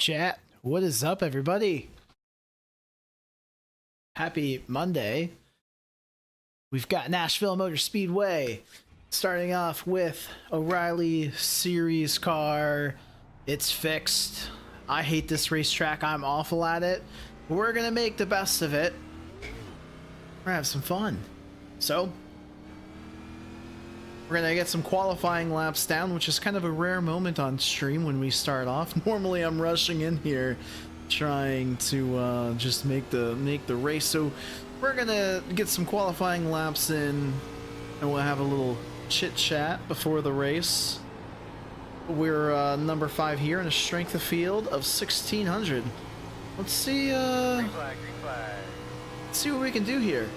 Chat, what is up, everybody? Happy Monday. We've got Nashville Motor Speedway starting off with O'Reilly series car. It's fixed. I hate this racetrack. I'm awful at it. We're gonna make the best of it. We're gonna have some fun. So we're gonna get some qualifying laps down, which is kind of a rare moment on stream when we start off. Normally I'm rushing in here trying to just make the race. So we're gonna get some qualifying laps in and we'll have a little chit chat before the race. We're number 5 here in a strength of field of 1600. Let's see green flag. Let's see what we can do here.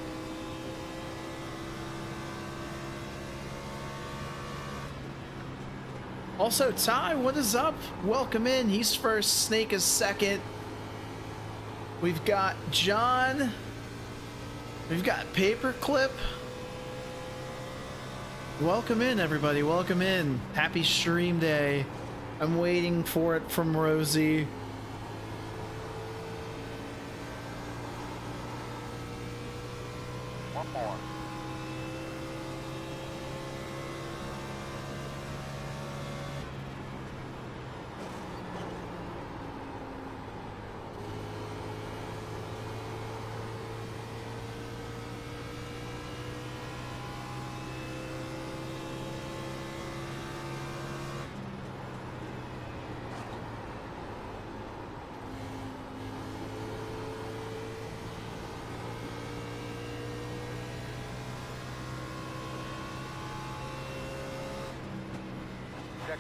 Also, Ty, what is up? Welcome in. He's first, Snake is second. We've got John. We've got Paperclip. Welcome in, everybody. Welcome in. Happy stream day. I'm waiting for it from Rosie. One more.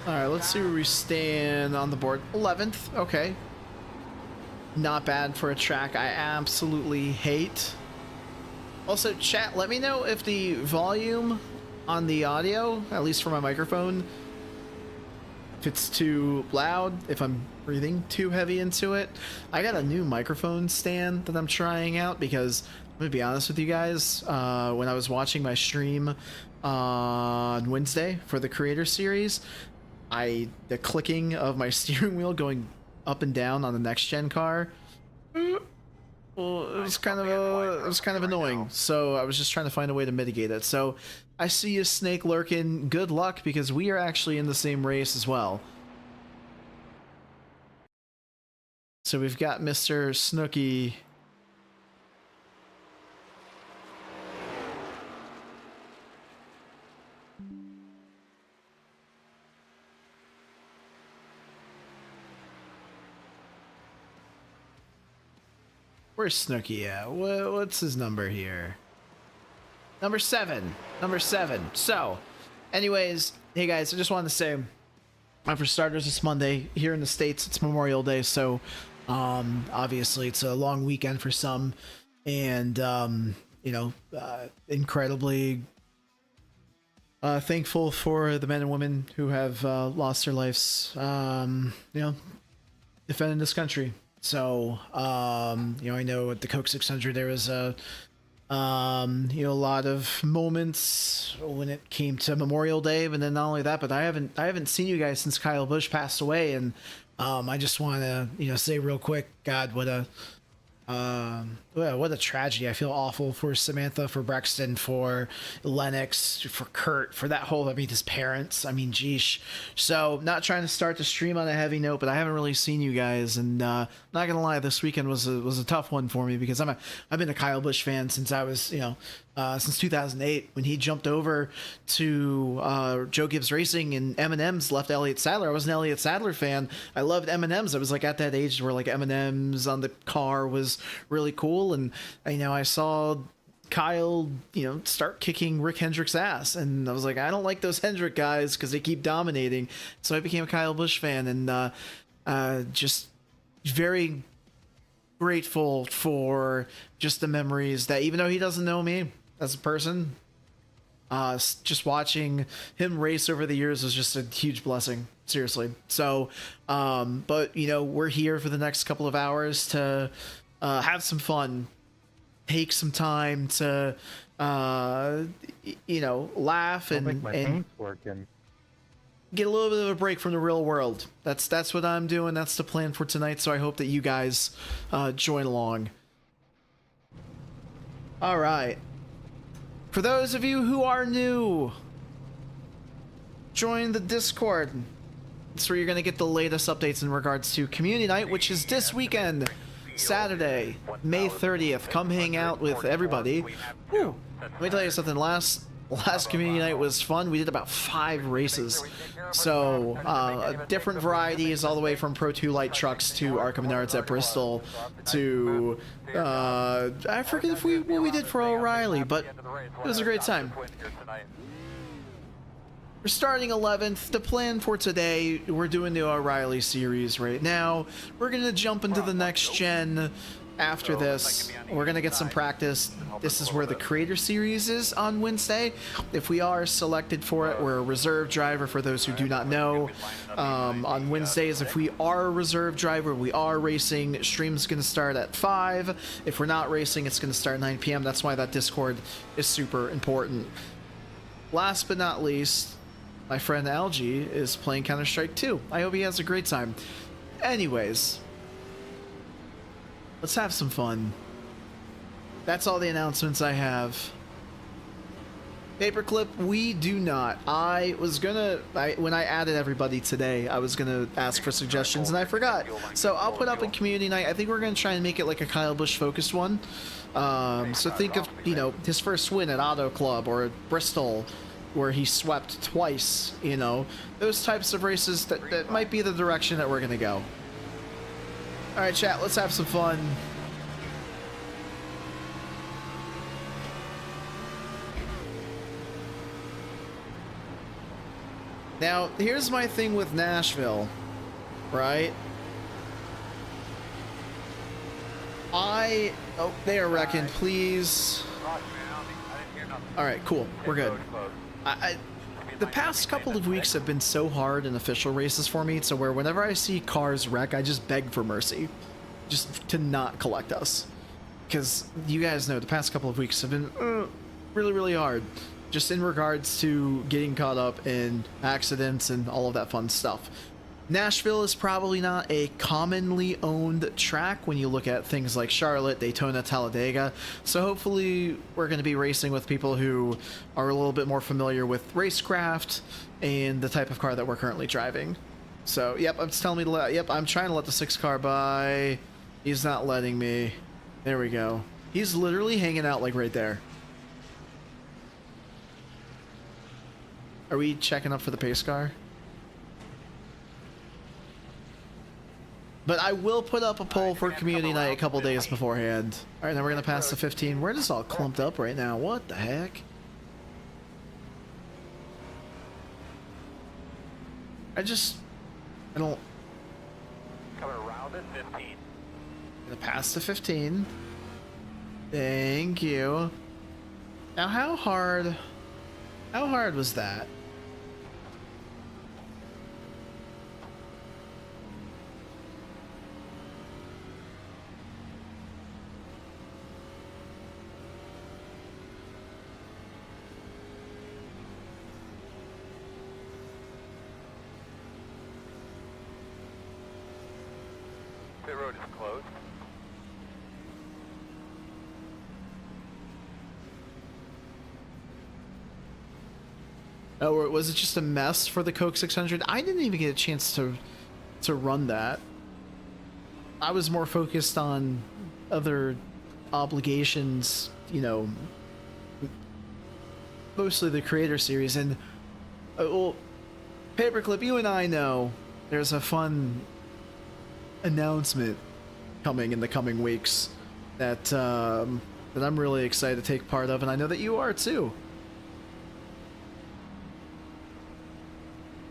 Alright, let's see where we stand on the board. 11th, okay. Not bad for a track I absolutely hate. Also, chat, let me know if the volume on the audio, at least for my microphone, if it's too loud, if I'm breathing too heavy into it. I got a new microphone stand that I'm trying out because, I'm gonna be honest with you guys, when I was watching my stream on Wednesday for the Creator Series, the clicking of my steering wheel going up and down on the next gen car, well, it was kind of annoying. So I was just trying to find a way to mitigate it. So I see you, Snake, lurking. Good luck, because we are actually in the same race as well. So we've got Mr. Snooky. Where's Snooky at? What's his number here? Number 7. Number 7. So, anyways, hey guys, I just wanted to say, for starters, it's Monday. Here in the States, it's Memorial Day, so obviously it's a long weekend for some, and you know, incredibly thankful for the men and women who have lost their lives, you know, defending this country. So, you know, I know at the Coke 600 there was a, you know, a lot of moments when it came to Memorial Day, but then not only that, but I haven't seen you guys since Kyle Busch passed away, and I just want to, say real quick, God, well, what a tragedy. I feel awful for Samantha, for Brexton, for Lennox, for Kurt, for that whole, his parents. Geesh. So, not trying to start the stream on a heavy note, but I haven't really seen you guys, and not gonna lie, this weekend was a tough one for me because I've been a Kyle Busch fan since I was, since 2008 when he jumped over to Joe Gibbs Racing and M&M's left Elliott Sadler. I was an Elliott Sadler fan. I loved M&M's. I was like at that age where like M&M's on the car was really cool, and I saw Kyle start kicking Rick Hendrick's ass, and I was like, I don't like those Hendrick guys because they keep dominating. So I became a Kyle Busch fan, and just very grateful for just the memories that, even though he doesn't know me as a person, just watching him race over the years was just a huge blessing, seriously. So but we're here for the next couple of hours to have some fun, take some time to laugh and get a little bit of a break from the real world. That's what I'm doing. That's the plan for tonight. So I hope that you guys join along. All right. For those of you who are new, join the Discord. It's where you're going to get the latest updates in regards to Community Night, which is this weekend, Saturday, May 30th. Come hang out with everybody. Whew. Let me tell you something. Last Community Night was fun. We did about 5 races. So, different varieties, all the way from Pro 2 light trucks to Arkham Menards at Bristol to, I forget what we did for O'Reilly, but it was a great time. We're starting 11th. The plan for today, we're doing the O'Reilly series right now. We're going to jump into the next gen after this. We're going to get some practice. This is where the Creator Series is on Wednesday. If we are selected for it, we're a reserve driver, for those who do not know. On Wednesdays, if we are a reserve driver, we are racing. Stream's going to start at 5. If we're not racing, it's going to start at 9 p.m. That's why that Discord is super important. Last but not least, my friend Algie is playing Counter-Strike 2. I hope he has a great time. Anyways, let's have some fun. That's all the announcements I have. Paperclip, we do not. When I added everybody today, I was gonna ask for suggestions and I forgot. So I'll put up a community night. I think we're gonna try and make it like a Kyle Busch focused one. So think of, his first win at Auto Club or at Bristol, where he swept twice, those types of races that might be the direction that we're gonna go. All right, chat, let's have some fun. Now, here's my thing with Nashville, right? Oh, they are wrecking, please. All right, cool, we're good. The past couple of weeks have been so hard in official races for me, so where whenever I see cars wreck, I just beg for mercy, just to not collect us. Because you guys know the past couple of weeks have been really, really hard, just in regards to getting caught up in accidents and all of that fun stuff. Nashville is probably not a commonly owned track when you look at things like Charlotte, Daytona, Talladega. So hopefully we're going to be racing with people who are a little bit more familiar with racecraft and the type of car that we're currently driving. So, yep, it's telling me to yep, I'm trying to let the 6 car by. He's not letting me. There we go. He's literally hanging out like right there. Are we checking up for the pace car? But I will put up a poll for community night a couple days beforehand. All right, now we're going to pass the 15. We're just all clumped up right now. What the heck? I don't... Coming around at 15. Gonna pass the 15. Thank you. Now how hard was that? Pit road is closed. Oh, or was it just a mess for the Coke 600? I didn't even get a chance to run that. I was more focused on other obligations, you know, mostly the Creator Series. And, well, Paperclip, you and I know there's a fun announcement coming in the coming weeks that, that I'm really excited to take part of, and I know that you are too.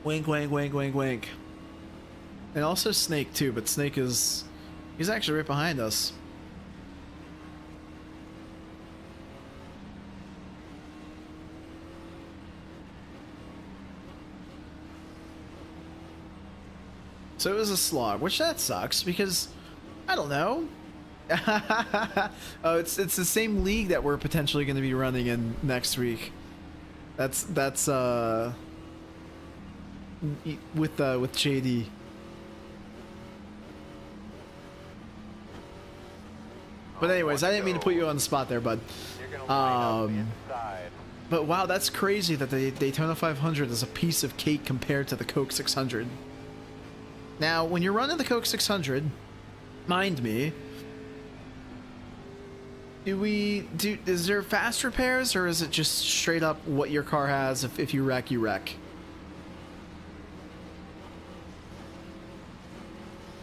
Wink, wink, wink, wink, wink. And also Snake too, but Snake is... he's actually right behind us. So it was a slog, which that sucks because, I don't know. Oh, it's the same league that we're potentially going to be running in next week. That's with JD. But anyways, I didn't mean to put you on the spot there, bud. But wow, that's crazy that the Daytona 500 is a piece of cake compared to the Coke 600. Now, when you're running the Coke 600, mind me, is there fast repairs, or is it just straight up what your car has? If you wreck, you wreck?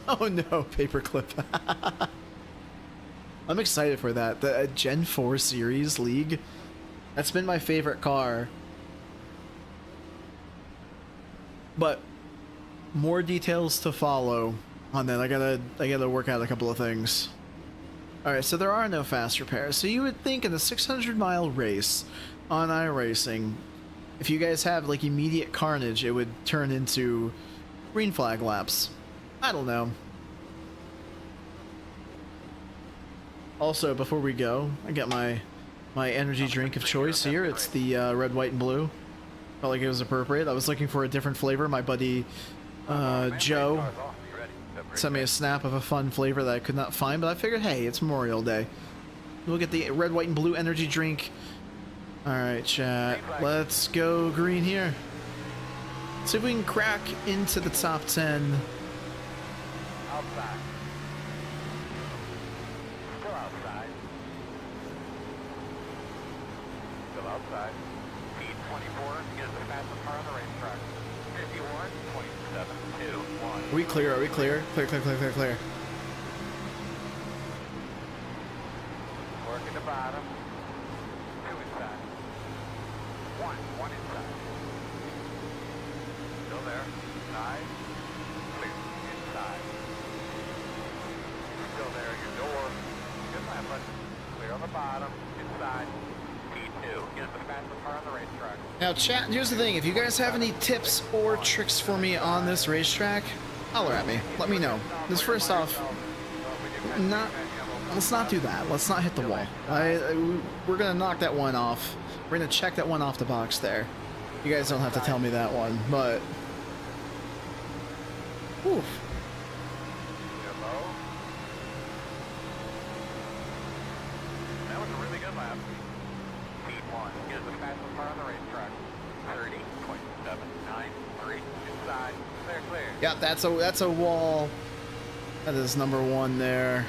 Oh no, Paperclip. I'm excited for that. The Gen 4 Series League. That's been my favorite car. But more details to follow on that. I gotta work out a couple of things. Alright, so there are no fast repairs. So you would think in a 600-mile race on iRacing, if you guys have like immediate carnage, it would turn into green flag laps. I don't know. Also, before we go, I got my energy drink of choice here. It's the red, white, and blue. Felt like it was appropriate. I was looking for a different flavor. My buddy Joe sent me a snap of a fun flavor that I could not find, but I figured, hey, it's Memorial Day. We'll get the red, white, and blue energy drink. Alright, chat. Let's go green here. See if we can crack into the top 10. Outside. Still outside. Still outside. Speed 24 is the fastest car on the racetrack. 51.721. Are we clear? Are we clear? Clear, clear, clear, clear, clear. Working the bottom. Two inside. One inside. Still there. Side. Clear. Inside. Still there. Your door. Good lap, bud. Clear on the bottom. Inside. P2 is the fastest car on the racetrack. Now, chat, here's the thing. If you guys have any tips or tricks for me on this racetrack, holler at me. Let me know. Because first off, let's not do that. Let's not hit the wall. We're going to knock that one off. We're going to check that one off the box there. You guys don't have to tell me that one, but... Whew. That was a really good lap. P1 is the fastest car on the racetrack. 30.793 inside. Clear, clear. Yeah, that's a wall. That is number one there.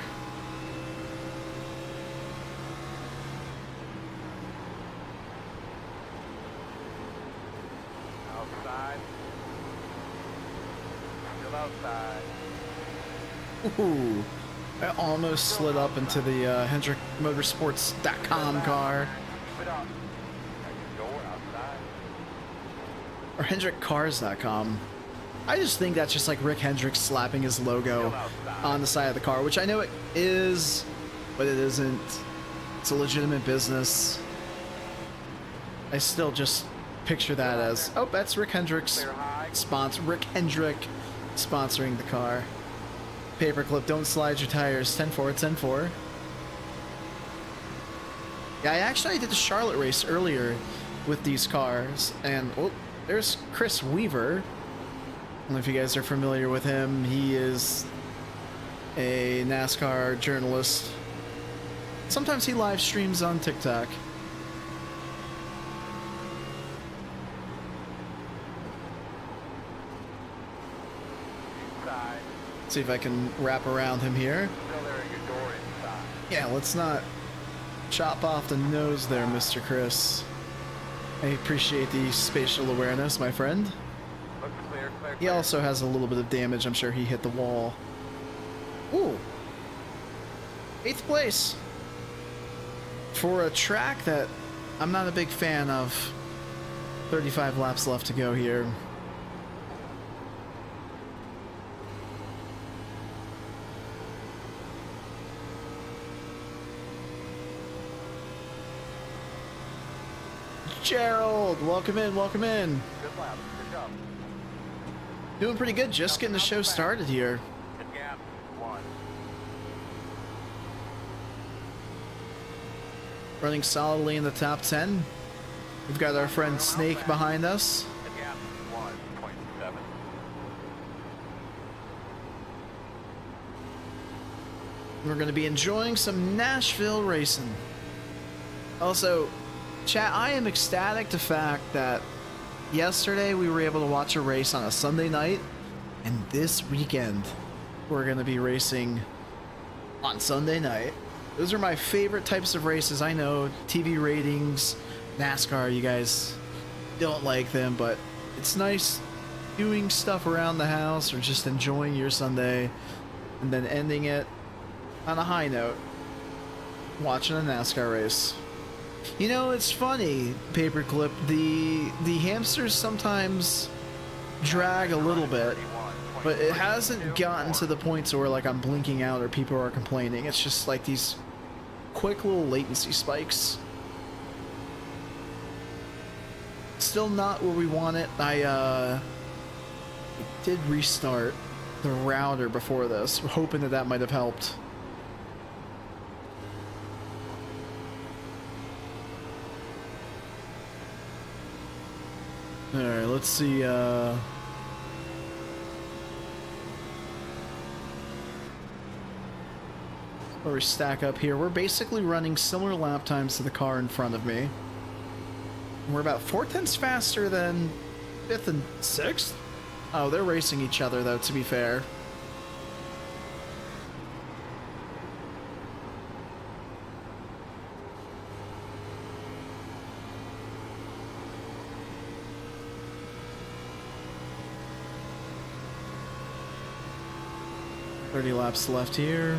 Outside. Still outside. Ooh. I almost slid up into the HendrickMotorsports.com car. Keep it up. Got your door outside. Or HendrickCars.com. I just think that's just like Rick Hendrick slapping his logo on the side of the car, which I know it is, but it isn't. It's a legitimate business. I still just picture that as, oh, that's Rick Hendrick's sponsor. Rick Hendrick sponsoring the car. Paperclip, don't slide your tires. 10-4, 10-4. Yeah, I did the Charlotte race earlier with these cars, and oh, there's Chris Weaver. I don't know if you guys are familiar with him. He is a NASCAR journalist. Sometimes he live streams on TikTok. Inside. See if I can wrap around him here. Still there at your door inside. Yeah, let's not chop off the nose there, Mr. Chris. I appreciate the spatial awareness, my friend. Looks clear, clear, He clear. also has a little bit of damage. I'm sure he hit the wall. Ooh. 8th place. For a track that I'm not a big fan of. 35 laps left to go here. Gerald, welcome in, welcome in. Good lap. Good job. Doing pretty good, just getting the show started here. Good gap. 1. Running solidly in the top 10. We've got our friend Snake behind us. Good gap. 1.7. We're going to be enjoying some Nashville racing. Also, chat, I am ecstatic the fact that yesterday we were able to watch a race on a Sunday night, and this weekend we're going to be racing on Sunday night. Those are my favorite types of races. I know TV ratings, NASCAR, you guys don't like them, but it's nice doing stuff around the house or just enjoying your Sunday and then ending it on a high note, watching a NASCAR race. You know, it's funny, Paperclip, the hamsters sometimes drag a little bit, but it hasn't gotten to the point to where like I'm blinking out or people are complaining. It's just like these quick little latency spikes. Still not where we want it. I did restart the router before this, hoping that that might have helped. Alright, let's see, where we stack up here. We're basically running similar lap times to the car in front of me. We're about 4/10 faster than 5th and 6th? Oh, they're racing each other though, to be fair. $30 laps left here.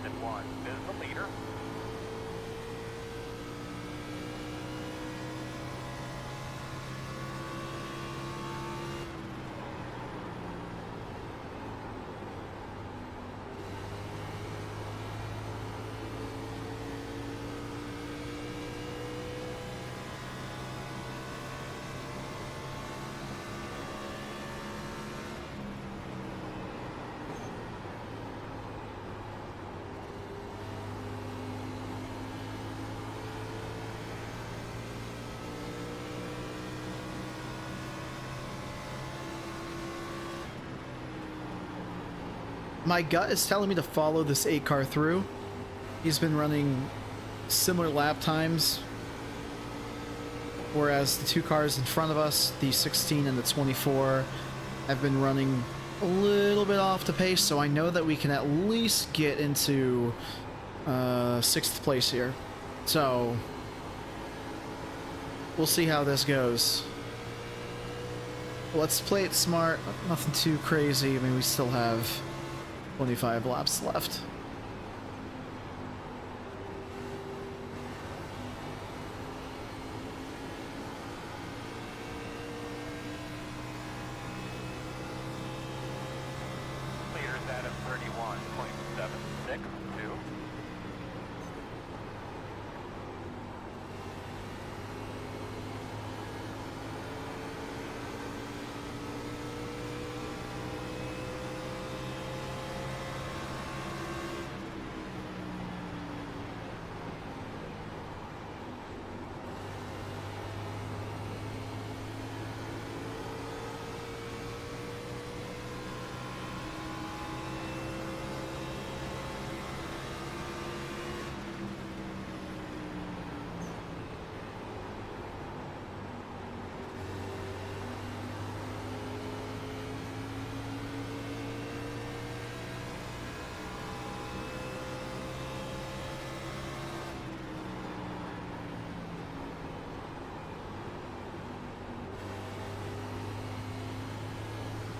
And 1 is the leader. My gut is telling me to follow this 8 car through. He's been running similar lap times, whereas the 2 cars in front of us, the 16 and the 24, have been running a little bit off the pace, so I know that we can at least get into 6th place here. So we'll see how this goes. Let's play it smart, nothing too crazy. I mean, we still have 25 laps left. 6, 2.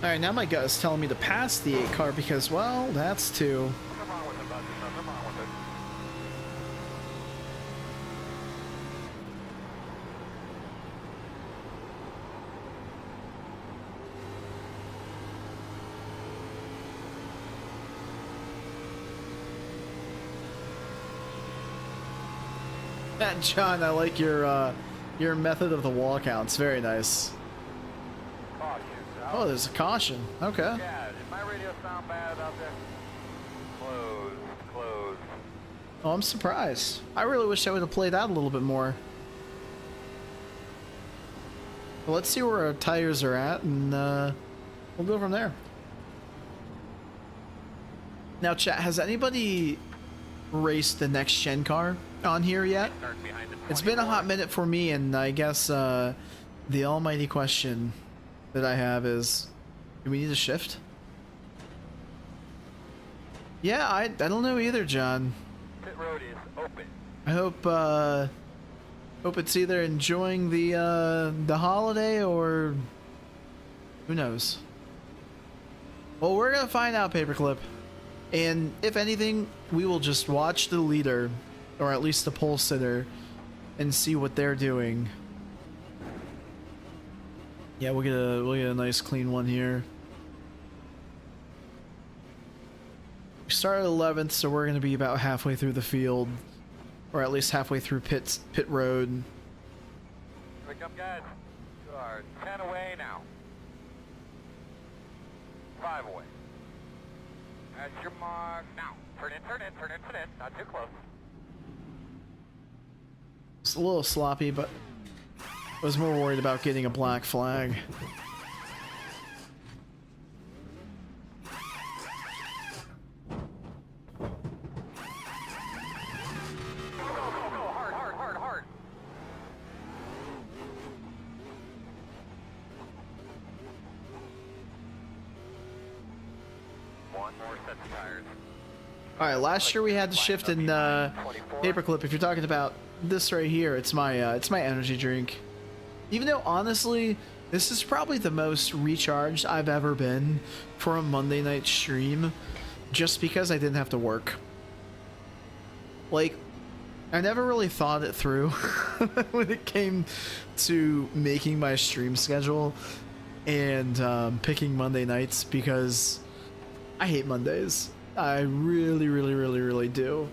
Alright, now my gut is telling me to pass the 8 car because, well, that's 2. Come on with it, bud. Come on with it. John, I like your method of the wall counts. Very nice. Caution. Oh, there's a caution. Okay. Yeah, did my radio sound bad out there? Closed. Closed. Oh, I'm surprised. I really wish I would have played out a little bit more. Well, let's see where our tires are at, and we'll go from there. Now, chat, has anybody raced the next gen car on here yet? Start behind the It's been a 24. hot minute for me, and I guess the almighty question that I have is, do we need a shift? Yeah, I don't know either, John. Pit road is open. I hope it's either enjoying the holiday or who knows. Well, we're gonna find out, Paperclip, and if anything, we will just watch the leader, or at least the pole sitter, and see what they're doing. Yeah, we'll get a nice clean one here. We started 11th, so we're gonna be about halfway through the field, or at least halfway through pit road. Here we come, guys. You are 10 away now. 5 away. At your mark now. Turn in, turn in, turn in, turn in. Not too close. It's a little sloppy, but I was more worried about getting a black flag. Go, go, go. Hard, hard, hard, hard. One more set of tires. Alright, last year we had to shift in Paperclip. If you're talking about this right here, it's my energy drink. Even though, honestly, this is probably the most recharged I've ever been for a Monday night stream, just because I didn't have to work. Like, I never really thought it through when it came to making my stream schedule and picking Monday nights, because I hate Mondays. I really, really, really, really do.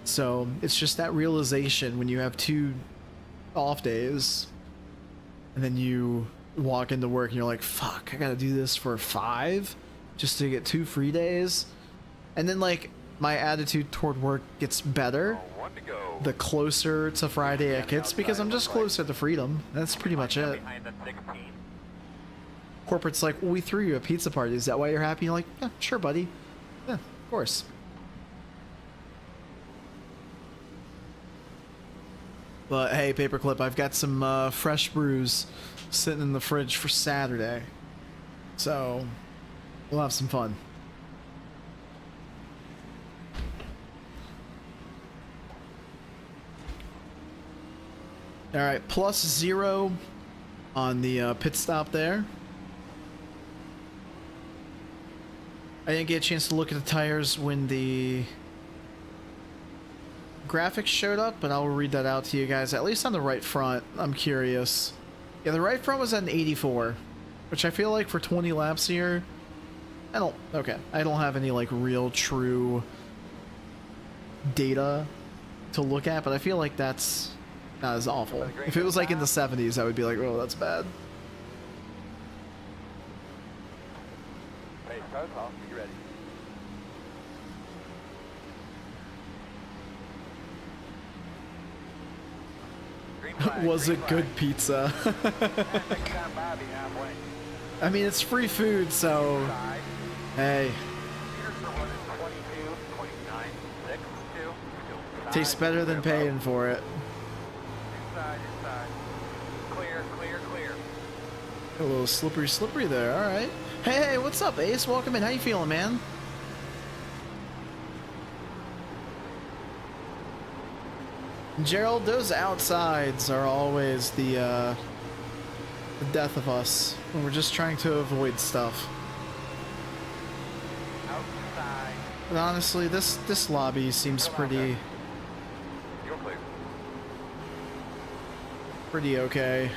So it's just that realization when you have 2 off days and then you walk into work and you're like, fuck, I gotta do this for 5 just to get 2 free days. And then, like, my attitude toward work gets better One to go. the closer to Friday it gets, because I'm just closer to freedom. That's pretty much it. Behind the 16. Corporate's like, well, we threw you a pizza party. Is that why you're happy? You're like, yeah, sure, buddy. Yeah, of course. But hey, Paperclip, I've got some fresh brews sitting in the fridge for Saturday. So, we'll have some fun. Alright, +0 on the pit stop there. I didn't get a chance to look at the tires when the graphics showed up, but I'll read that out to you guys, at least on the right front. I'm curious. Yeah, the right front was at an 84, which I feel like for 20 laps here, I don't have any like real true data to look at, but I feel like that's not as awful. If it was like in the 70s, I would be like, oh, that's bad. Hey, protocol, you ready? Green flag, Was green it flag. good pizza? Take time, Bobby, halfway. I mean, it's free food, so Side. hey, Meters for one is 22, 29, 6, 2. tastes better than paying for it. Inside, inside. Clear, clear, clear. A little slippery there. All right. Hey, what's up, Ace? Welcome in. How you feeling, man? Gerald, those outsides are always the death of us when we're just trying to avoid stuff. Outside. But honestly, this lobby seems pretty You're clear. okay.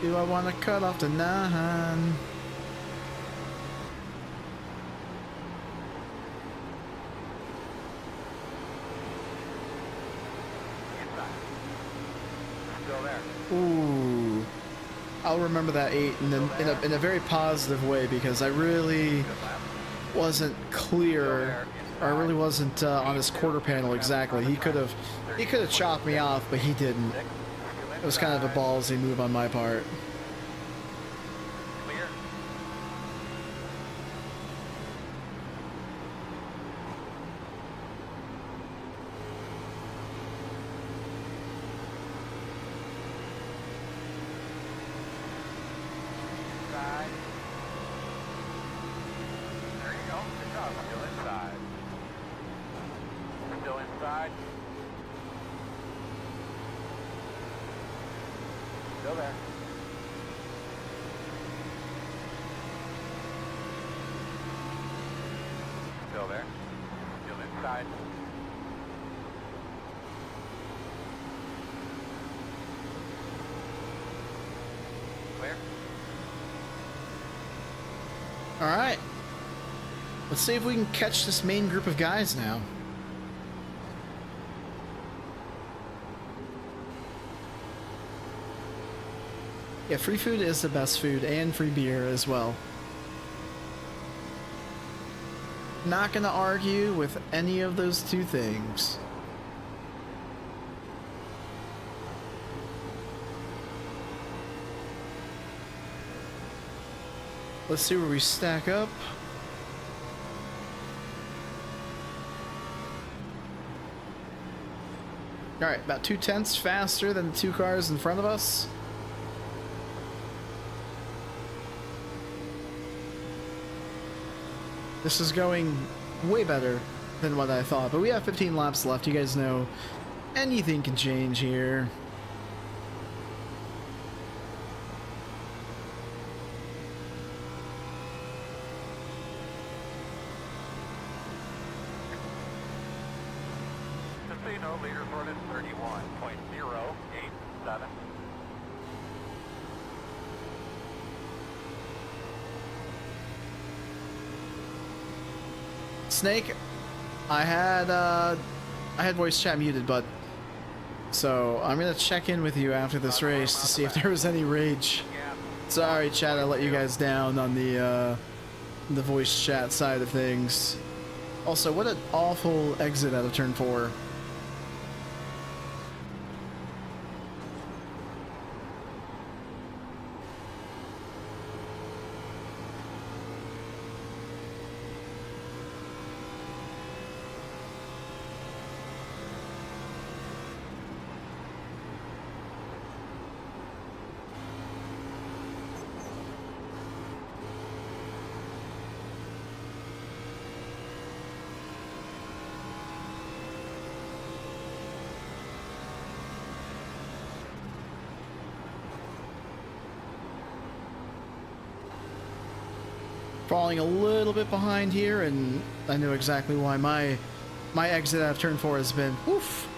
Do I want to cut off the 9? Inside. Still there. Ooh, I'll remember that 8 in a very positive way, because I really Good lap. wasn't clear, or I really wasn't on his quarter panel exactly. He could have chopped me off, but he didn't. Six. It was kind of a ballsy move on my part. Clear. Inside. There you go. Good job. Still inside. Still inside. Still there. Still there. Still inside. Clear. All right, let's see if we can catch this main group of guys now. Yeah, free food is the best food, and free beer as well. Not gonna argue with any of those two things. Let's see where we stack up. Alright, about 2/10 faster than the two cars in front of us. This is going way better than what I thought, but we have 15 laps left. You guys know anything can change here. Just so you know, leader sort is 31.087. Snake, I had voice chat muted, but so I'm gonna check in with you after this race to see if there was any rage. Yeah. Sorry, chat, I let you guys down on the voice chat side of things. Also, what an awful exit out of turn 4. Falling a little bit behind here, and I know exactly why my exit out of turn 4 has been woof.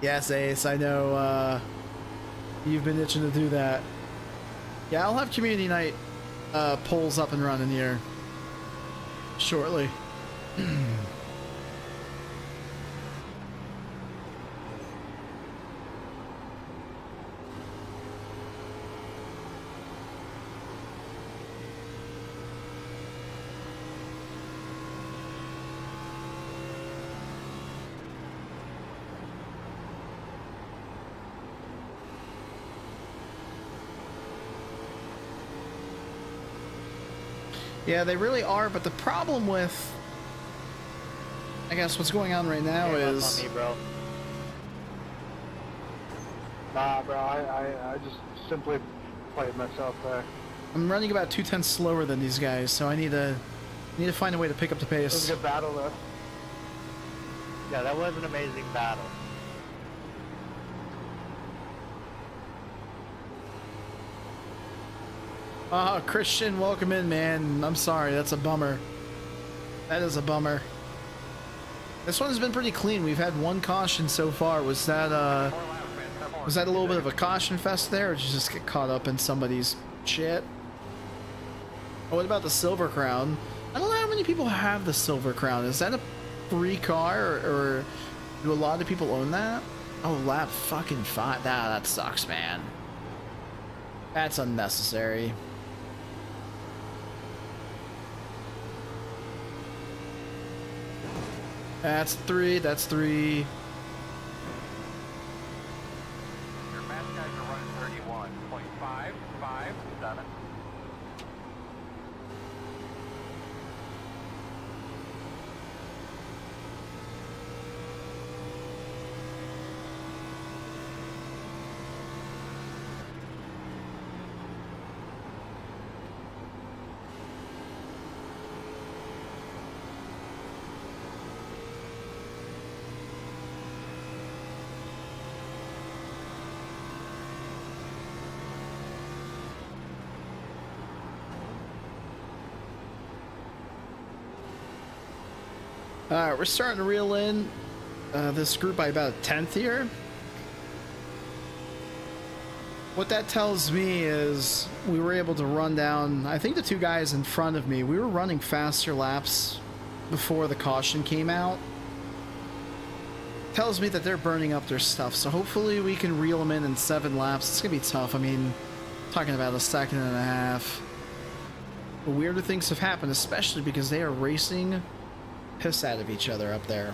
Yes, Ace, I know you've been itching to do that. Yeah, I'll have community night polls up and running here shortly. Yeah, they really are, but the problem with, I guess, what's going on right now is... On me, bro. Nah, bro, I just simply played myself there. I'm running about 2/10 slower than these guys, so I need to find a way to pick up the It was pace. a good battle, though. Yeah, that was an amazing battle. Christian, welcome in, man. I'm sorry, that's a bummer. That is a bummer. This one's been pretty clean. We've had one caution so far. Was that a little bit of a caution fest there, or did you just get caught up in somebody's shit? Oh, what about the Silver Crown? I don't know how many people have the Silver Crown. Is that a free car, or do a lot of people own that? Oh, lap fucking 5. That sucks, man. That's unnecessary. That's 3. That's 3. Your fast guys are running 31.557. Alright, we're starting to reel in this group by about a 10th here. What that tells me is we were able to run down, I think the 2 guys in front of me, we were running faster laps before the caution came out. Tells me that they're burning up their stuff, so hopefully we can reel them in 7 laps. It's going to be tough. I mean, talking about a 1.5 seconds. But weirder things have happened, especially because they are racing piss out of each other up there.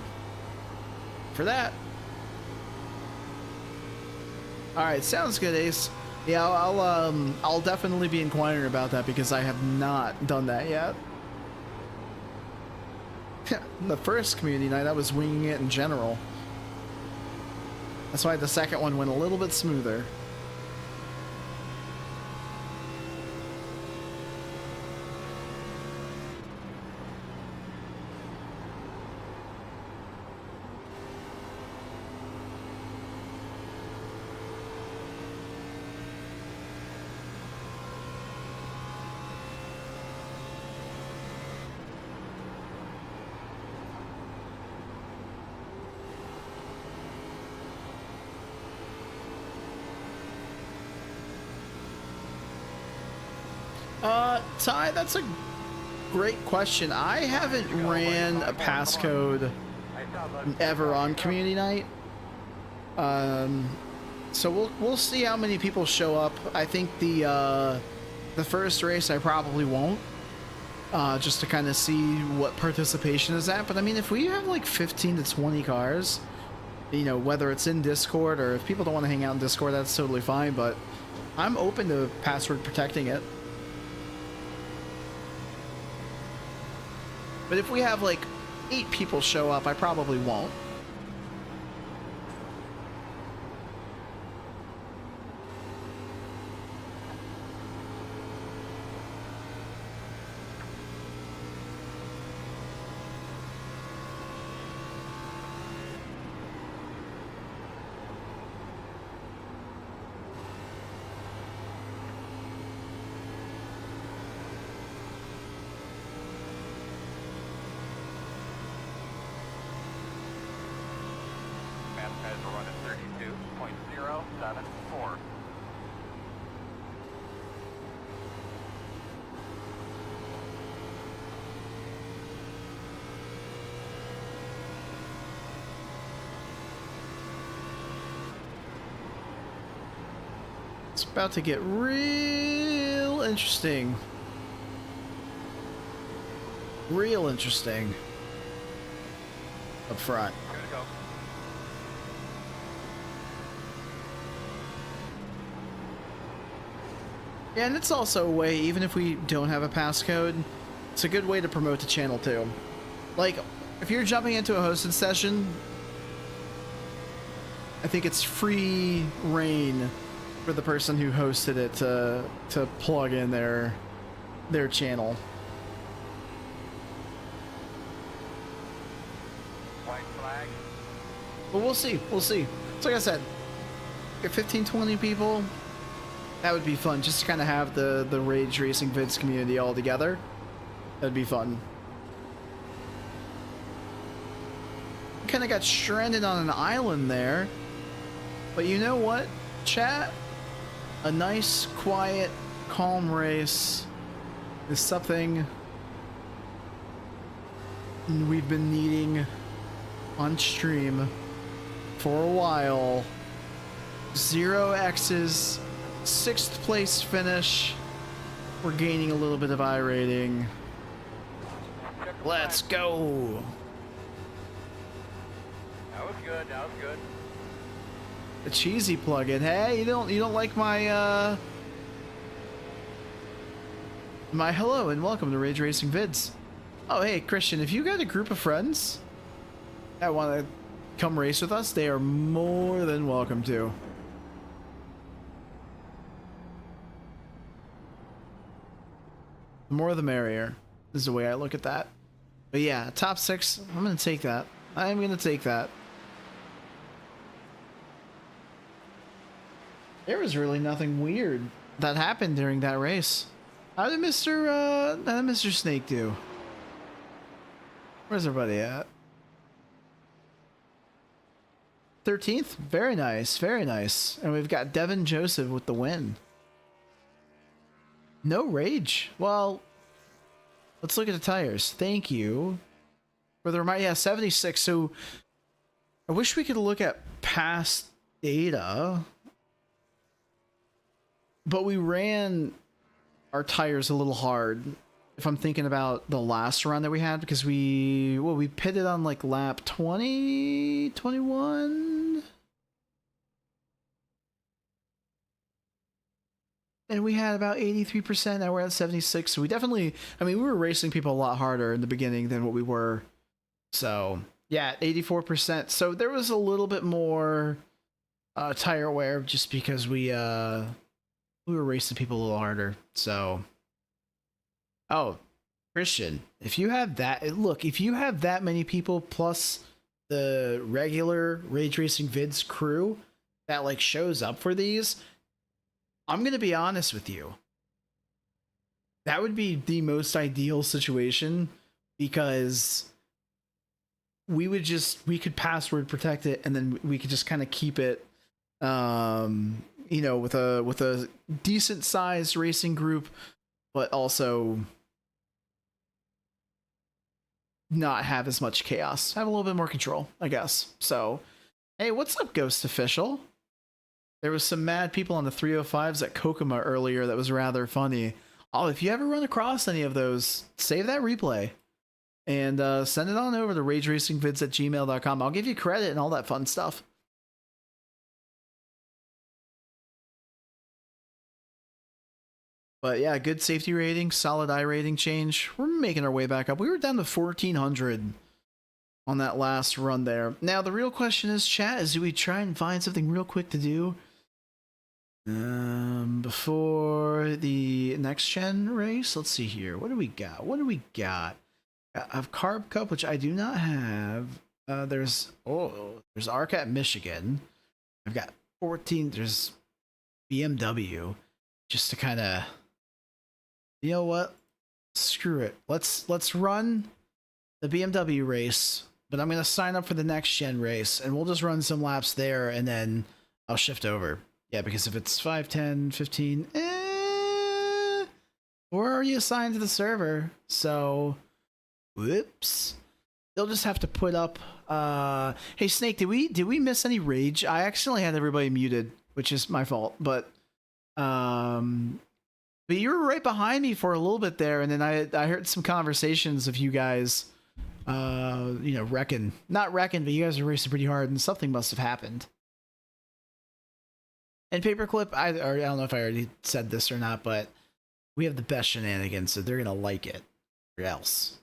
For that. Alright, sounds good, Ace. Yeah, I'll definitely be inquiring about that because I have not done that yet. The first community night, I was winging it in general. That's why the second one went a little bit smoother. Ty, that's a great question. I haven't ran a passcode ever on community night. So we'll see how many people show up. I think the first race I probably won't. Just to kind of see what participation is at. But I mean, if we have like 15 to 20 cars, you know, whether it's in Discord or if people don't want to hang out in Discord, that's totally fine. But I'm open to password protecting it. But if we have like 8 people show up, I probably won't. Guys are running 32.074. It's about to get real interesting. Real interesting. Up front. Good to go. Yeah, and it's also a way, even if we don't have a passcode, it's a good way to promote the channel too. Like, if you're jumping into a hosted session, I think it's free reign for the person who hosted it to plug in their channel. White flag. But we'll see. We'll see. So like I said, get 15, 20 people. That would be fun. Just to kind of have the Rageracingvids community all together. That'd be fun. Kind of got stranded on an island there. But you know what, chat? A nice, quiet, calm race is something we've been needing on stream for a while. 0 X's, 6th place finish. We're gaining a little bit of I rating. Let's go. That was good. That was good. A cheesy plugin. Hey, you don't like my my hello and welcome to Rageracingvids. Oh hey Christian, if you got a group of friends that want to come race with us, they are more than welcome to. The more the merrier is the way I look at that. But yeah, top 6, I'm gonna take that. I'm gonna take that. There was really nothing weird that happened during that race. How did Mr. Snake do? Where's everybody at? 13th? Very nice, very nice. And we've got Devin Joseph with the win. No rage. Well, let's look at the tires. Thank you for the reminder. Yeah, 76. So I wish we could look at past data. But we ran our tires a little hard, if I'm thinking about the last run that we had, because we pitted on like lap 20, 21? And we had about 83%, now we're at 76, so we definitely, I mean, we were racing people a lot harder in the beginning than what we were. So, yeah, 84%. So there was a little bit more tire wear just because we were racing people a little harder. So, oh, Christian, if you have that, look, if you have that many people plus the regular Rageracingvids crew that like shows up for these, I'm gonna be honest with you, that would be the most ideal situation, because we could password protect it, and then we could just kind of keep it you know, with a decent sized racing group, but also not have as much chaos. Have a little bit more control, I guess. So, hey, what's up, Ghost Official? There was some mad people on the 305s at Kokomo earlier that was rather funny. Oh, if you ever run across any of those, save that replay and send it on over to rageracingvids@gmail.com. I'll give you credit and all that fun stuff. But yeah, good safety rating, solid I rating change. We're making our way back up. We were down to 1400 on that last run there. Now, the real question is, chat, is do we try and find something real quick to do before the next gen race? Let's see here. What do we got? What do we got? I have Carb Cup, which I do not have. There's ARC at Michigan. I've got 14. There's BMW, just to kind of, you know what? Screw it. Let's run the BMW race, but I'm gonna sign up for the next gen race, and we'll just run some laps there, and then I'll shift over. Yeah, because if it's 5, 10, 15, we're already assigned to the server, so whoops. They'll just have to put up. Hey Snake, did we miss any rage? I accidentally had everybody muted, which is my fault, but But you were right behind me for a little bit there, and then I heard some conversations of you guys, you know, not wrecking, but you guys are racing pretty hard, and something must have happened. And Paperclip, I don't know if I already said this or not, but we have the best shenanigans, so they're gonna like it, or else.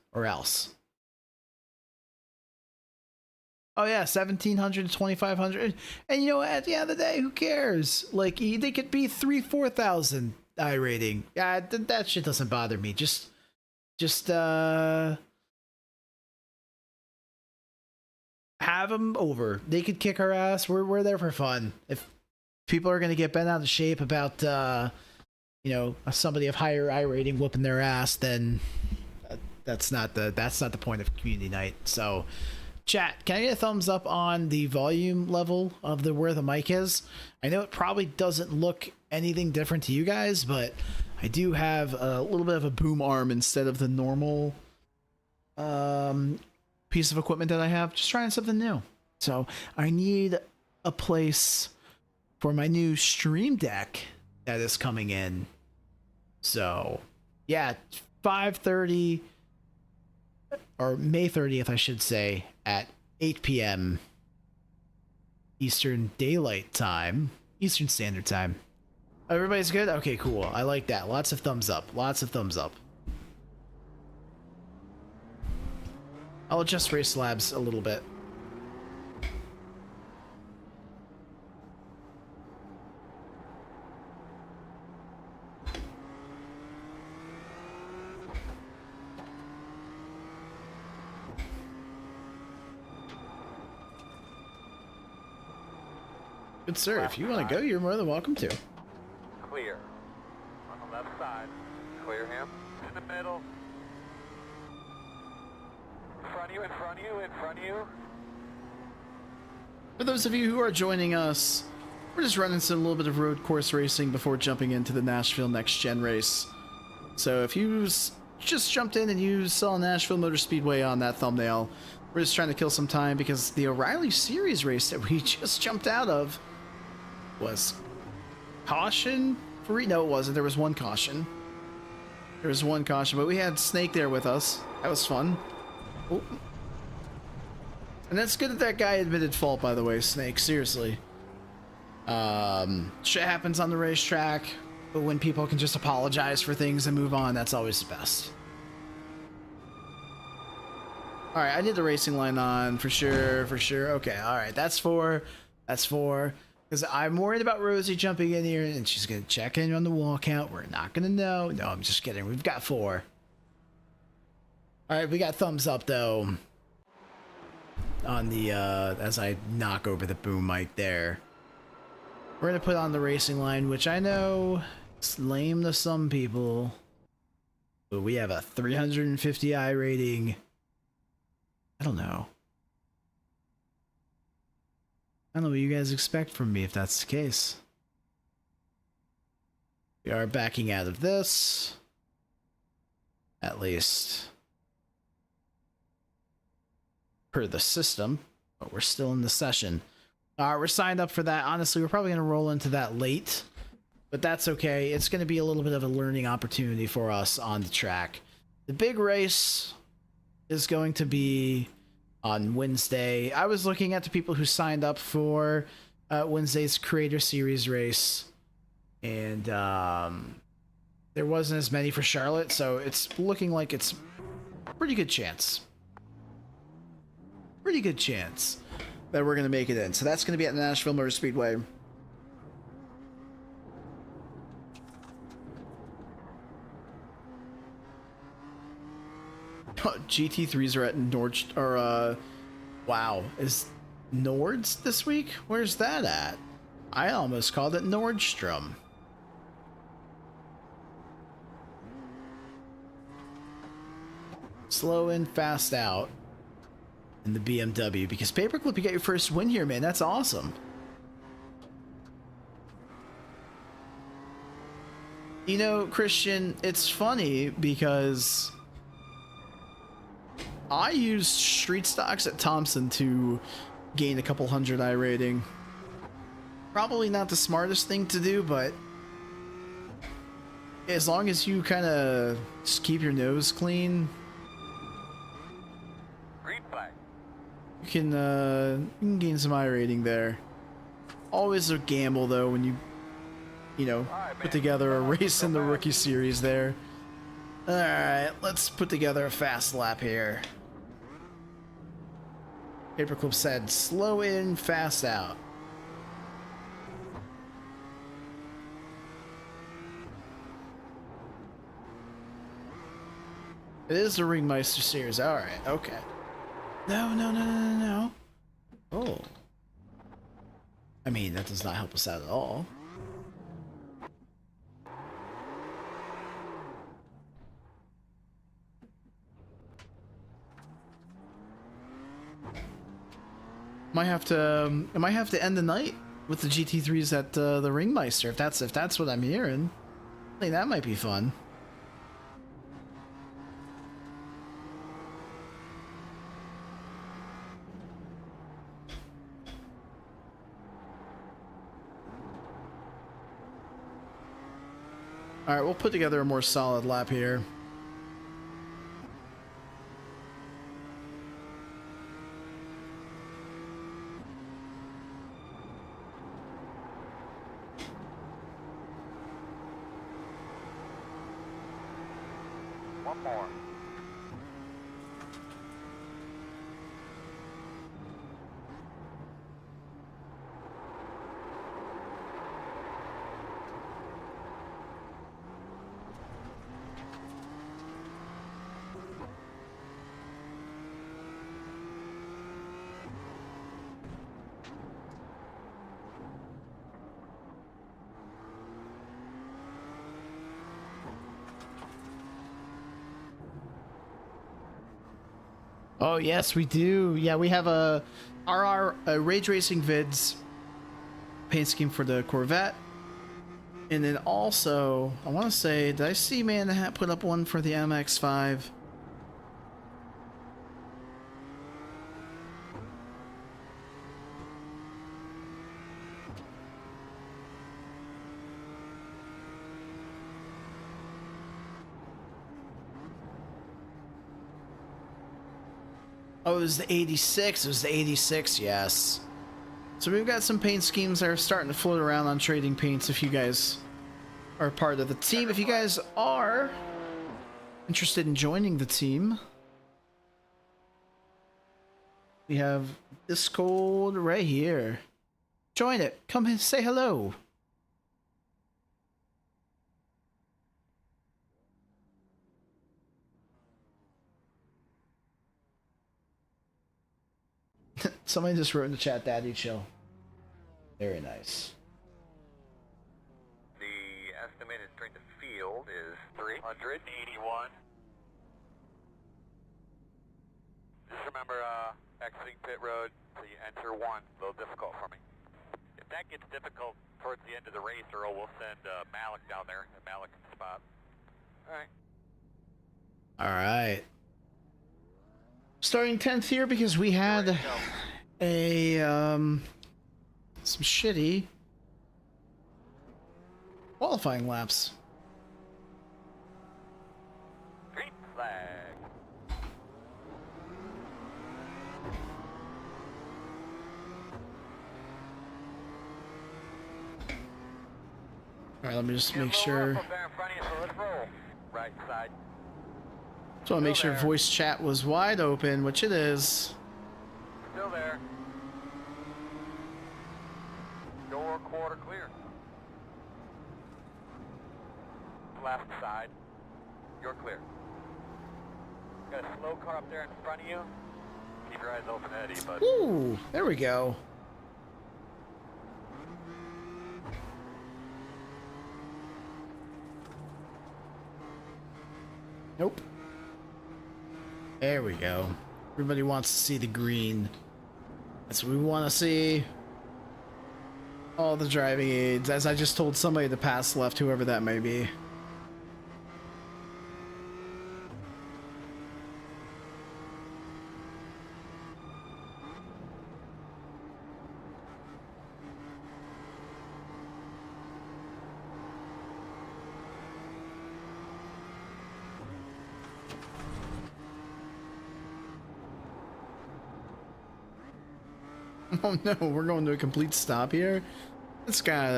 Oh yeah, 1,700 to 2,500, and you know, at the end of the day, who cares? Like, they could be 3,000-4,000 I rating. Yeah, that shit doesn't bother me. Just have them over. They could kick our ass. We're there for fun. If people are gonna get bent out of shape about you know, somebody of higher I rating whooping their ass, then that's not the point of community night. So, chat, can I get a thumbs up on the volume level of where the mic is? I know it probably doesn't look anything different to you guys, but I do have a little bit of a boom arm instead of the normal piece of equipment that I have. Just trying something new. So I need a place for my new stream deck that is coming in. So yeah, 5:30 or May 30th, I should say, at 8 p.m. Eastern Standard Time. Everybody's good? Okay, cool. I like that. Lots of thumbs up. Lots of thumbs up. I'll adjust Race Labs a little bit. Good sir, if you want to go, you're more than welcome to. Clear. On the left side. Clear him. In the middle. In front of you, in front of you, in front of you. For those of you who are joining us, we're just running some little bit of road course racing before jumping into the Nashville Next Gen race. So if you just jumped in and you saw Nashville Motor Speedway on that thumbnail, we're just trying to kill some time because the O'Reilly Series race that we just jumped out of was caution free. No, it wasn't. There was one caution. But we had Snake there with us. That was fun. Oh. And that's good that guy admitted fault, by the way, Snake. Seriously. Shit happens on the racetrack, but when people can just apologize for things and move on, that's always the best. Alright, I need the racing line on for sure. Okay, alright, that's four. Because I'm worried about Rosie jumping in here and she's going to check in on the walkout. We're not going to know. No, I'm just kidding. We've got 4. Alright, we got thumbs up, though. On the, as I knock over the boom mic there. We're going to put on the racing line, which I know is lame to some people. But we have a 350 I rating. I don't know what you guys expect from me if that's the case. We are backing out of this. At least per the system. But we're still in the session. We're signed up for that. Honestly, we're probably going to roll into that late. But that's okay. It's going to be a little bit of a learning opportunity for us on the track. The big race is going to be on Wednesday. I was looking at the people who signed up for Wednesday's Creator Series race, and there wasn't as many for Charlotte, so it's looking like it's a pretty good chance that we're going to make it in. So that's going to be at the Nashville Motor Speedway. GT3s are at wow, is Nord's this week? Where's that at? I almost called it Nordstrom. Slow in, fast out in the BMW, because Paperclip, you got your first win here, man. That's awesome. You know, Christian, it's funny because I used street stocks at Thompson to gain a couple hundred I rating. Probably not the smartest thing to do, but as long as you kind of just keep your nose clean, Green flag. you can gain some I-rating there. Always a gamble though when you know, put together a race in the rookie series there. All right, let's put together a fast lap here. Paperclip said, slow in, fast out. It is the Ringmeister series. All right, okay. No. Oh. I mean, that does not help us out at all. I might have to end the night with the GT3s at the Ringmeister if that's what I'm hearing. I think that might be fun. All right, we'll put together a more solid lap here. One more. Oh yes, we do. Yeah, we have a Rageracingvid's paint scheme for the Corvette, and then also I want to say, did I see Man the Hat put up one for the MX-5? Oh, it was the 86. It was the 86, yes. So we've got some paint schemes that are starting to float around on Trading Paints if you guys are part of the team. If you guys are interested in joining the team, we have Discord right here. Join it. Come and say hello. Somebody just wrote in the chat, Daddy Chill. Very nice. The estimated strength of field is 381. Just remember, exiting pit road, so you enter 1. A little difficult for me. If that gets difficult towards the end of the race, Earl, we'll send Malik down there, and Malik can spot. Alright. Alright. Starting 10th here because we had a some shitty qualifying laps. Green flag. Alright, let me just make sure. Right side. Just want to make sure voice chat was wide open, which it is. Still there. Door quarter clear. Left side. You're clear. Got a slow car up there in front of you. Keep your eyes open, Eddie, but Ooh, there we go. Nope. There we go. Everybody wants to see the green. That's what we want to see. All the driving aids, as I just told somebody to pass left, whoever that may be. Oh no, we're going to a complete stop here. There's got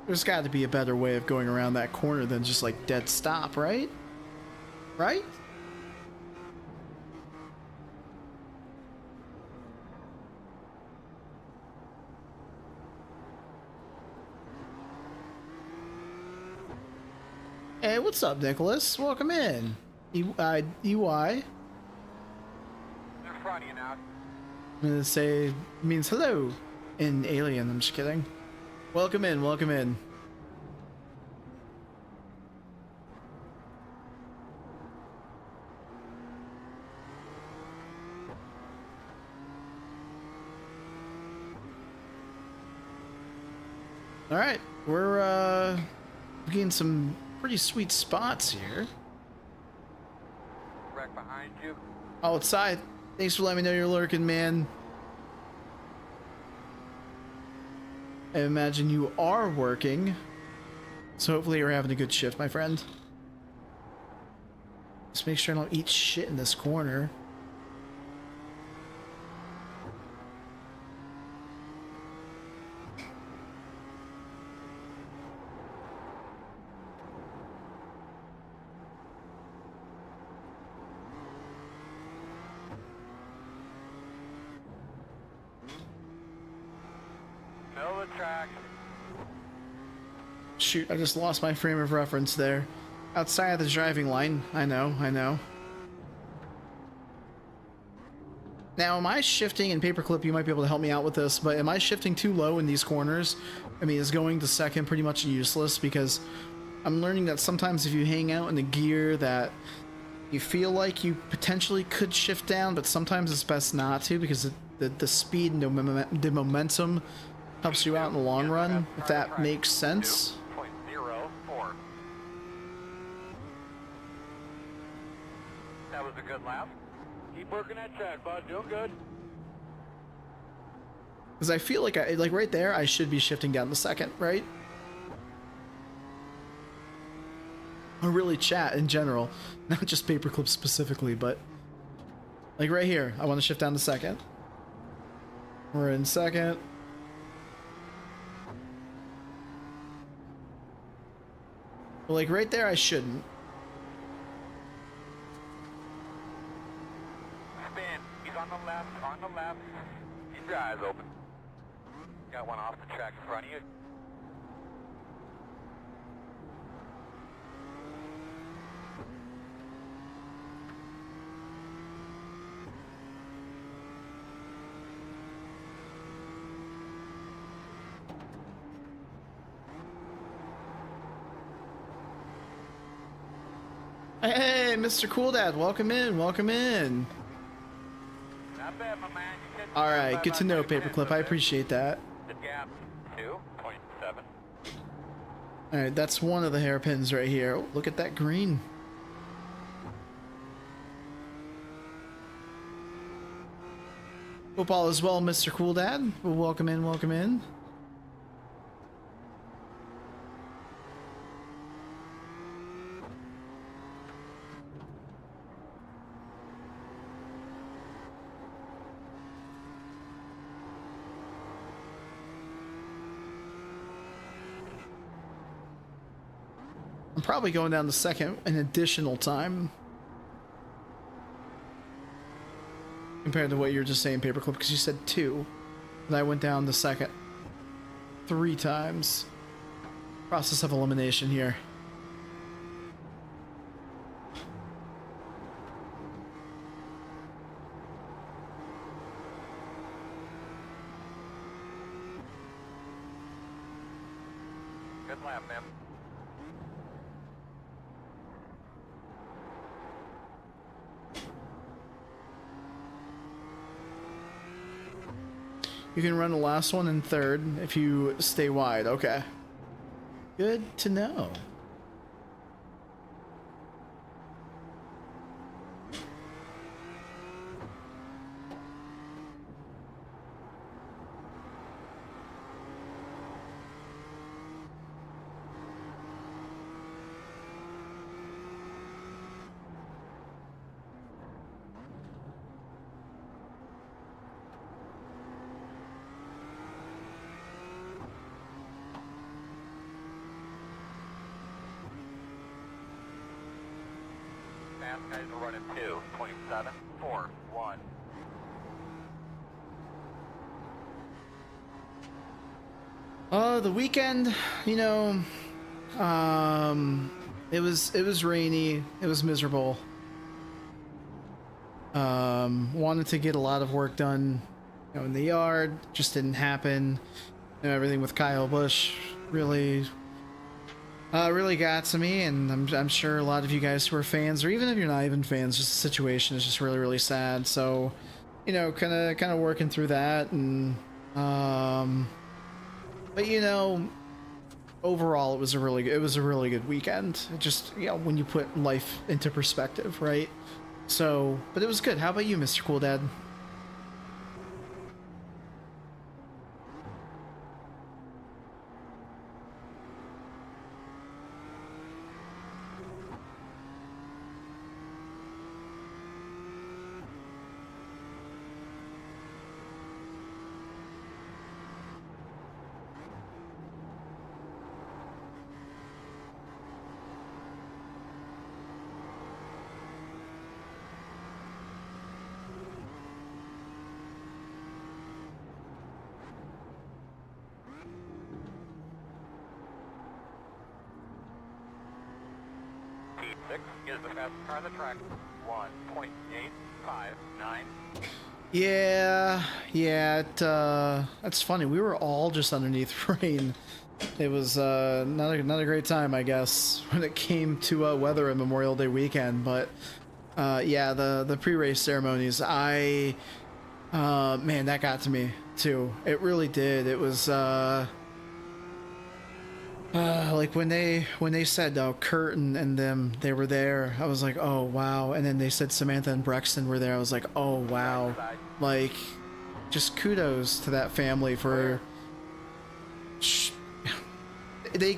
to be a better way of going around that corner than just like dead stop, right? Right? Hey, what's up, Nicholas? Welcome in. EY. In front of you now. I'm gonna say means hello in alien. I'm just kidding. Welcome in. Welcome in. All right, we're getting some pretty sweet spots here. Wreck behind you. Outside. Thanks for letting me know you're lurking, man. I imagine you are working. So hopefully you're having a good shift, my friend. Just make sure I don't eat shit in this corner. Middle of the track. Shoot, I just lost my frame of reference there. Outside of the driving line. I know, I know. Now, am I shifting, and Paperclip, you might be able to help me out with this, but am I shifting too low in these corners? I mean, is going to second pretty much useless? Because I'm learning that sometimes if you hang out in a gear that you feel like you potentially could shift down, but sometimes it's best not to, because the speed and the momentum helps you out in the long run, if that makes sense. 2.04. That was a good lap. Keep working that track, bud. Doing good. Because I feel like like right there, I should be shifting down the second, right? Or really chat in general, not just Paperclip specifically, but like right here, I want to shift down to second. We're in second. But like right there, I shouldn't. Spin. He's on the left. On the left. Keep your eyes open. Got one off the track in front of you. Hey, Mr. Cool Dad, welcome in, welcome in. Not bad, my man. You can- All right, good to know, Paperclip. I appreciate that. The gap 2.7. All right, that's one of the hairpins right here. Oh, look at that green. Hope all is well, Mr. Cool Dad. Well, welcome in, welcome in. I'm probably going down the second an additional time compared to what you were just saying, Paperclip, because you said 2 and I went down the second 3 times. Process of elimination here. Good lap, man. You can run the last one in third if you stay wide. Okay. Good to know. fast guys are running 2.741. The weekend, you know, it was rainy, it was miserable. Wanted to get a lot of work done, you know, in the yard, just didn't happen. You know, everything with Kyle Busch really got to me, and I'm sure a lot of you guys who are fans, or even if you're not even fans, just the situation is just really sad. So, you know, kind of working through that, and but you know, overall it was a really good weekend. It just, you know, when you put life into perspective, right? So, but it was good. How about you, Mr. Cool Dad? T6 is the fastest car on the track. 1.859. Yeah, that's funny. We were all just underneath rain. It was not a great time, I guess, when it came to weather and Memorial Day weekend. But yeah, the pre-race ceremonies, man, that got to me too. It really did. It was like when they said Kurt and them, they were there, I was like, oh wow. And then they said Samantha and Brexton were there, I was like, oh wow. Like, just kudos to that family for they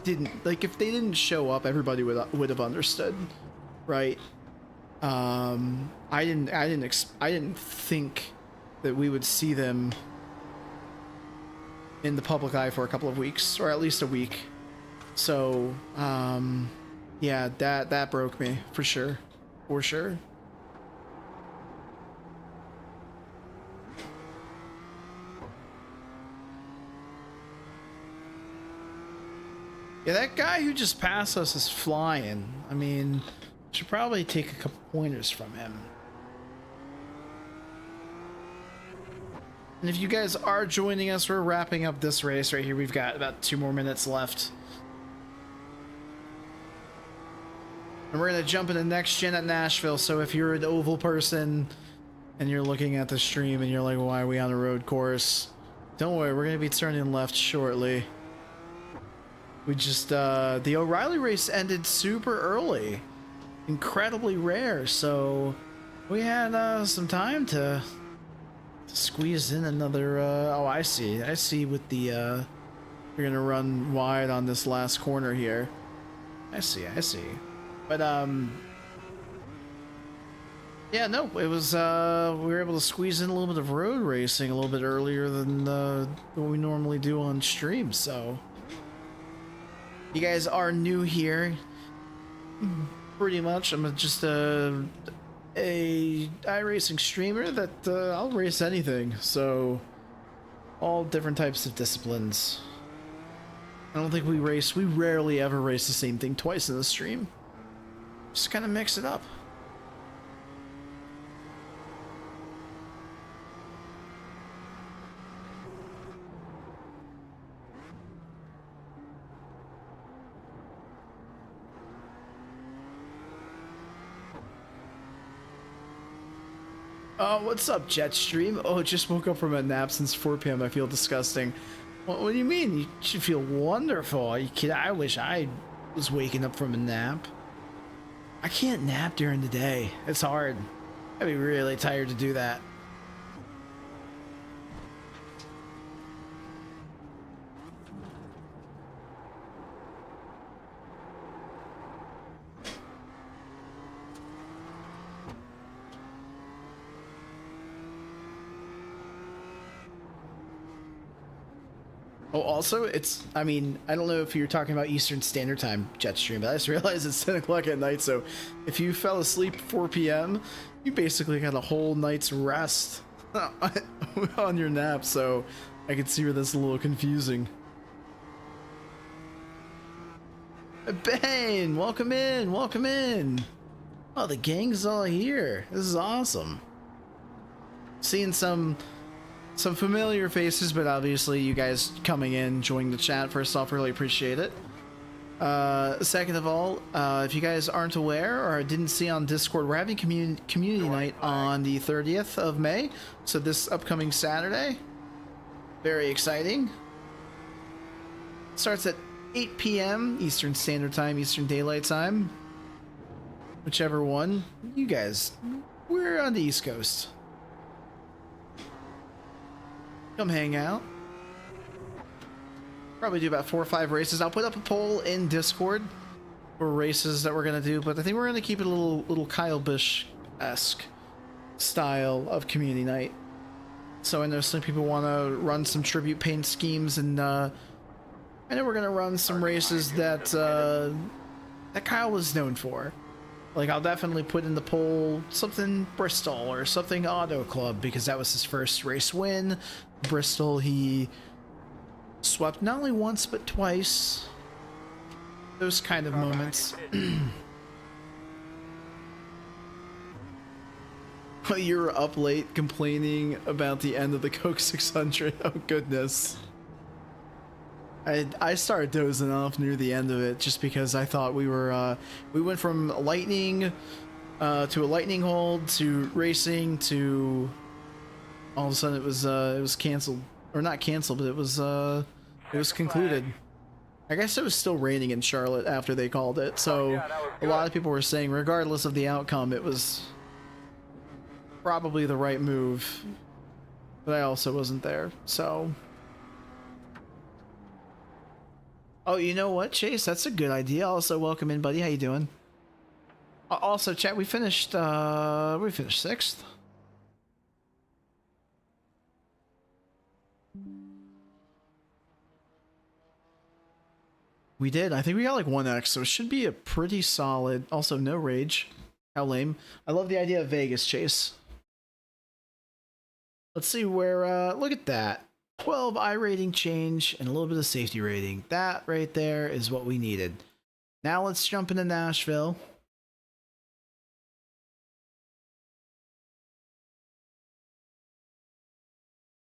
didn't, like, if they didn't show up, everybody would have understood, right? I didn't think that we would see them in the public eye for a couple of weeks, or at least a week. So yeah, that broke me for sure. Yeah, that guy who just passed us is flying. I mean, should probably take a couple pointers from him. And if you guys are joining us, we're wrapping up this race right here. We've got about 2 more minutes left. And we're going to jump into next gen at Nashville. So if you're an oval person and you're looking at the stream and you're like, why are we on a road course? Don't worry, we're going to be turning left shortly. We just, the O'Reilly race ended super early. Incredibly rare. So we had some time to squeeze in another, oh, I see with the, we're gonna run wide on this last corner here. I see. But, yeah, no, it was, we were able to squeeze in a little bit of road racing a little bit earlier than, what we normally do on stream, so. You guys are new here, pretty much. I'm just, a iRacing streamer that I'll race anything, so all different types of disciplines. I don't think we rarely ever race the same thing twice in the stream. Just kind of mix it up. What's up, Jetstream? Oh, just woke up from a nap since 4 p.m. I feel disgusting. What do you mean? You should feel wonderful. Are you kidding? I wish I was waking up from a nap. I can't nap during the day. It's hard. I'd be really tired to do that. Oh, also, it's, I mean, I don't know if you're talking about Eastern Standard Time, Jetstream, but I just realized it's 10 o'clock at night, so if you fell asleep 4 p.m., you basically got a whole night's rest on your nap, so I could see where that's a little confusing. Bane, welcome in, welcome in. Oh, the gang's all here. This is awesome. Seeing some familiar faces, but obviously you guys coming in, joining the chat, first off, really appreciate it. Second of all, if you guys aren't aware or didn't see on Discord, we're having community night on the 30th of May, so this upcoming Saturday. Very exciting. Starts at 8 p.m. Eastern Standard Time, Eastern Daylight Time. Whichever one. You guys, we're on the East Coast. Come hang out. Probably do about 4 or 5 races. I'll put up a poll in Discord for races that we're gonna do, but I think we're gonna keep it a little Kyle Busch-esque style of community night. So I know some people want to run some tribute paint schemes, and I know we're gonna run some races that that Kyle was known for. Like, I'll definitely put in the poll something Bristol or something Auto Club, because that was his first race win. Bristol, he swept not only once but twice. Those kind of moments. You're up late complaining about the end of the Coke 600. Oh goodness. I started dozing off near the end of it just because I thought we went from lightning to a lightning hold to racing to all of a sudden it was canceled, or not canceled, but it was concluded. I guess it was still raining in Charlotte after they called it, so a lot of people were saying regardless of the outcome it was probably the right move, but I also wasn't there, so. Oh, you know what, Chase? That's a good idea. Also, welcome in, buddy. How you doing? Also, chat, we finished 6th. We did. I think we got like 1x, so it should be a pretty solid. Also, no rage. How lame. I love the idea of Vegas, Chase. Let's see where, look at that. 12 I rating change and a little bit of safety rating. That right there is what we needed. Now let's jump into Nashville.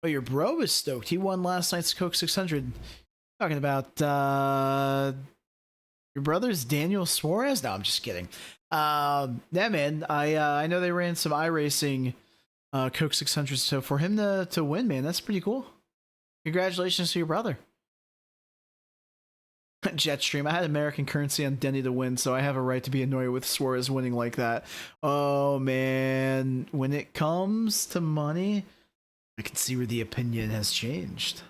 Oh, your bro is stoked. He won last night's Coke 600. Talking about your brother's Daniel Suarez? No, I'm just kidding. Yeah, man. I know they ran some iRacing Coke 600s, so for him to win, man, that's pretty cool. Congratulations to your brother. Jetstream, I had American currency on Denny to win, so I have a right to be annoyed with Suarez winning like that. Oh, man. When it comes to money, I can see where the opinion has changed.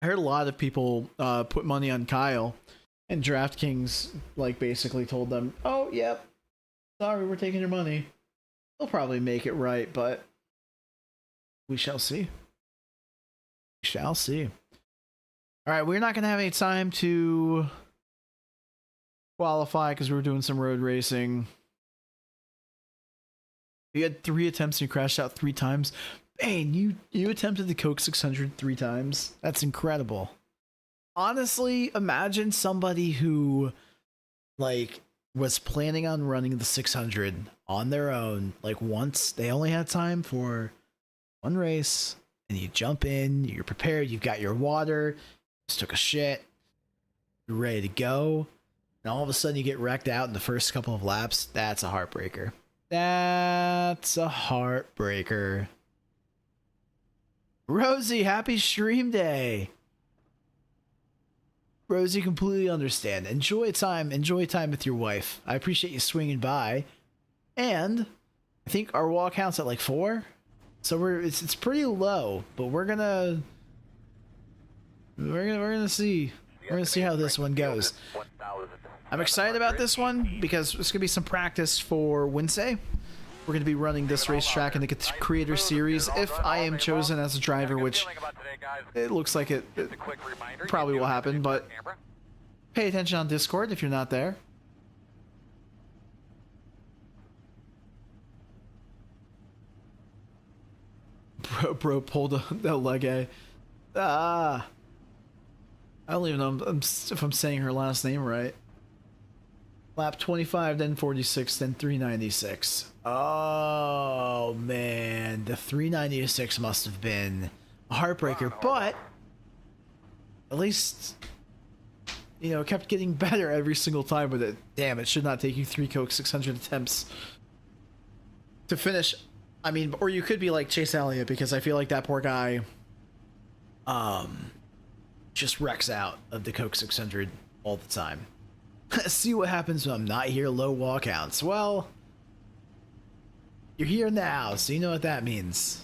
I heard a lot of people put money on Kyle, and DraftKings like basically told them, oh, yep, sorry, we're taking your money. They'll probably make it right, but we shall see. We shall see. All right, we're not going to have any time to qualify because we were doing some road racing. You had 3 attempts and you crashed out 3 times. Man, you attempted the Coke 600 3 times. That's incredible. Honestly, imagine somebody who, like, was planning on running the 600 on their own, like once. They only had time for 1 race, and you jump in, you're prepared, you've got your water, just took a shit, you're ready to go, and all of a sudden you get wrecked out in the first couple of laps. That's a heartbreaker. That's a heartbreaker. Rosie, happy stream day. Rosie, completely understand. Enjoy time with your wife. I appreciate you swinging by. And I think our wall count's at like 4. So it's pretty low, but we're gonna see. We're gonna see how this one goes. I'm excited about this one because it's gonna be some practice for Wednesday. we're going to be running this racetrack in the Creator Series if I am chosen as a driver, which it looks like it probably will happen, but pay attention on Discord if you're not there. Bro pulled the leg. I don't even know if I'm saying her last name right. Lap 25, then 46, then 396. Oh, man. The 396 must have been a heartbreaker, but at least, you know, it kept getting better every single time with it. Damn, it should not take you 3 Coke 600 attempts to finish. I mean, or you could be like Chase Elliott, because I feel like that poor guy just wrecks out of the Coke 600 all the time. See what happens when I'm not here, low walkouts. Well, you're here now, so you know what that means.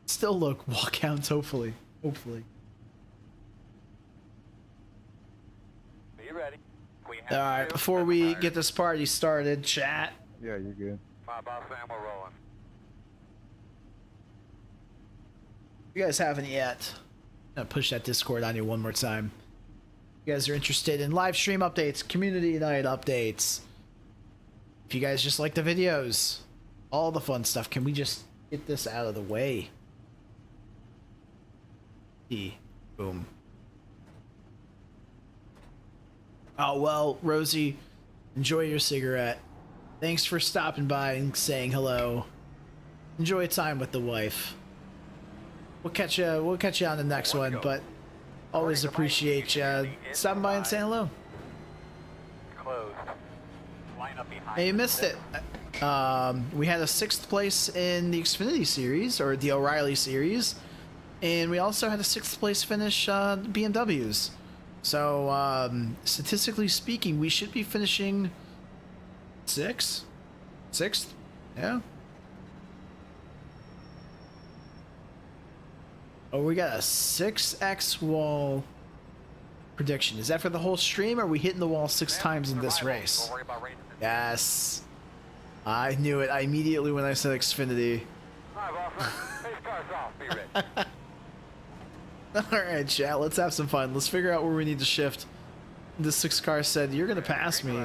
Still low walkouts, hopefully. Hopefully. Be ready. Alright, before we get this party started, chat. Yeah, you're good. My boss and we're rolling. If you guys haven't yet, I'm gonna push that Discord on you one more time. If you guys are interested in live stream updates, community night updates, if you guys just like the videos, all the fun stuff, can we just get this out of the way? Boom. Oh, well, Rosie, enjoy your cigarette. Thanks for stopping by and saying hello. Enjoy time with the wife. We'll catch you on the next one, but always appreciate you stopping by and saying hello. Closed. Line up behind. Hey, you missed it. We had a 6th place in the Xfinity Series, or the O'Reilly Series, and we also had a 6th place finish BMWs. So, statistically speaking, we should be finishing 6th? Yeah. Oh, we got a 6x wall prediction. Is that for the whole stream, or are we hitting the wall 6 times in this race? Yes. I knew it immediately when I said Xfinity. Alright, chat, let's have some fun. Let's figure out where we need to shift. The 6 car said, you're gonna pass me.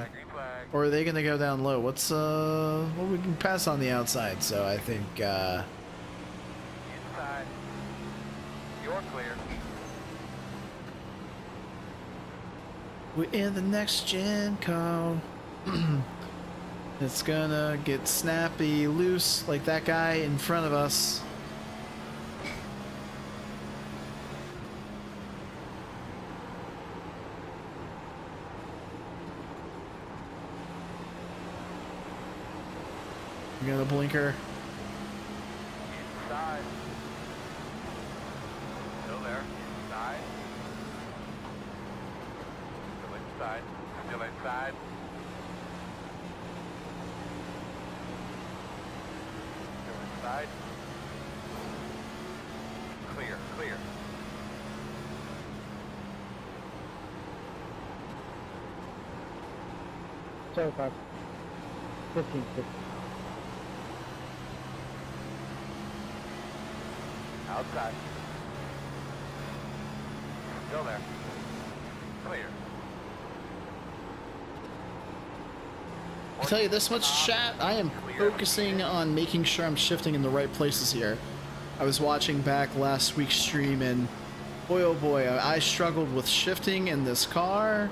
Or are they gonna go down low? What's, well, we can pass on the outside, so I think, Inside. You're clear. we're in the next gen car. It's gonna get snappy loose like that guy in front of us. We got a blinker. Inside. Still there. Inside. Still inside. Still inside. Still inside. Clear, clear. So 15, 16. Outside. Still there. Clear. I'll tell you this much, chat, I am focusing on making sure I'm shifting in the right places here. I was watching back last week's stream, and boy oh boy, I struggled with shifting in this car.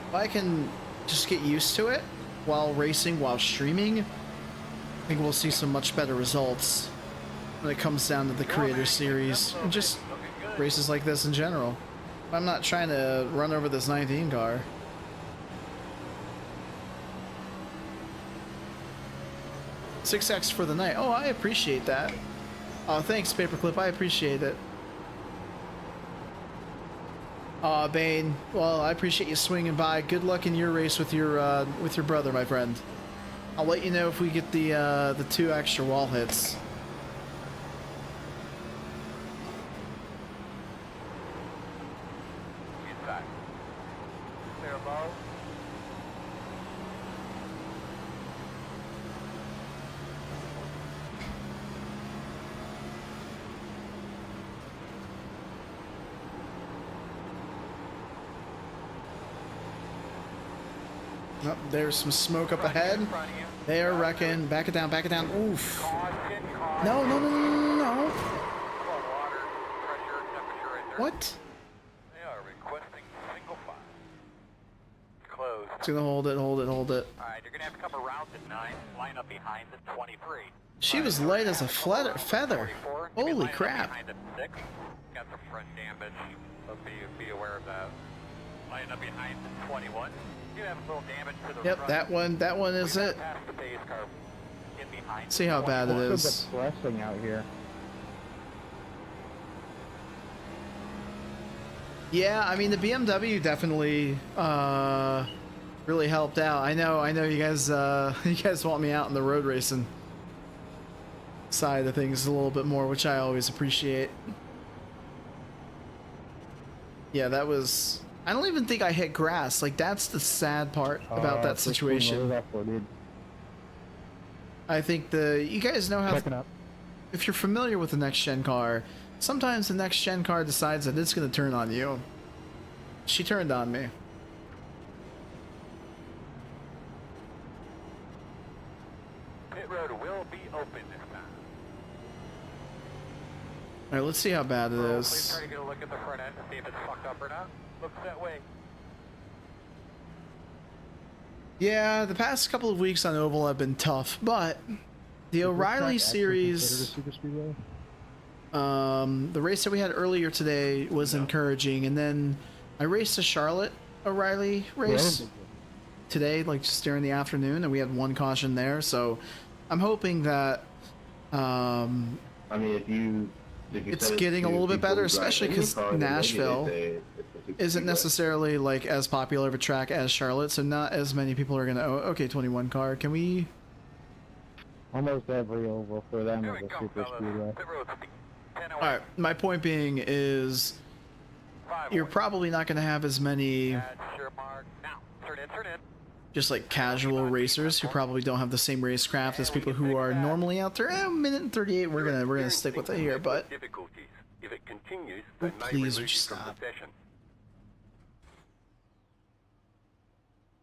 If I can just get used to it while racing, while streaming, I think we'll see some much better results when it comes down to the Creator Series and just races like this in general. I'm not trying to run over this 19 car. $6X for the night. Oh, I appreciate that. Oh, thanks, Paperclip. I appreciate it. Aw, Bane. Well, I appreciate you swinging by. Good luck in your race with your brother, my friend. I'll let you know if we get the 2 extra wall hits. Inside. Clear low. Oh, there's some smoke up ahead. They are wrecking. Back it down, back it down. Oof. No, no, no, no, no, no. What? They are requesting single file. Closed. It's gonna hold it, hold it, hold it. Alright, you're gonna have to come around to 9, line up behind the 23. She was light as a feather. Holy crap. Behind the 6. Got some front damage, so be aware of that. Line up behind the 21. You have a little damage to the Yep, front. that one is it. Past the base car. Get behind See how bad it It's is. depressing out here. Yeah, I mean the BMW definitely really helped out. I know you guys you guys want me out in the road racing side of things a little bit more, which I always appreciate. Yeah, that was, I don't even think I hit grass. Like, that's the sad part about that situation. I think you guys know how, Checking up. if you're familiar with the next gen car, sometimes the next gen car decides that it's going to turn on you. She turned on me. Pit road will be open this time. Alright, let's see how bad it Please is. try to get a look at the front end to see if it's fucked up or not. Looks that way. Yeah, the past couple of weeks on Oval have been tough, but the O'Reilly series, the race that we had earlier today was encouraging, and then I raced a Charlotte O'Reilly race today, like just during the afternoon, and we had one caution there, so I'm hoping that I mean, if you it's said getting a little bit people better, who drive especially any because car, then maybe Nashville they'd say it's a isn't speedway. necessarily like as popular of a track as Charlotte, so not as many people are gonna. Oh, okay, 21 car. Can we? Almost every oval for them There is we a go, super fellas. speedway. Pit road's 10 All right. My point being is, you're probably not gonna have as many Add sure mark. Now, turn in. just like casual racers who probably don't have the same racecraft as people who are normally out there. Minute and 38. We're gonna stick with it here, but difficulties. If it continues, Oh, they may please, would remove you you from stop? the session.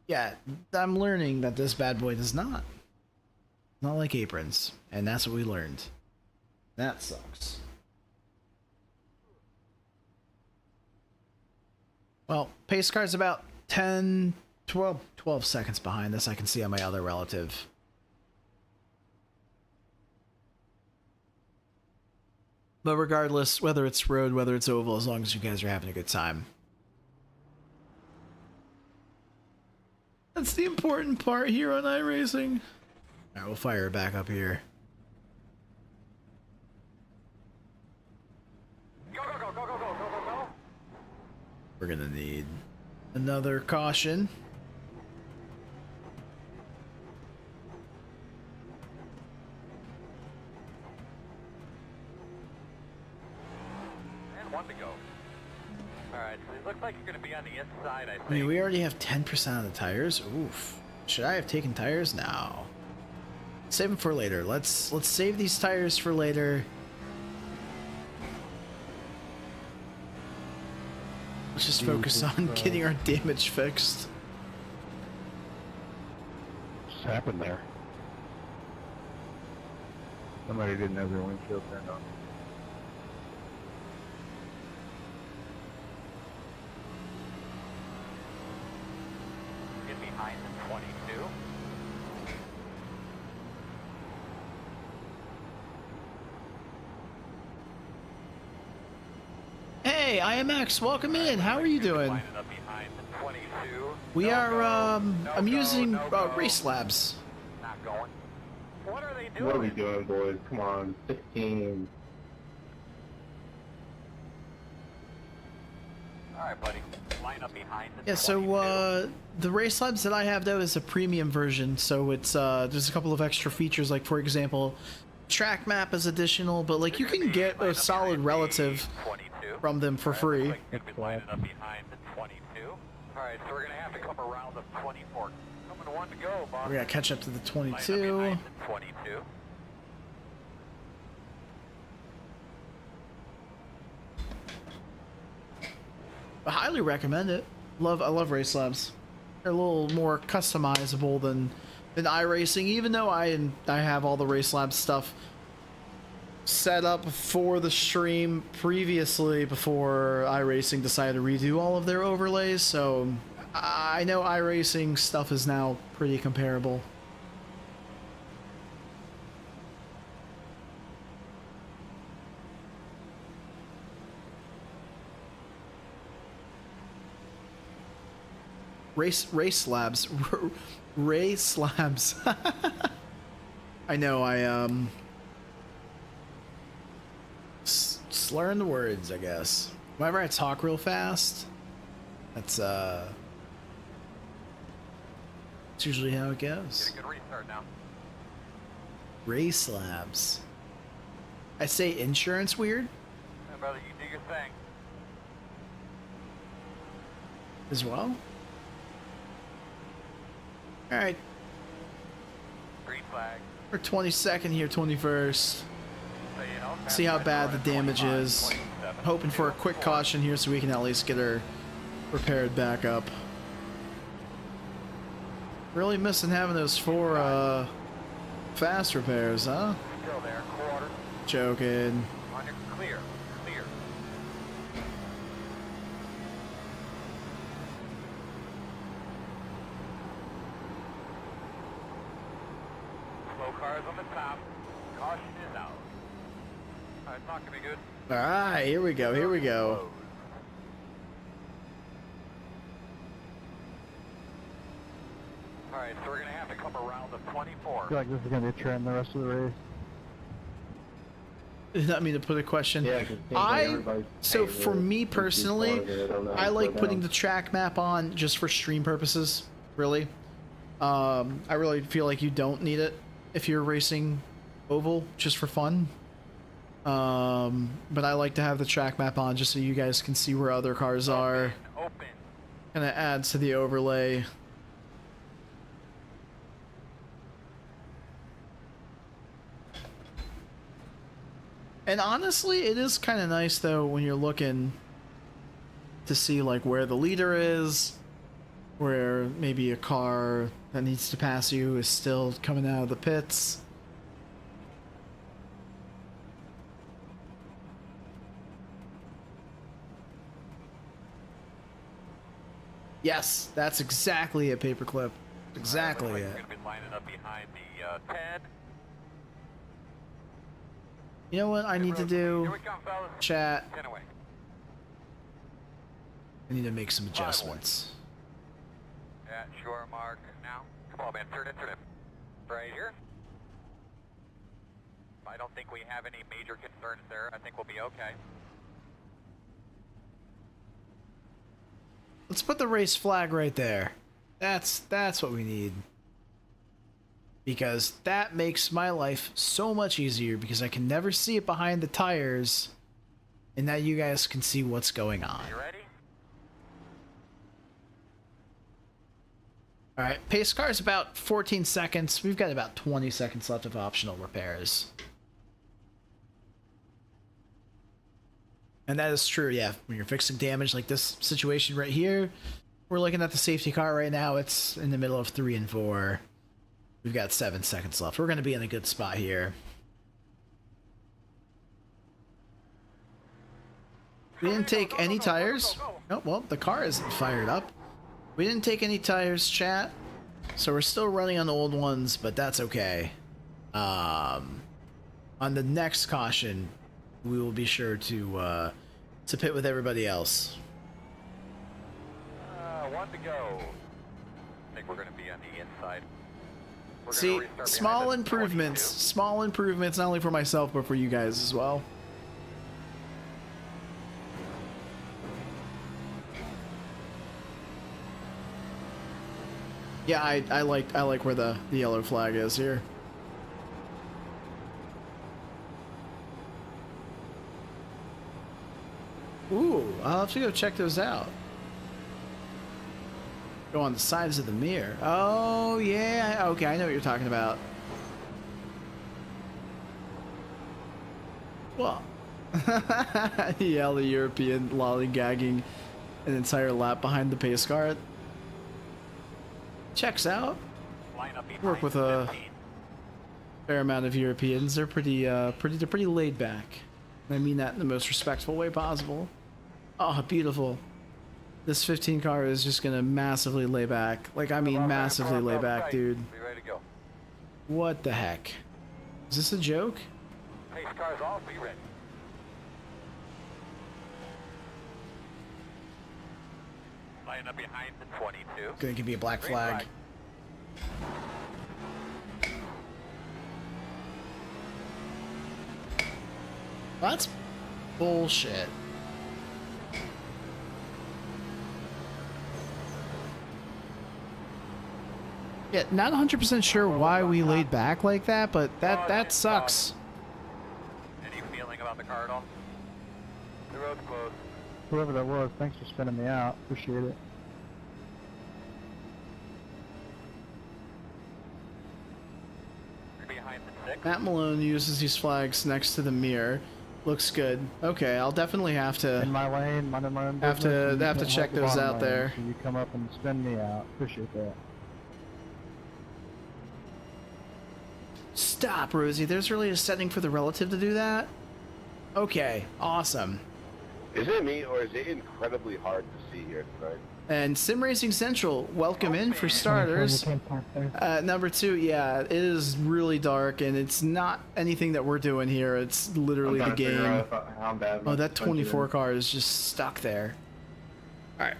yeah, I'm learning that this bad boy does not like aprons, and that's what we learned. That sucks. Well, pace car's about 10, 12 seconds behind this. I can see on my other relative. But regardless, whether it's road, whether it's oval, as long as you guys are having a good time. That's the important part here on iRacing. Alright, we'll fire it back up here. Go. We're gonna need another caution. And one to go. Alright, so it looks like you're going to be on the inside, I think. I mean, we already have 10% of the tires. Oof. Should I have taken tires? No. Save them for later. Let's save these tires for later. Let's just focus on getting our damage fixed. What's happened there? Somebody didn't have their windshield turned on. Get behind the 22. Hey, IMX, welcome in. How are you doing? Lining up behind the 22. We No are, go. No I'm go, using no go. Race Labs. Not going. What are they doing? What are we doing, boys? Come on, 16. Alright, buddy. Line up behind the Yeah, 22. so the Race Labs that I have though is a premium version, so it's there's a couple of extra features, like for example, track map is additional, but like you can get a solid relative 22. from them for free. Looks like you're gonna be lining up behind the 22. Alright, so we're gonna have to come around the 24. Coming to one to go, boss. We gotta catch up to the Line up 22. behind the 22. I highly recommend it. I love Race Labs. They're a little more customizable than iRacing, even though I have all the Race Lab stuff set up for the stream previously before iRacing decided to redo all of their overlays, so I know iRacing stuff is now pretty comparable. Race Labs. Race Labs. I know, slurring the words, I guess. Whenever I talk real fast, that's usually how it goes. Get a good restart now. Race Labs. I say insurance weird Hey, brother, you do your thing. as well. All right, Green flag. we're 22nd here, 21st. So, you know, See how bad the damage is. 27. Hoping for a quick caution here so we can at least get her repaired back up. Really missing having those 4 fast repairs, huh? Still there, quarter. Joking. On your clear. Clear. Slow cars on the top. Caution is out. Alright, talk to me good. All right, here we go. Here we go. Alright, so we're gonna have to come around the 24. I feel like this is gonna be a trend the rest of the race. Did not mean to put a question. Yeah, 'cause it seems like everybody's So paying for the- me the personally, $2 I don't know how I to like slow putting down. the track map on just for stream purposes, really. I really feel like you don't need it if you're racing oval just for fun. But I like to have the track map on just so you guys can see where other cars are. Open. Kind of adds to the overlay. And honestly, it is kind of nice though when you're looking to see like where the leader is, where maybe a car that needs to pass you is still coming out of the pits. Yes, that's exactly it, Paperclip. Exactly Looks it. like we're gonna be lining up behind the 10. You know what I need to Here do? we come, fellas. Chat. 10 away. I need to make some adjustments. Yeah, sure, Mark. Now, come on, man. Turn it. Right here. I don't think we have any major concerns there. I think we'll be okay. Let's put the race flag right there. That's what we need. Because that makes my life so much easier because I can never see it behind the tires. And now you guys can see what's going on. You ready? Alright, pace car is about 14 seconds. We've got about 20 seconds left of optional repairs. And that is true, yeah. When you're fixing damage like this situation right here, we're looking at the safety car right now. It's in the middle of 3 and 4. We've got 7 seconds left. We're going to be in a good spot here. We didn't take any tires. Oh, well, the car isn't fired up. We didn't take any tires, chat. So we're still running on the old ones, but that's okay. On the next caution, we will be sure to pit with everybody else. 1 to go. I think we're going to be on the inside. We're gonna See, restart small behind the improvements. 22. Small improvements, not only for myself, but for you guys as well. Yeah, I like where the yellow flag is here. Ooh, I'll have to go check those out. Go on the sides of the mirror. Oh, yeah. Okay, I know what you're talking about. Well. Yeah, the European lollygagging an entire lap behind the pace car. Checks out. Line up behind Work with a 15. fair amount of Europeans. They're pretty laid back. And I mean that in the most respectful way possible. Oh, beautiful. This 15 car is just gonna massively lay back. Like, I mean massively lay back, dude. Be ready to go. What the heck? Is this a joke? Pace cars off, be ready. Line up behind the 22. Gonna give me a black Green flag. That's bullshit. Yeah, not 100% sure why we laid back like that, but that sucks. Any feeling about the car at all? The road's closed. Whoever that was, thanks for spinning me out. Appreciate it. You're behind the 6. Matt Malone uses these flags next to the mirror. Looks good. Okay, I'll definitely have to. In my lane, minding my own Have to- business, and you have to can't check hold the those bottom out lane, there. So you come up and spin me out. Appreciate that. Stop, Rosie. There's really a setting for the relative to do that? Okay, awesome. Is it me or is it incredibly hard to see here tonight? And Sim Racing Central, welcome in for starters. Number 2, yeah, it is really dark, and it's not anything that we're doing here. It's literally the game. Oh, that 24 car is just stuck there. Alright.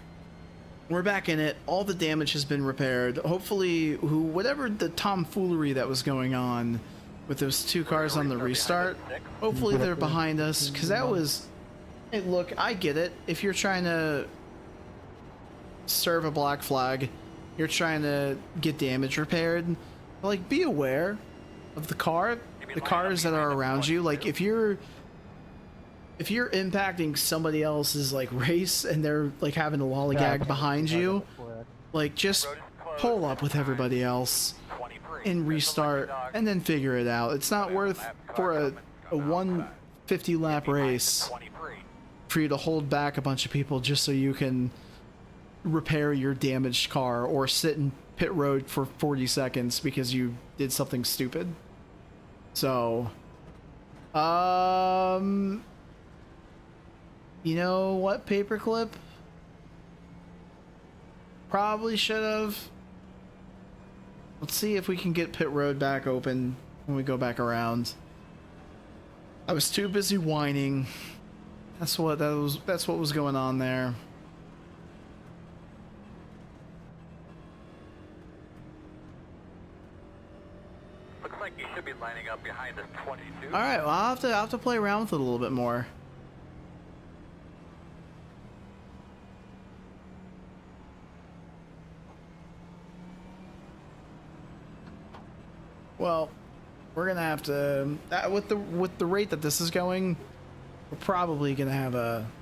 We're back in it. All the damage has been repaired. Hopefully, whatever the tomfoolery that was going on with those 2 cars on the restart, hopefully they're behind us, because that was... Hey, look, I get it. If you're trying to serve a black flag, you're trying to get damage repaired, but, like, be aware of the cars that are around you. Like, if you're impacting somebody else's, like, race and they're, like, having a lollygag behind you, like, just pull up with everybody else and restart and then figure it out. It's not worth for a 150 lap race for you to hold back a bunch of people just so you can repair your damaged car or sit in pit road for 40 seconds because you did something stupid. So, you know what, Paperclip? Probably should have. Let's see if we can get pit road back open when we go back around. I was too busy whining. That's what was going on there. Looks like you should be lining up behind the 22. All right, well, I'll have to play around with it a little bit more. Well, we're gonna have to with the rate that this is going, we're probably gonna have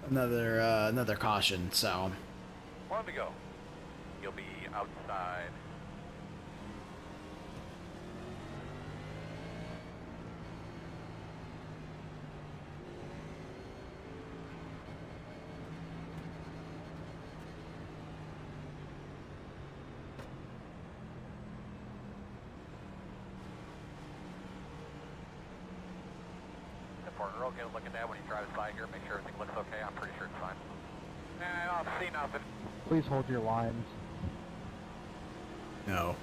another caution. So, 1 to go. You'll be outside. Earl, get a look at that when he drives by here, make sure everything looks okay. I'm pretty sure it's fine. I don't see nothing. Please hold your lines. no.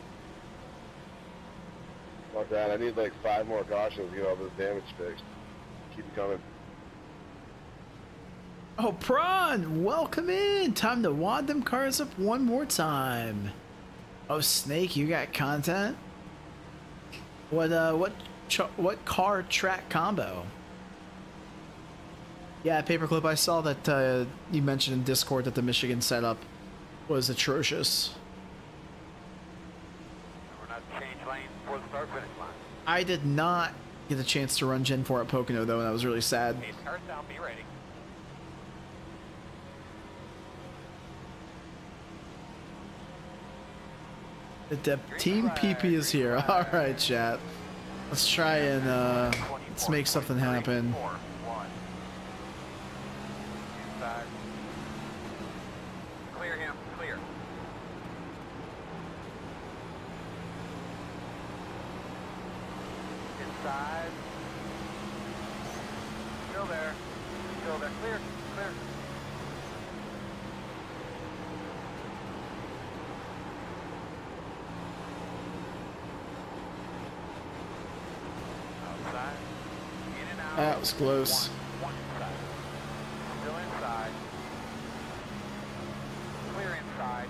Fuck that, I need like 5 more cautions to get all this damage fixed. Keep it coming. Oh, Prawn, welcome in. Time to wad them cars up one more time. Oh, Snake, you got content? What car track combo? Yeah, Paperclip, I saw that you mentioned in Discord that the Michigan setup was atrocious. We're not change lanes before the start finish line. I did not get a chance to run Gen 4 at Pocono, though, and I was really sad. Pace cars down, be ready. The Team PP is here. All right, chat. Let's try and let's make something happen. 4, 1. Inside. Clear him, clear. inside. Still there. Still there. Clear. Clear. Outside. In and out. That was close. One inside. Still inside. Clear inside.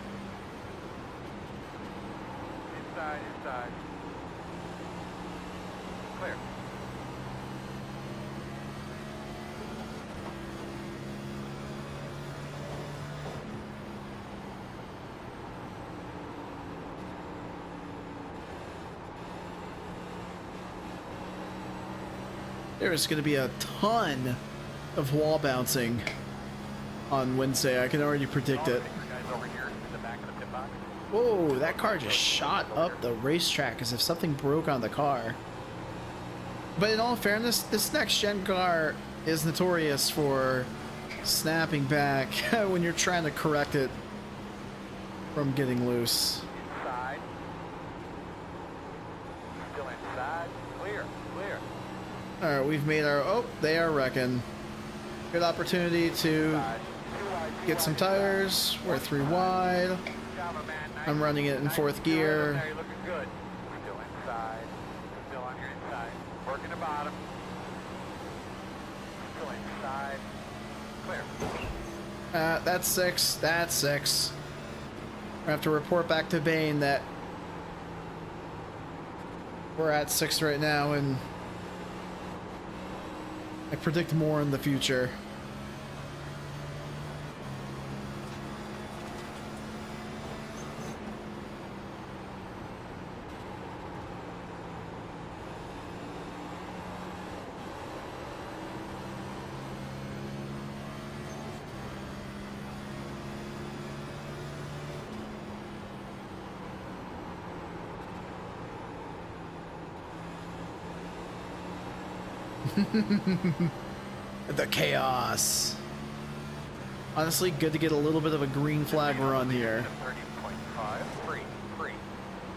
Inside, inside. Clear. There is going to be a ton of wall bouncing on Wednesday. I can already predict it. Guys over here in the back of the pit box. Whoa, that car just shot up the racetrack as if something broke on the car. But in all fairness, this next gen car is notorious for snapping back when you're trying to correct it from getting loose. Inside. Still inside. Clear. Clear. Alright, we've made our... Oh, they are wrecking. Good opportunity to Inside. Two wide, two get some wide, tires. We're 3 wide. inside. Good job, my man. Nice. I'm running it in Nice. 4th Still gear. there. You're looking good. Still inside. Still on your inside. Working the bottom. Still inside. Clear. That's 6. That's 6. I have to report back to Bane that we're at 6 right now, and I predict more in the future. The chaos. Honestly, good to get a little bit of a green flag run here. 30.5. Free. Free.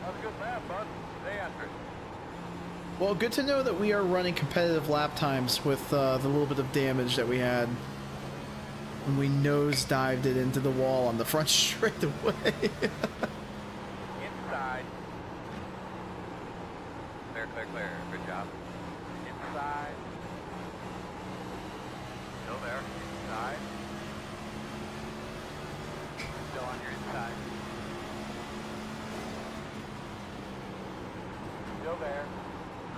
That was a good lap, bud. Stay after it. Well, good to know that we are running competitive lap times with the little bit of damage that we had when we nosedived it into the wall on the front straightaway. Inside. Clear, clear, clear. Good job. Inside. Still there. Inside. Still on your inside. Still there.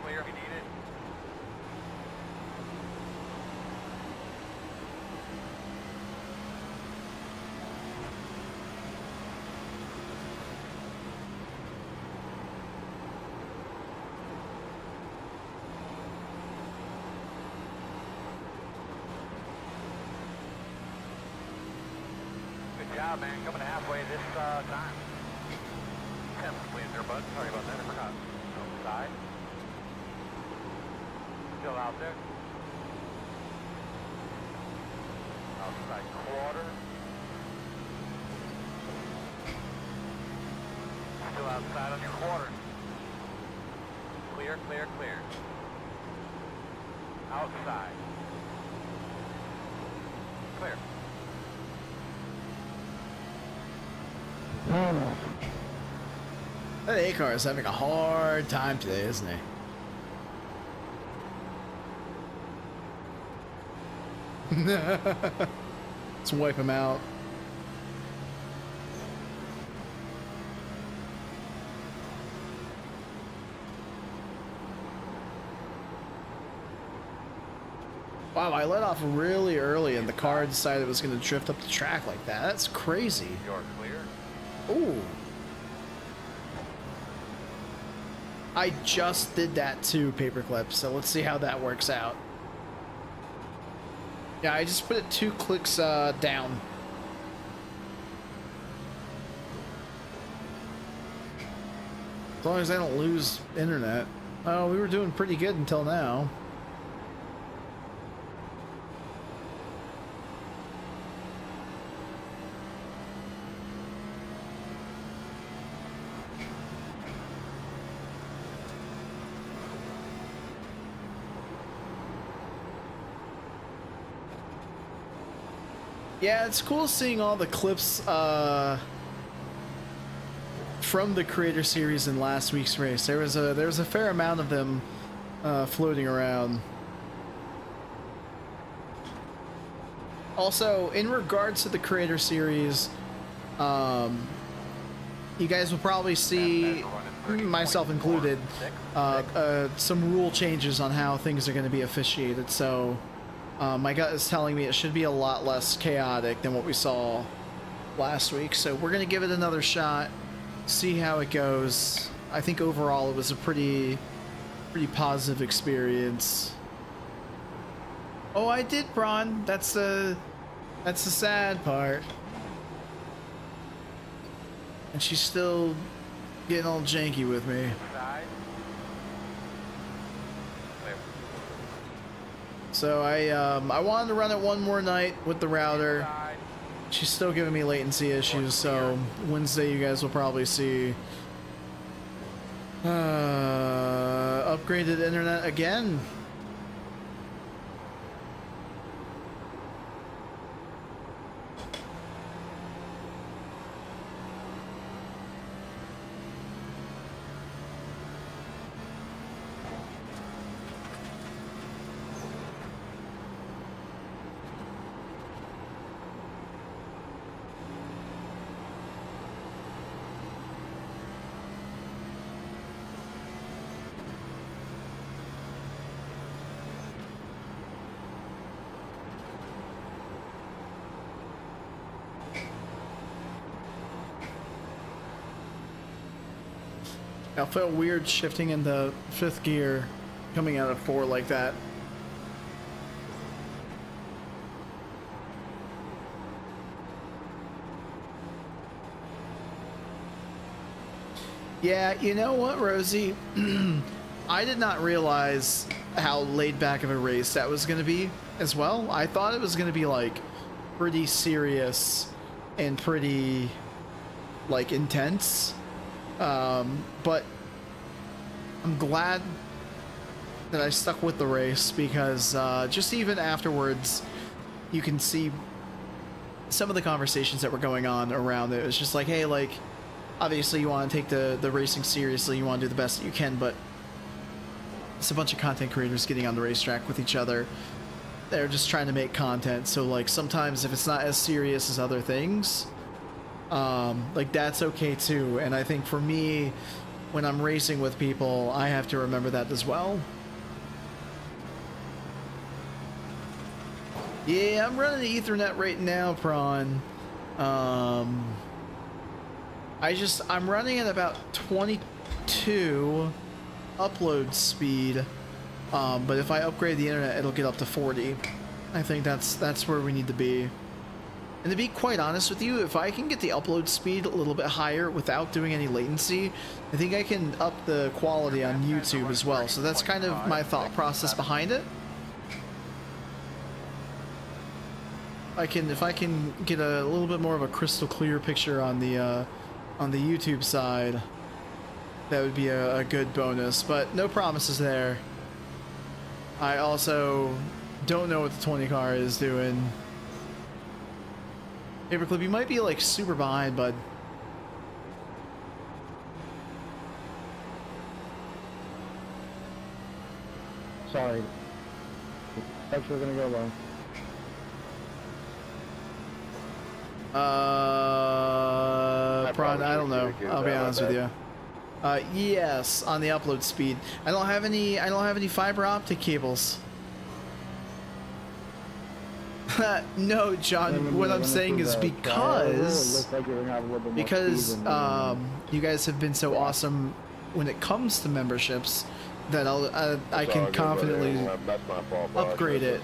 Clear if you need it. Good job, man. Coming halfway this time. 10th, please, there, bud. Sorry about that. I forgot. Outside. Still out there. Outside quarter. Still outside on your quarter. Clear, clear, clear. Outside. Clear. That A-car is having a hard time today, isn't he? Let's wipe him out. Wow, I let off really early and the car decided it was going to drift up the track like that. That's crazy. You're clear. Ooh. I just did that too, Paperclip, so let's see how that works out. Yeah, I just put it 2 clicks down. As long as I don't lose internet. Oh, we were doing pretty good until now. Yeah, it's cool seeing all the clips from the Creator Series in last week's race. There was a fair amount of them floating around. Also, in regards to the Creator Series, you guys will probably see, myself included, some rule changes on how things are going to be officiated. So my gut is telling me it should be a lot less chaotic than what we saw last week. So we're going to give it another shot, see how it goes. I think overall it was a pretty positive experience. Oh, I did, Braun. That's the sad part. And she's still getting all janky with me. So I wanted to run it one more night with the router. She's still giving me latency issues, so Wednesday you guys will probably see upgraded internet again. I felt weird shifting into 5th gear coming out of 4 like that. Yeah, you know what, Rosie? I did not realize how laid back of a race that was going to be as well. I thought it was going to be like pretty serious and pretty like intense. But I'm glad that I stuck with the race because just even afterwards, you can see some of the conversations that were going on around it. It's just like, hey, like, obviously you want to take the racing seriously, you want to do the best that you can, but it's a bunch of content creators getting on the racetrack with each other. They're just trying to make content, so like sometimes if it's not as serious as other things, like that's okay too. And I think for me, when I'm racing with people, I have to remember that as well. Yeah, I'm running the Ethernet right now, Prawn. I'm running at about 22 upload speed, but if I upgrade the internet, it'll get up to 40. I think that's where we need to be. And to be quite honest with you, if I can get the upload speed a little bit higher without doing any latency, I think I can up the quality on YouTube as well. So that's kind of my thought process behind it. If I can get a little bit more of a crystal clear picture on the YouTube side, that would be a good bonus, but no promises there. I also don't know what the 20 car is doing. Paperclip, you might be like super behind, bud. Sorry. Thanks, we're gonna go low. Prawn, I don't know. I'll be honest with you. Yes, on the upload speed. I don't have any fiber optic cables. No, John, what I'm saying is because you guys have been so awesome when it comes to memberships that I can confidently upgrade it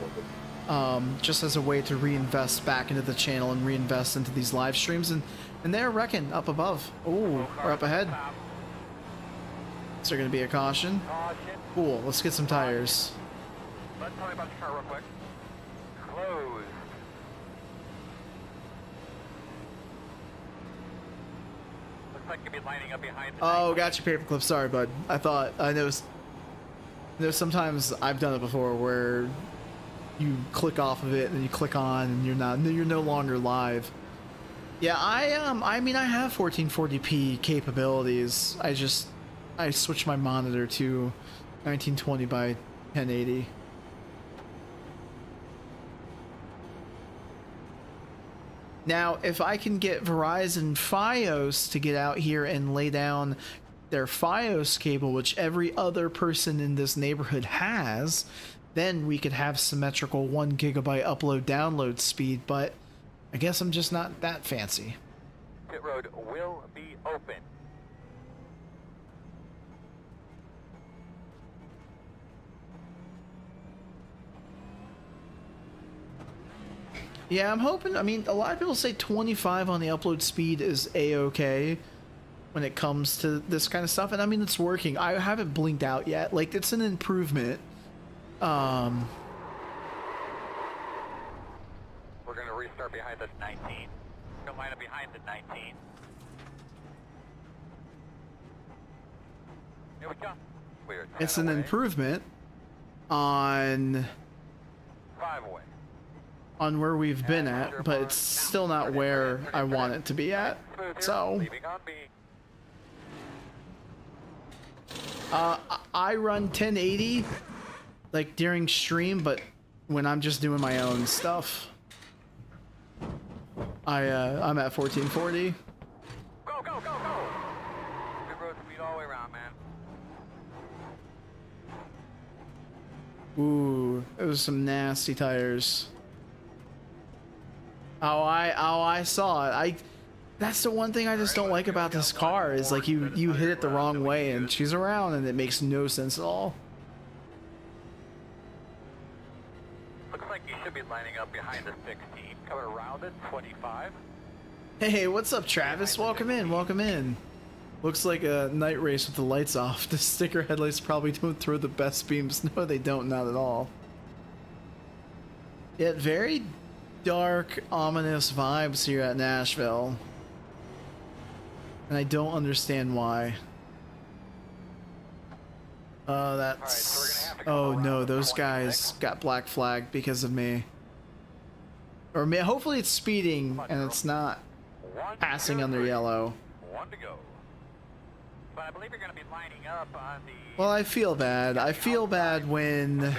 just as a way to reinvest back into the channel and reinvest into these live streams, and they're wrecking up above. Oh, we're up ahead. Is there going to be a caution? Cool, let's get some tires. Let's tell me about the car real quick. Closed. Looks like you'll be lining up behind the Oh, got your paperclip. Sorry, bud. I know sometimes I've done it before where you click off of it and then you click on and you're no longer live. Yeah, I mean I have 1440p capabilities. I switched my monitor to 1920 by 1080. Now, if I can get Verizon Fios to get out here and lay down their Fios cable, which every other person in this neighborhood has, then we could have symmetrical 1 gigabyte upload download speed, but I guess I'm just not that fancy. Pit road will be open. Yeah, I'm hoping, I mean, a lot of people say 25 on the upload speed is a-okay when it comes to this kind of stuff, and I mean, it's working. I haven't blinked out yet. Like, it's an improvement. We're going to restart behind the 19. We're going to line up behind the 19. Here we go. We're It's 10 an away. improvement on 5 away. on where we've been at, but it's still not where I want it to be at. Smooth here. So, Leaving on B. I run 1080 like during stream, but when I'm just doing my own stuff, I'm at 1440. Go, go, go, go! Good road speed all the way around, man. Ooh, it was some nasty tires. Oh, I saw it. That's the one thing I just don't like about this car is like you hit it the wrong way and she's around and it makes no sense at all. Looks like you should be lining up behind the 16. Coming around it, 25. Hey, what's up, Travis? Welcome in, welcome in. Looks like a night race with the lights off. The sticker headlights probably don't throw the best beams. No, they don't, not at all. Yet very dark, ominous vibes here at Nashville. And I don't understand why. That's... Oh no, those guys got black flagged because of me. Or hopefully it's speeding and it's not passing under yellow. 1 to go. But I believe you're going to be lining up on the... Well, I feel bad. I feel bad when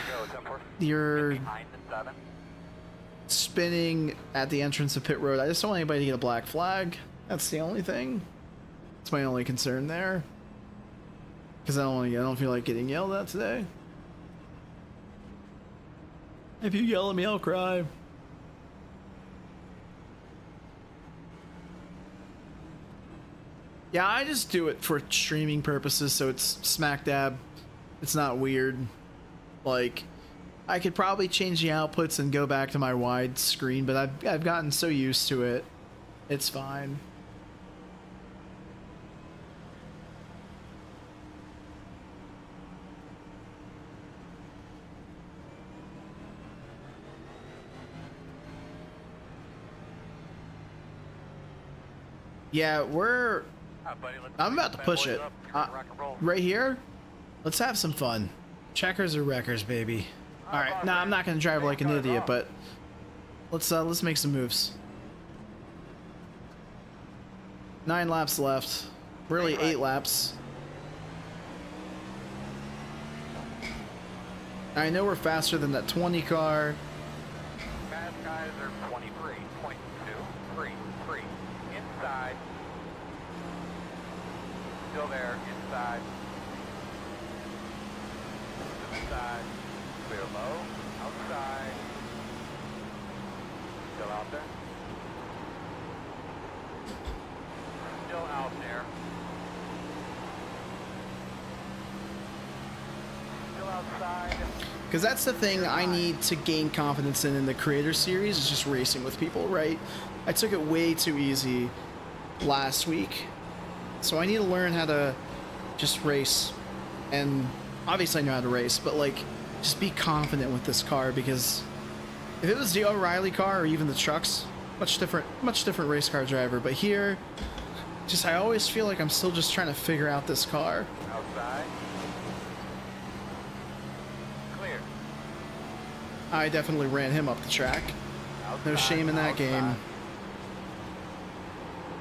you're behind the 7. spinning at the entrance of pit road. I just don't want anybody to get a black flag. That's the only thing. That's my only concern there. Because I don't feel like getting yelled at today. If you yell at me, I'll cry. Yeah, I just do it for streaming purposes, so it's smack dab. It's not weird. Like, I could probably change the outputs and go back to my wide screen, but I've gotten so used to it. It's fine. Yeah, I'm about to push it. Right here, let's have some fun. Checkers or wreckers, baby. All right, nah, I'm not gonna drive like an idiot, but let's make some moves. 9 laps left. Really 8 laps. I know we're faster than that 20 car. Fast guys are 23.233. Inside. Still there. Inside. Inside. Clear low. Outside. Still out there. Still out there. Still outside. Because that's the thing I need to gain confidence in the Creator Series, is just racing with people, right? I took it way too easy last week. So I need to learn how to just race. And obviously I know how to race, but like, just be confident with this car, because if it was the O'Reilly car or even the trucks, much different race car driver. But here, just I always feel like I'm still just trying to figure out this car. Outside. Clear. I definitely ran him up the track. No shame in that game.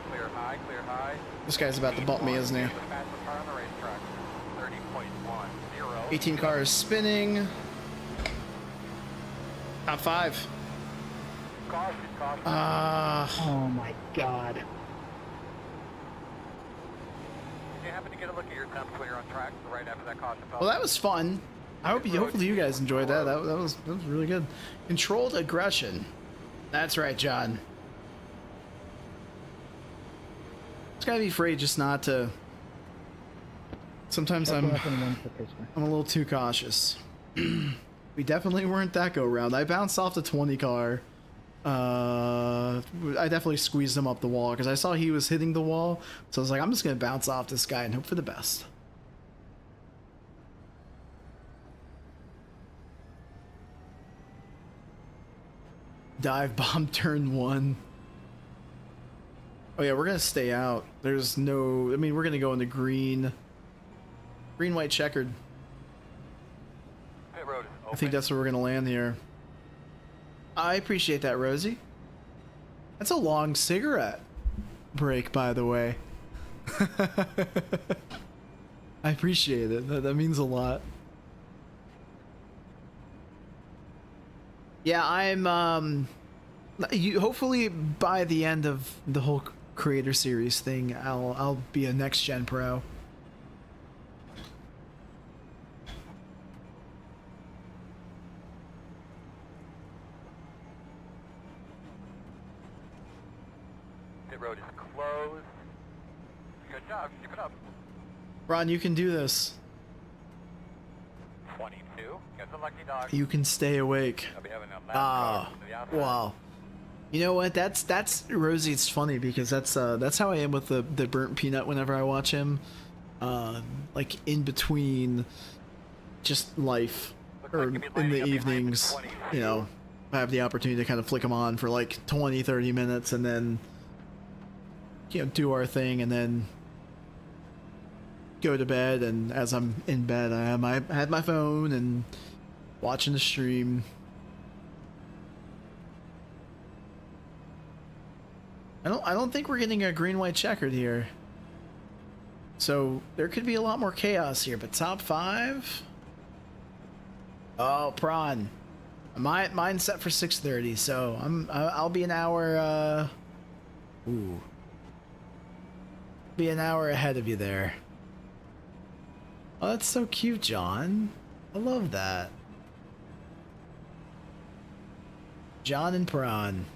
Clear high, clear high. This guy's about to bump me, isn't he? The fastest car on the racetrack. 30.10. 18 cars spinning. Top 5. Caution, caution. Oh my god. Did you happen to get a look at your temps when you're on track right after that caution fell? Well, that was fun. Hopefully you guys enjoyed that. That was really good. Controlled aggression. That's right, John. Just gotta be afraid just not to. Sometimes I'm a little too cautious. We definitely weren't that go round. I bounced off the 20 car. I definitely squeezed him up the wall because I saw he was hitting the wall. So I was like, I'm just gonna bounce off this guy and hope for the best. Dive bomb turn 1. Oh yeah, we're gonna stay out. There's no, I mean, we're gonna go into green, white, checkered. Pit road is open. I think that's where we're gonna land here. I appreciate that, Rosie. That's a long cigarette break, by the way. I appreciate it. That means a lot. Yeah, I'm hopefully by the end of the whole creator series thing, I'll be a next gen pro. Pit road is closed. Good job, keep it up. Ron, you can do this. 22. Got the lucky dog. You can stay awake. I'll be having a lap Ah, to the outside. wow. You know what? That's Rosie. It's funny because that's how I am with the burnt peanut. Whenever I watch him, like in between, just life, or in the evenings, you know, I have the opportunity to kind of flick him on for like 20-30 minutes, and then do our thing, and then go to bed. And as I'm in bed, I had my phone and watching the stream. I don't think we're getting a green white checkered here. So there could be a lot more chaos here, but top 5? Oh, prawn. Mine's set for 6:30, so I'll be an hour be an hour ahead of you there. Oh, that's so cute, John. I love that. John and prawn.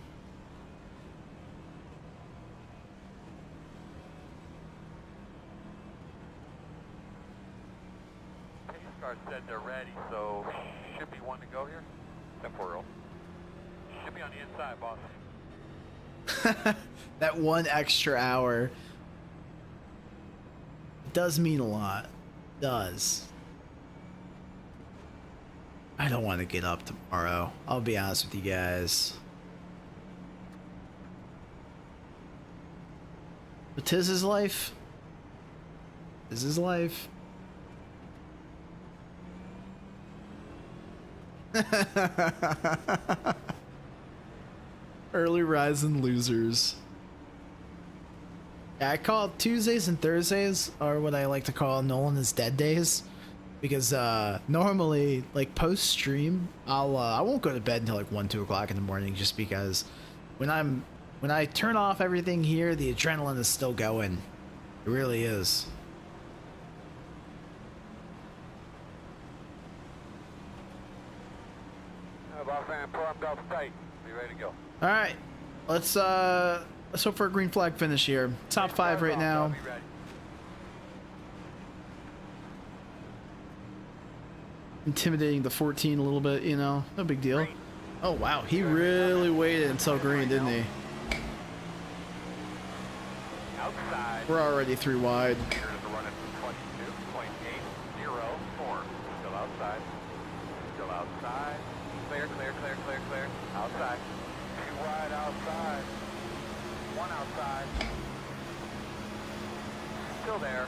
Car said they're ready, so should be one to go here. Temporal. Should be on the inside, boss. That 1 extra hour does mean a lot. Does. I don't want to get up tomorrow. I'll be honest with you guys. But 'tis his life. 'Tis his life. Early rising losers. Yeah, I call Tuesdays and Thursdays are what I like to call Nolan is dead days, because normally, like post stream, I won't go to bed until like 1-2 o'clock in the morning, just because when I turn off everything here, the adrenaline is still going. It really is. Boss man, prompt out tight. Be ready to go. All right, let's hope for a green flag finish here. Top 5 right now. Be ready. Intimidating the 14 a little bit, you know, no big deal. Oh wow, he really waited until green, didn't he? Outside. We're already 3 wide. Here's the run at 22.804. Still outside. Still outside. Clear, clear, clear, clear, clear. Outside. 2 wide outside. 1 outside. Still there.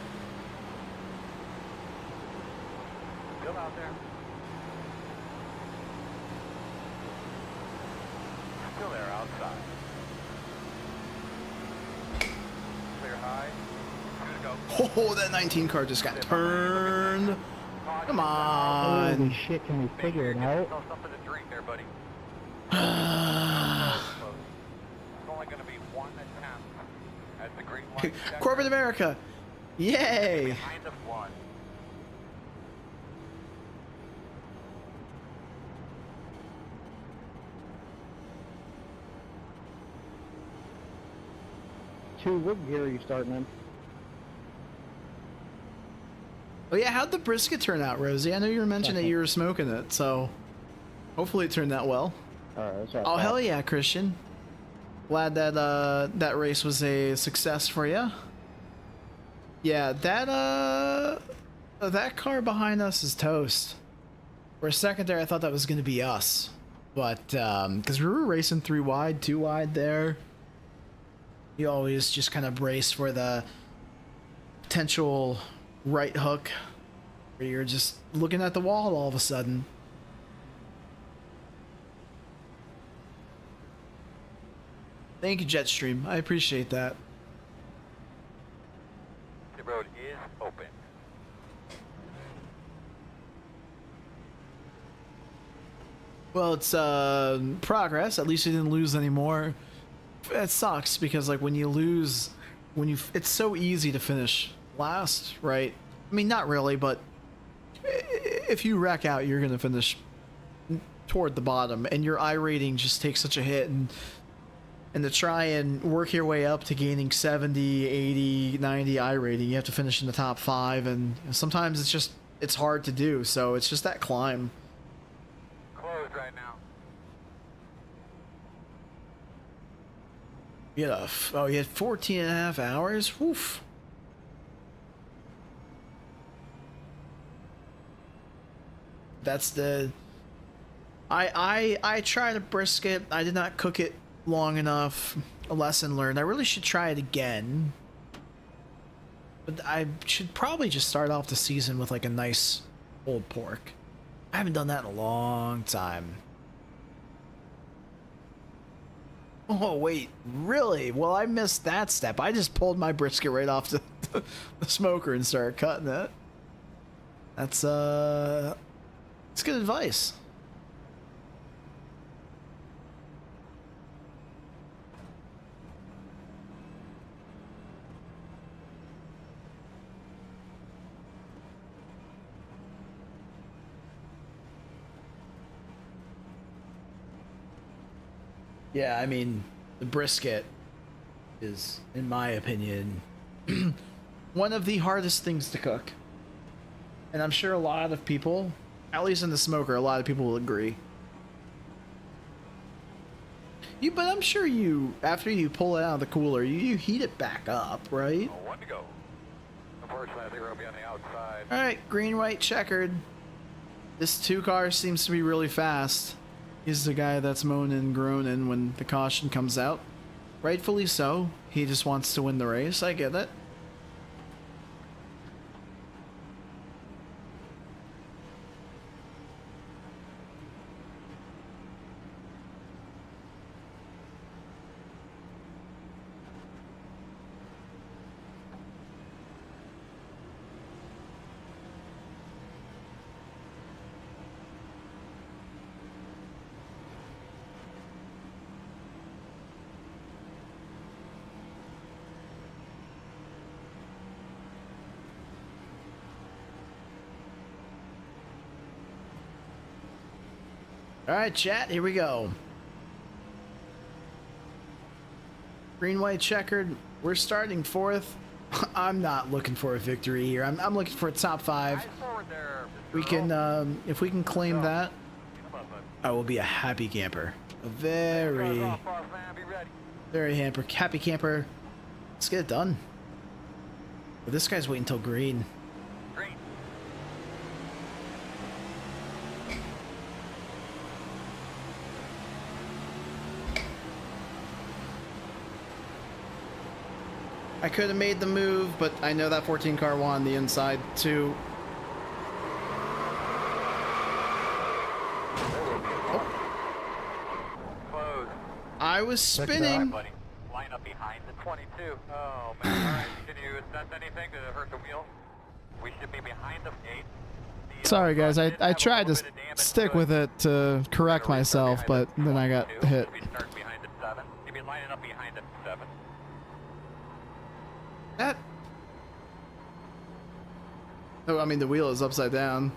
Still out there. Oh, that 19 car just got turned. Come on. Holy shit, can we figure it out? Yourself something to drink there, buddy. It's only going to be one attempt at the green light. Corporate America. Yay. Behind the one. What gear are you starting in? Oh yeah, how'd the brisket turn out, Rosie? I know you were mentioning that you were smoking it, so hopefully it turned out well. Alright, that's Oh hell yeah, Christian. Glad that that race was a success for you. Yeah, that car behind us is toast. For a second there, I thought that was gonna be us, but because we were racing 3 wide, 2 wide there. You always just kind of brace for the potential right hook where you're just looking at the wall all of a sudden. Thank you, Jetstream. I appreciate that. The road is open. Well, it's progress. At least you didn't lose any more. It sucks because like when you lose, it's so easy to finish last, right? I mean, not really, but if you wreck out, you're gonna finish toward the bottom, and your I rating just takes such a hit, and to try and work your way up to gaining 70, 80, 90 I rating, you have to finish in the top 5, and sometimes it's hard to do. So it's just that climb. Closed right now. You had 14 and a half hours? Woof. That's the... I tried a brisket. I did not cook it long enough. A lesson learned. I really should try it again. But I should probably just start off the season with like a nice pulled pork. I haven't done that in a long time. Oh, wait, really? Well, I missed that step. I just pulled my brisket right off the smoker and started cutting it. That's good advice. Yeah, I mean, the brisket is, in my opinion, one of the hardest things to cook. And I'm sure a lot of people, at least in the smoker, a lot of people will agree. But I'm sure after you pull it out of the cooler, you heat it back up, right? Oh, 1 to go. Unfortunately, I think we'll be on the outside. Alright, green, white, checkered. This 2 car seems to be really fast. He's the guy that's moaning and groaning when the caution comes out. Rightfully so. He just wants to win the race. I get it. Alright, chat, here we go. Green, white, checkered. We're starting 4th. I'm not looking for a victory here. I'm looking for a top 5. Eyes forward there, Mr. We can, Earl. if we can claim that, Come on, bud. I will be a happy camper. A Cars very, off, boss man. Be ready. very happy camper. Let's get it done. But this guy's waiting until green. Green. I could have made the move, but I know that 14 car won the inside too. Closed. I was All right, spinning. buddy. Line up up behind the 22. Oh man, alright, can you assess anything to hurt the wheel? We should be behind the 8. Sorry guys, I tried to stick with it to correct myself, but then I got hit. Maybe start behind the 7. Maybe lining up behind the 7. That... Oh, I mean the wheel is upside down.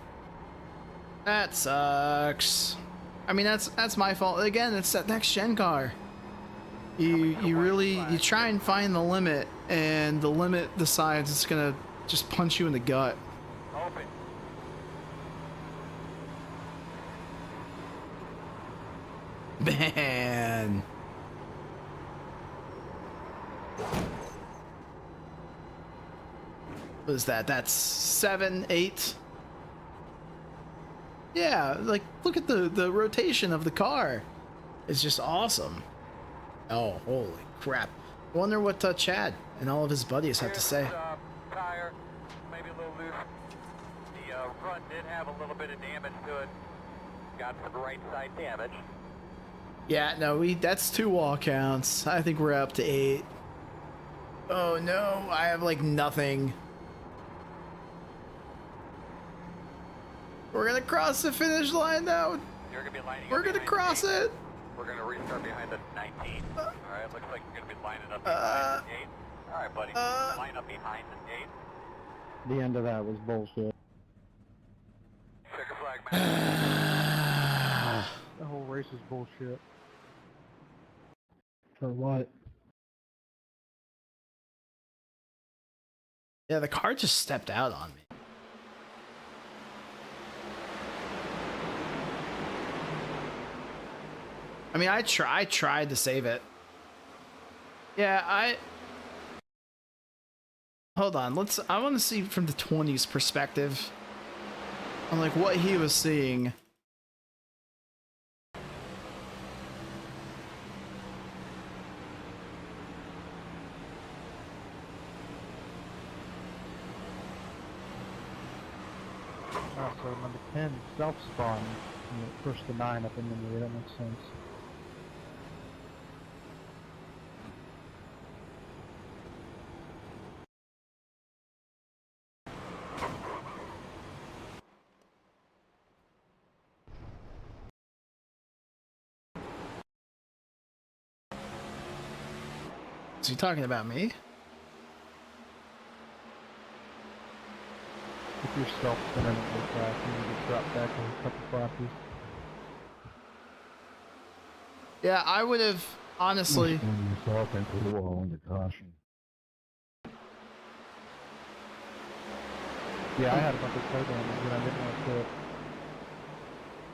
That sucks. I mean that's my fault. Again, it's that next gen car. You try and find the limit, and the limit decides it's gonna just punch you in the gut. Open. Man. What is that? That's 7, 8. Yeah, like look at the rotation of the car. It's just awesome. Oh, holy crap. I wonder what Chad and all of his buddies have to say. Tire, maybe a little loose. The front did have a little bit of damage to it. Got some right side damage. Yeah, no, that's 2 wall counts. I think we're up to 8. Oh no, I have like nothing. We're gonna cross the finish line though. You're gonna be lining We're up gonna behind cross the 8. it. We're gonna restart behind the 19. Alright, looks like you're gonna be lining up behind the 8. Alright, buddy. Line up behind the 8. The end of that was bullshit. Checker flag, man. The whole race is bullshit. For what? Yeah, the car just stepped out on me. I mean, I tried to save it. Yeah, hold on, I want to see from the 20's perspective on like what he was seeing. Oh, so number 10 self-spawn. You push the 9 up in the mirror, that makes sense. Is he talking about me? If you're self-spinning it like that, you just drop back a couple flashes. Yeah, I would have honestly. Yourself into the wall under caution. Yeah, I had a bunch of play damage and I didn't want to quit.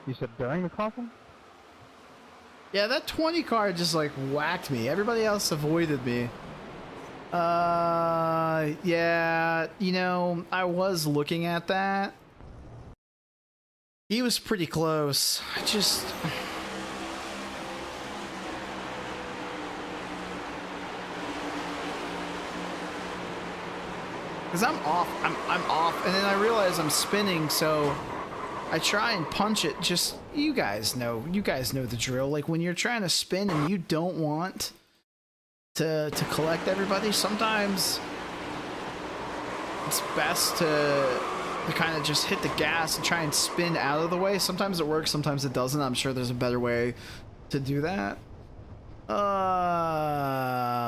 You said during the coffin? Yeah, that 20 car just like whacked me. Everybody else avoided me. Yeah, you know, I was looking at that. He was pretty close. I just... Because I'm off, I'm off, and then I realize I'm spinning, so I try and punch it. Just, you guys know the drill. Like when you're trying to spin and you don't want to collect everybody, sometimes it's best to kind of just hit the gas and try and spin out of the way. Sometimes it works, sometimes it doesn't. I'm sure there's a better way to do that.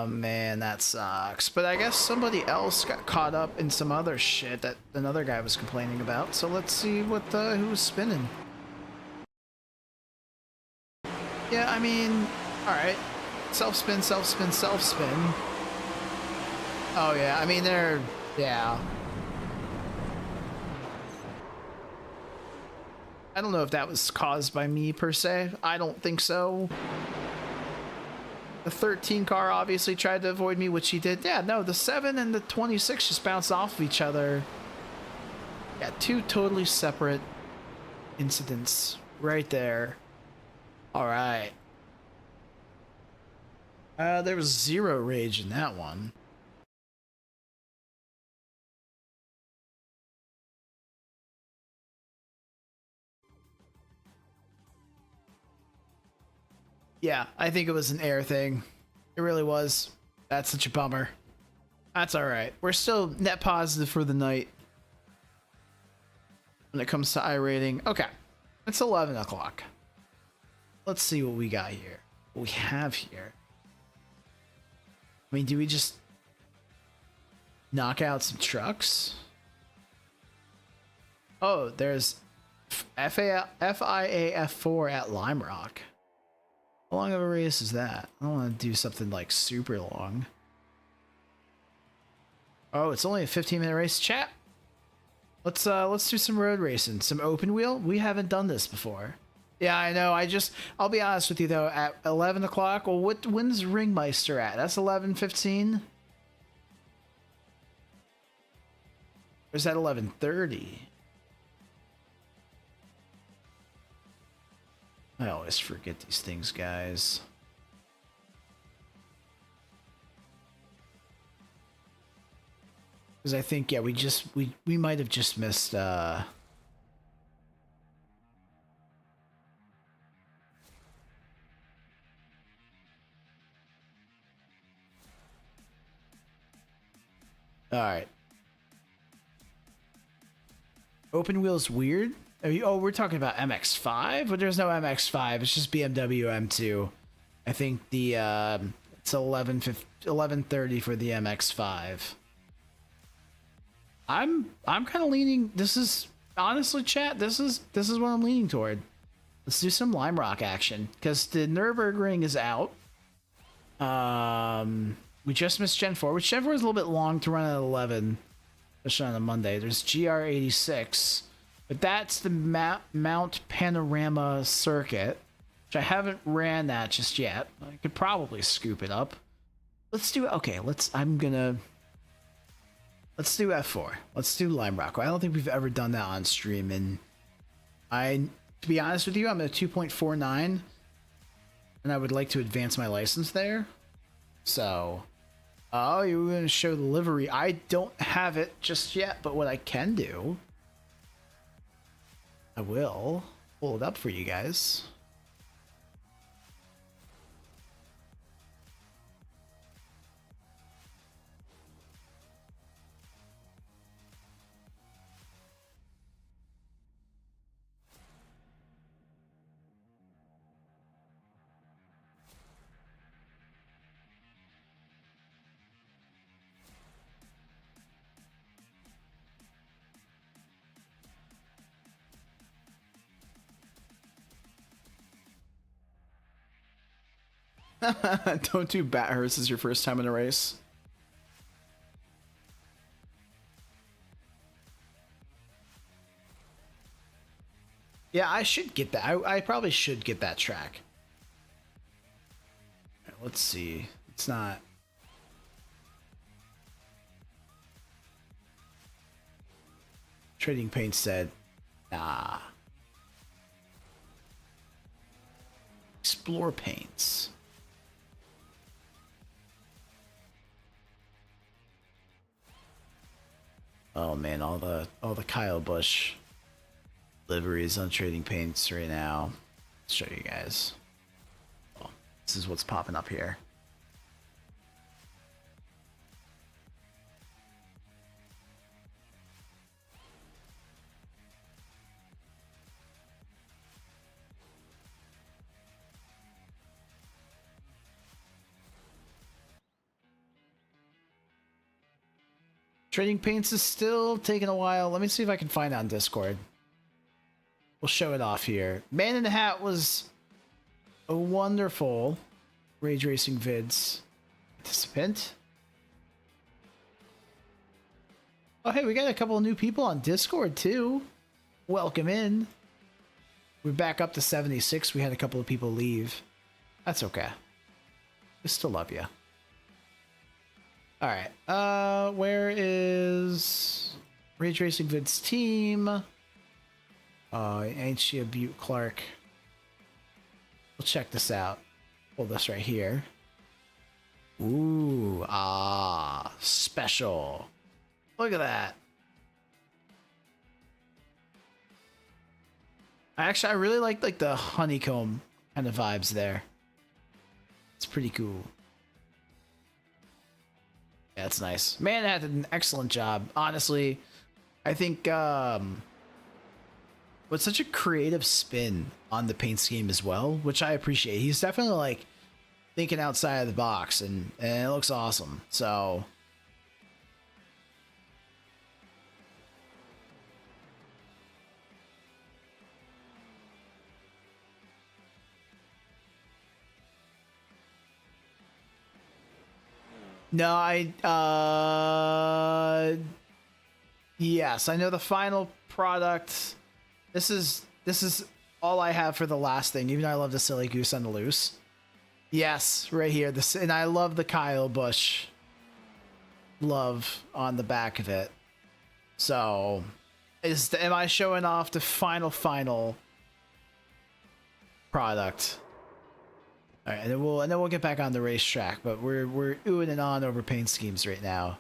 Man, that sucks. But I guess somebody else got caught up in some other shit that another guy was complaining about. So let's see what who was spinning. Yeah, I mean, all right. Self-spin, self-spin, self-spin. Oh yeah, I mean yeah. I don't know if that was caused by me per se. I don't think so. The 13 car obviously tried to avoid me, which he did. Yeah, no, the 7 and the 26 just bounced off of each other. Yeah, 2 totally separate incidents right there. All right. There was 0 rage in that one. Yeah, I think it was an air thing. It really was. That's such a bummer. That's alright. We're still net positive for the night when it comes to iRating. Okay. It's 11 o'clock. Let's see what we got here. What we have here. I mean, do we just knock out some trucks? Oh, there's FIAF4 at Lime Rock. How long of a race is that? I don't want to do something like super long. Oh, it's only a 15-minute race. Chat. Let's do some road racing, some open wheel. We haven't done this before. Yeah, I know. I'll be honest with you though. At 11 o'clock. Well, when's Ringmeister at? That's 11:15. Or is that 11:30? I always forget these things, guys. Because I think, yeah, we might have just missed, Alright. Open wheel's weird? Oh, we're talking about MX-5? But there's no MX-5, it's just BMW M2. I think the, it's 11:30 for the MX-5. I'm kind of leaning. This is honestly, chat. This is what I'm leaning toward. Let's do some Lime Rock action because the Nürburgring is out. We just missed Gen 4, which Gen 4 is a little bit long to run at 11, especially on a Monday. There's GR86, but that's the Mount Panorama circuit, which I haven't ran that just yet. I could probably scoop it up. Let's do. Okay, let's do F4. Let's do Lime Rock. I don't think we've ever done that on stream, and to be honest with you, I'm at 2.49, and I would like to advance my license there. So, oh, you were going to show the livery. I don't have it just yet, but what I can do, I will pull it up for you guys. Don't do Bathurst as your first time in a race. Yeah, I should get that. I probably should get that track. Right, let's see. It's not. Trading Paint said, nah. Explore Paints. Oh man, all the Kyle Busch liveries on Trading Paints right now. Let's show you guys. Oh, this is what's popping up here. Trading Paints is still taking a while. Let me see if I can find it on Discord. We'll show it off here. Man in the Hat was a wonderful Rageracingvid's participant. Oh, hey, we got a couple of new people on Discord, too. Welcome in. We're back up to 76. We had a couple of people leave. That's okay. We still love you. Alright, where is Rageracingvid's team? Ain't she a beaut, Clark? We'll check this out. Pull this right here. Ooh, special. Look at that. Actually, I really like the honeycomb kind of vibes there. It's pretty cool. That's nice. Man had an excellent job. Honestly, I think with such a creative spin on the paint scheme as well, which I appreciate. He's definitely like thinking outside of the box, and it looks awesome. So no, yes, I know the final product. This is all I have for the last thing, even though I love the silly goose on the loose. Yes, right here. This, and I love the Kyle Busch love on the back of it. So, am I showing off the final product? All right, and then we'll get back on the racetrack. But we're oohing and on over paint schemes right now.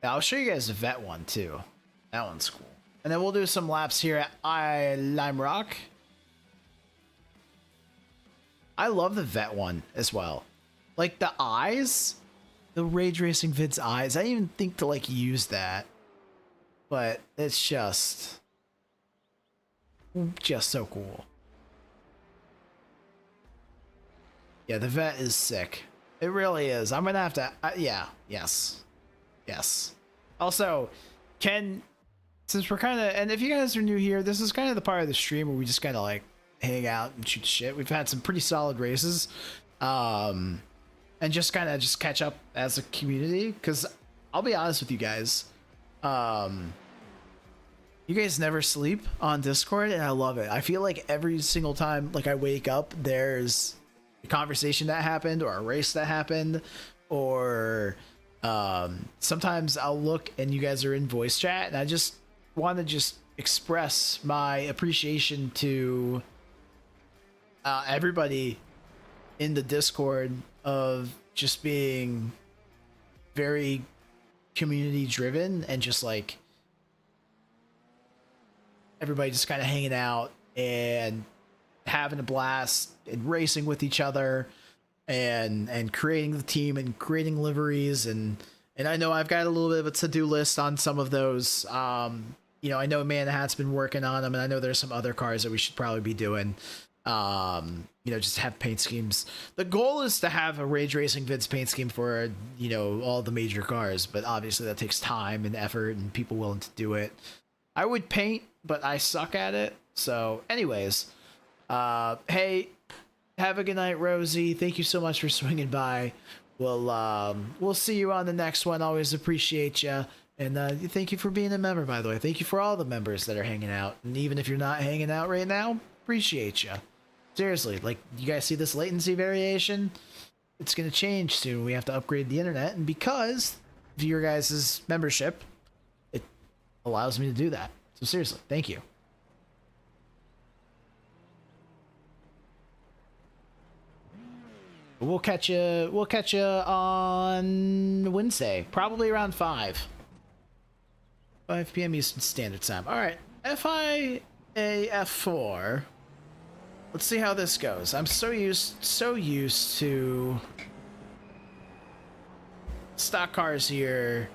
I'll show you guys the vet one too. That one's cool. And then we'll do some laps here at Lime Rock. I love the vet one as well. Like the eyes, the Rageracingvid's eyes. I didn't even think to like use that, but it's just so cool. Yeah, the vet is sick. It really is. I'm gonna have to. Yeah. Yes. Also, since we're kind of, and if you guys are new here, this is kind of the part of the stream where we just kind of like hang out and shoot shit. We've had some pretty solid races, and just kind of catch up as a community. Because I'll be honest with you guys, you guys never sleep on Discord, and I love it. I feel like every single time like I wake up, there's a conversation that happened or a race that happened, or sometimes I'll look and you guys are in voice chat, and I just want to just express my appreciation to everybody in the Discord of just being very community driven, and just like everybody just kind of hanging out and having a blast and racing with each other, and creating the team and creating liveries, and I know I've got a little bit of a to-do list on some of those. You know, I know Manahat's been working on them, and I know there's some other cars that we should probably be doing. You know, just have paint schemes. The goal is to have a Rageracingvid's paint scheme for, you know, all the major cars, but obviously that takes time and effort and people willing to do it. I would paint, but I suck at it. So anyways, hey, have a good night, Rosie. Thank you so much for swinging by. We'll see you on the next one. Always appreciate you. And thank you for being a member, by the way. Thank you for all the members that are hanging out. And even if you're not hanging out right now, appreciate you. Seriously, like, you guys see this latency variation? It's going to change soon. We have to upgrade the internet. And because of your guys' membership, it allows me to do that. So seriously, thank you. We'll catch you on Wednesday, probably around 5 p.m. Eastern Standard Time. All right, FIA F4. Let's see how this goes. I'm so used to stock cars here.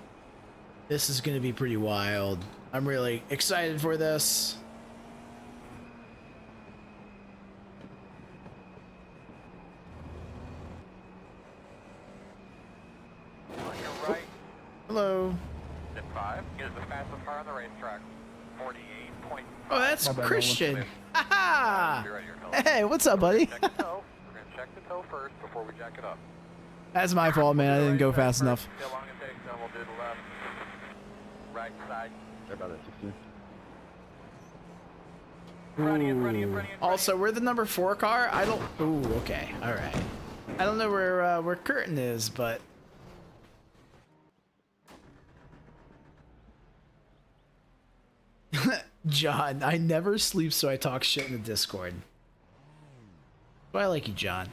This is going to be pretty wild. I'm really excited for this. On your right, Hello. zip 5 is the fastest car on the racetrack. 48.5. Oh, that's My bad, Christian. Haha. Be right here, fellas. Hey, what's up, buddy? Check the toe. We're gonna check the toe first before we jack it up. That's my fault, man. I didn't go fast enough. See how long it takes, then we'll do the left. Right side. About at 16. Ooh. Also, we're the number 4 car. I don't. Ooh, okay, all right. I don't know where Curtin is, but. John, I never sleep, so I talk shit in the Discord. But I like you, John.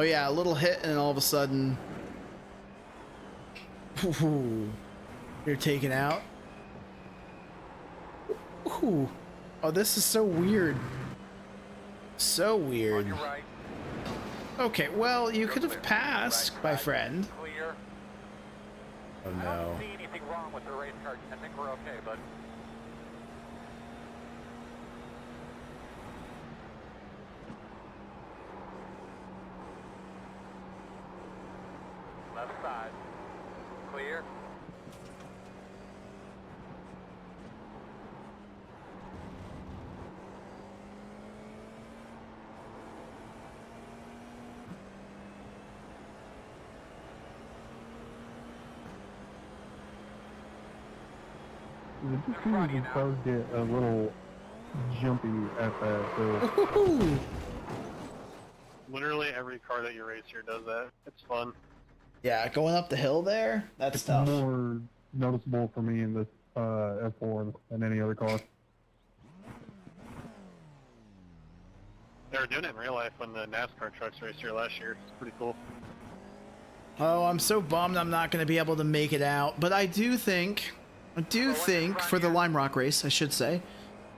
Oh yeah, a little hit and then all of a sudden, ooh, you're taken out. Ooh. Oh, this is so weird. So On weird. your right. Okay, well, you could have passed, my friend. Clear. Oh I no. don't see anything wrong with the race car. I think we're okay, bud. Left side. Clear. The diffuser does get a little jumpy at that, so Ooh. Literally every car that you race here does that. It's fun. Yeah, going up the hill there, that's it's tough. more noticeable for me in this F4 than any other car. They were doing it in real life when the NASCAR trucks raced here last year. It's pretty cool. Oh, I'm so bummed I'm not going to be able to make it out, but I do think for the Lime Rock race, I should say,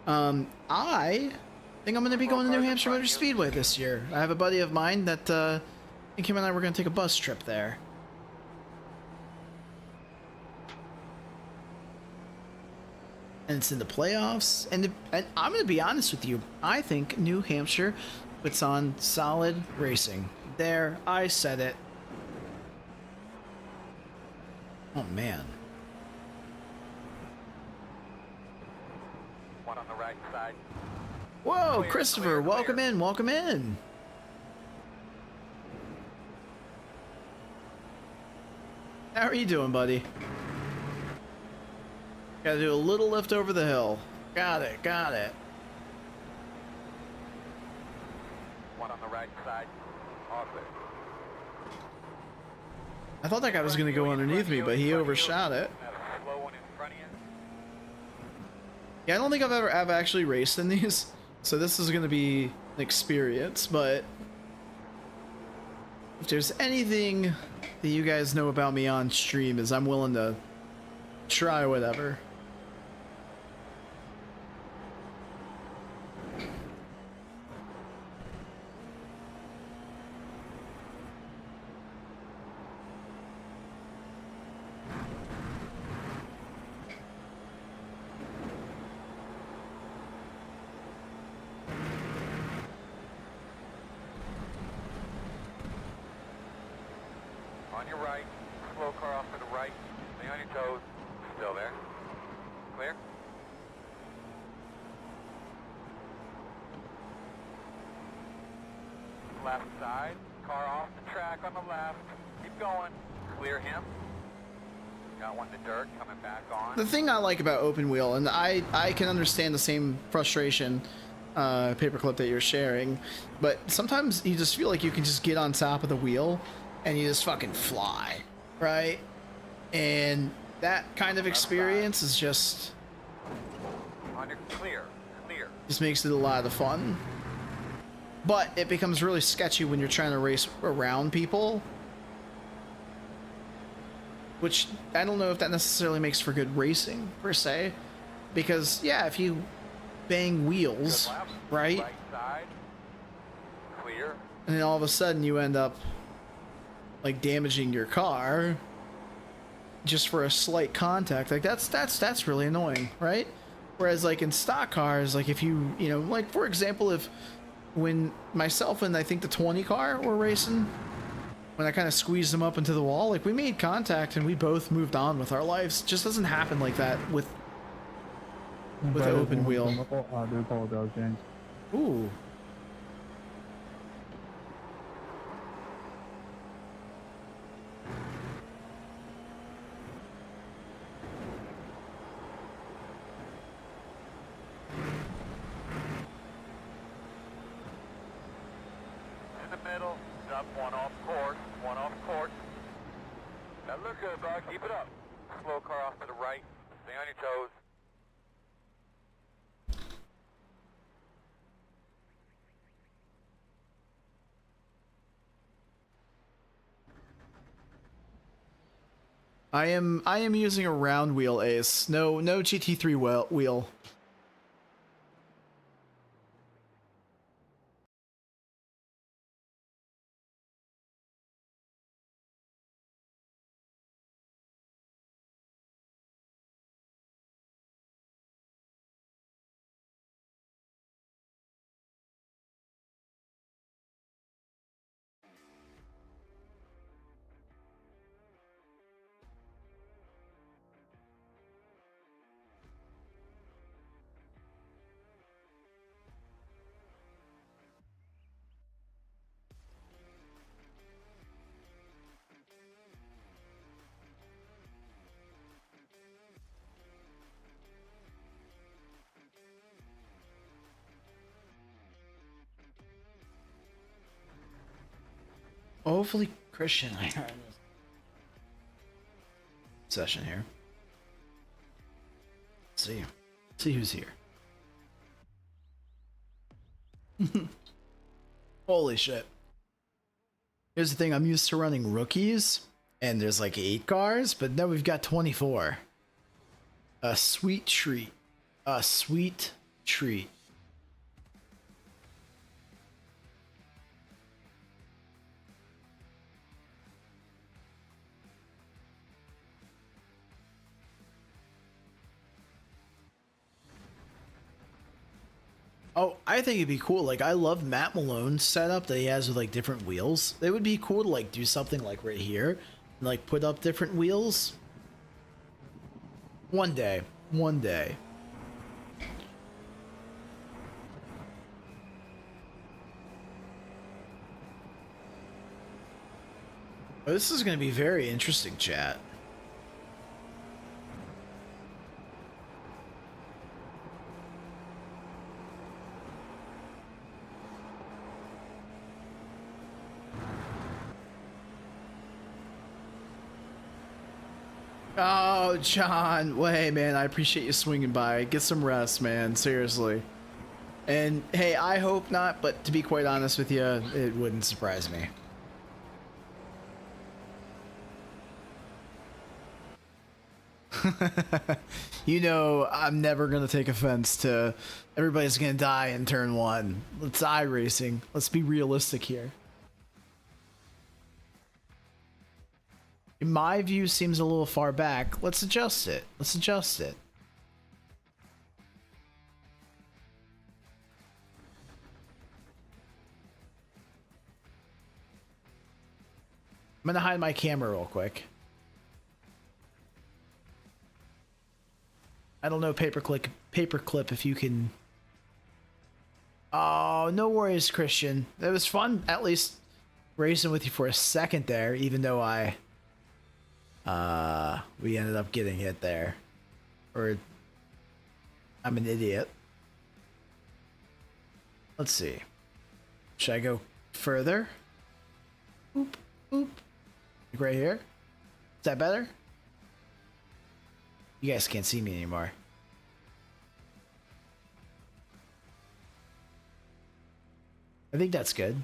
I think I'm going to be going to New Hampshire Motor Speedway this year. I have a buddy of mine that, I think him and I were going to take a bus trip there. And it's in the playoffs, and I'm going to be honest with you, I think New Hampshire puts on solid racing. There, I said it. Oh man. One on the right side. Whoa, Clear, Christopher, clear, welcome clear. in, welcome in. How are you doing, buddy? Gotta do a little lift over the hill. Got it, got it. One on the right side. All clear. I thought that guy was gonna go underneath me, but he overshot it. That slow one in front of you. Yeah, I don't think I've actually raced in these, so this is gonna be an experience, but if there's anything that you guys know about me on stream is I'm willing to try whatever. On your right. Slow car off to the right. Stay on your toes. Still there. Clear. Left side. Car off the track on the left. Keep going. Clear him. Got one in the dirt. Coming back on. The thing I like about open wheel, and I can understand the same frustration, paperclip that you're sharing, but sometimes you just feel like you can just get on top of the wheel and you just fucking fly, right? And that kind of experience is just On your clear. Clear. just makes it a lot of fun. But it becomes really sketchy when you're trying to race around people, which I don't know if that necessarily makes for good racing per se, because yeah, if you bang wheels, Good left. right, Right side. Clear. and then all of a sudden you end up like damaging your car just for a slight contact, like that's really annoying, right? Whereas like in stock cars, like if you know, like for example, if when myself and I think the 20 car were racing, when I kind of squeezed them up into the wall, like we made contact and we both moved on with our lives. It just doesn't happen like that with an open wheel. I do apologize, James. Ooh. In the middle. Up one off course. One off course. That look good, bud. Keep it up. Slow car off to the right. Stay on your toes. I am using a round wheel Ace. No GT3 wheel. Hopefully Christian I heard this session here. Let's see who's here. Holy shit. Here's the thing, I'm used to running rookies and there's like 8 cars, but now we've got 24. A sweet treat. A sweet treat. Oh, I think it'd be cool. Like, I love Matt Malone's setup that he has with, like, different wheels. It would be cool to, like, do something, like, right here. And, like, put up different wheels. One day. One day. Oh, this is going to be very interesting, chat. Oh, John, wait, man, I appreciate you swinging by. Get some rest, man, seriously. And, hey, I hope not, but to be quite honest with you, it wouldn't surprise me. You know, I'm never going to take offense to everybody's going to die in turn 1. It's iRacing. Let's be realistic here. In my view, seems a little far back. Let's adjust it. Let's adjust it. I'm gonna hide my camera real quick. I don't know, paperclip, if you can. Oh, no worries, Christian. It was fun, at least racing with you for a second there, even though we ended up getting hit there. Or I'm an idiot. Let's see. Should I go further? Oop, oop. Like right here? Is that better? You guys can't see me anymore. I think that's good.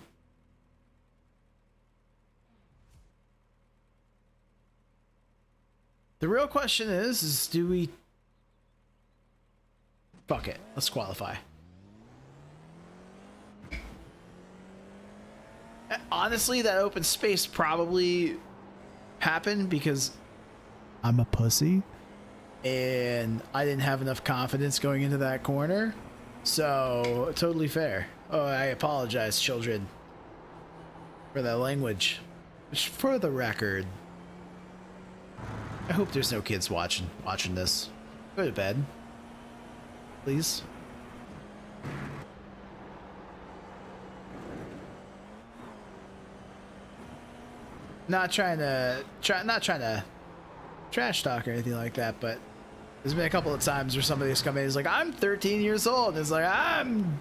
The real question is do we... Fuck it. Let's qualify. Honestly, that open space probably happened because I'm a pussy. And I didn't have enough confidence going into that corner. So, totally fair. Oh, I apologize, children, for that language. Which, for the record, I hope there's no kids watching this. Go to bed, please. Not trying to trash talk or anything like that, but there's been a couple of times where somebody's come in and is like, I'm 13 years old. And it's like, I'm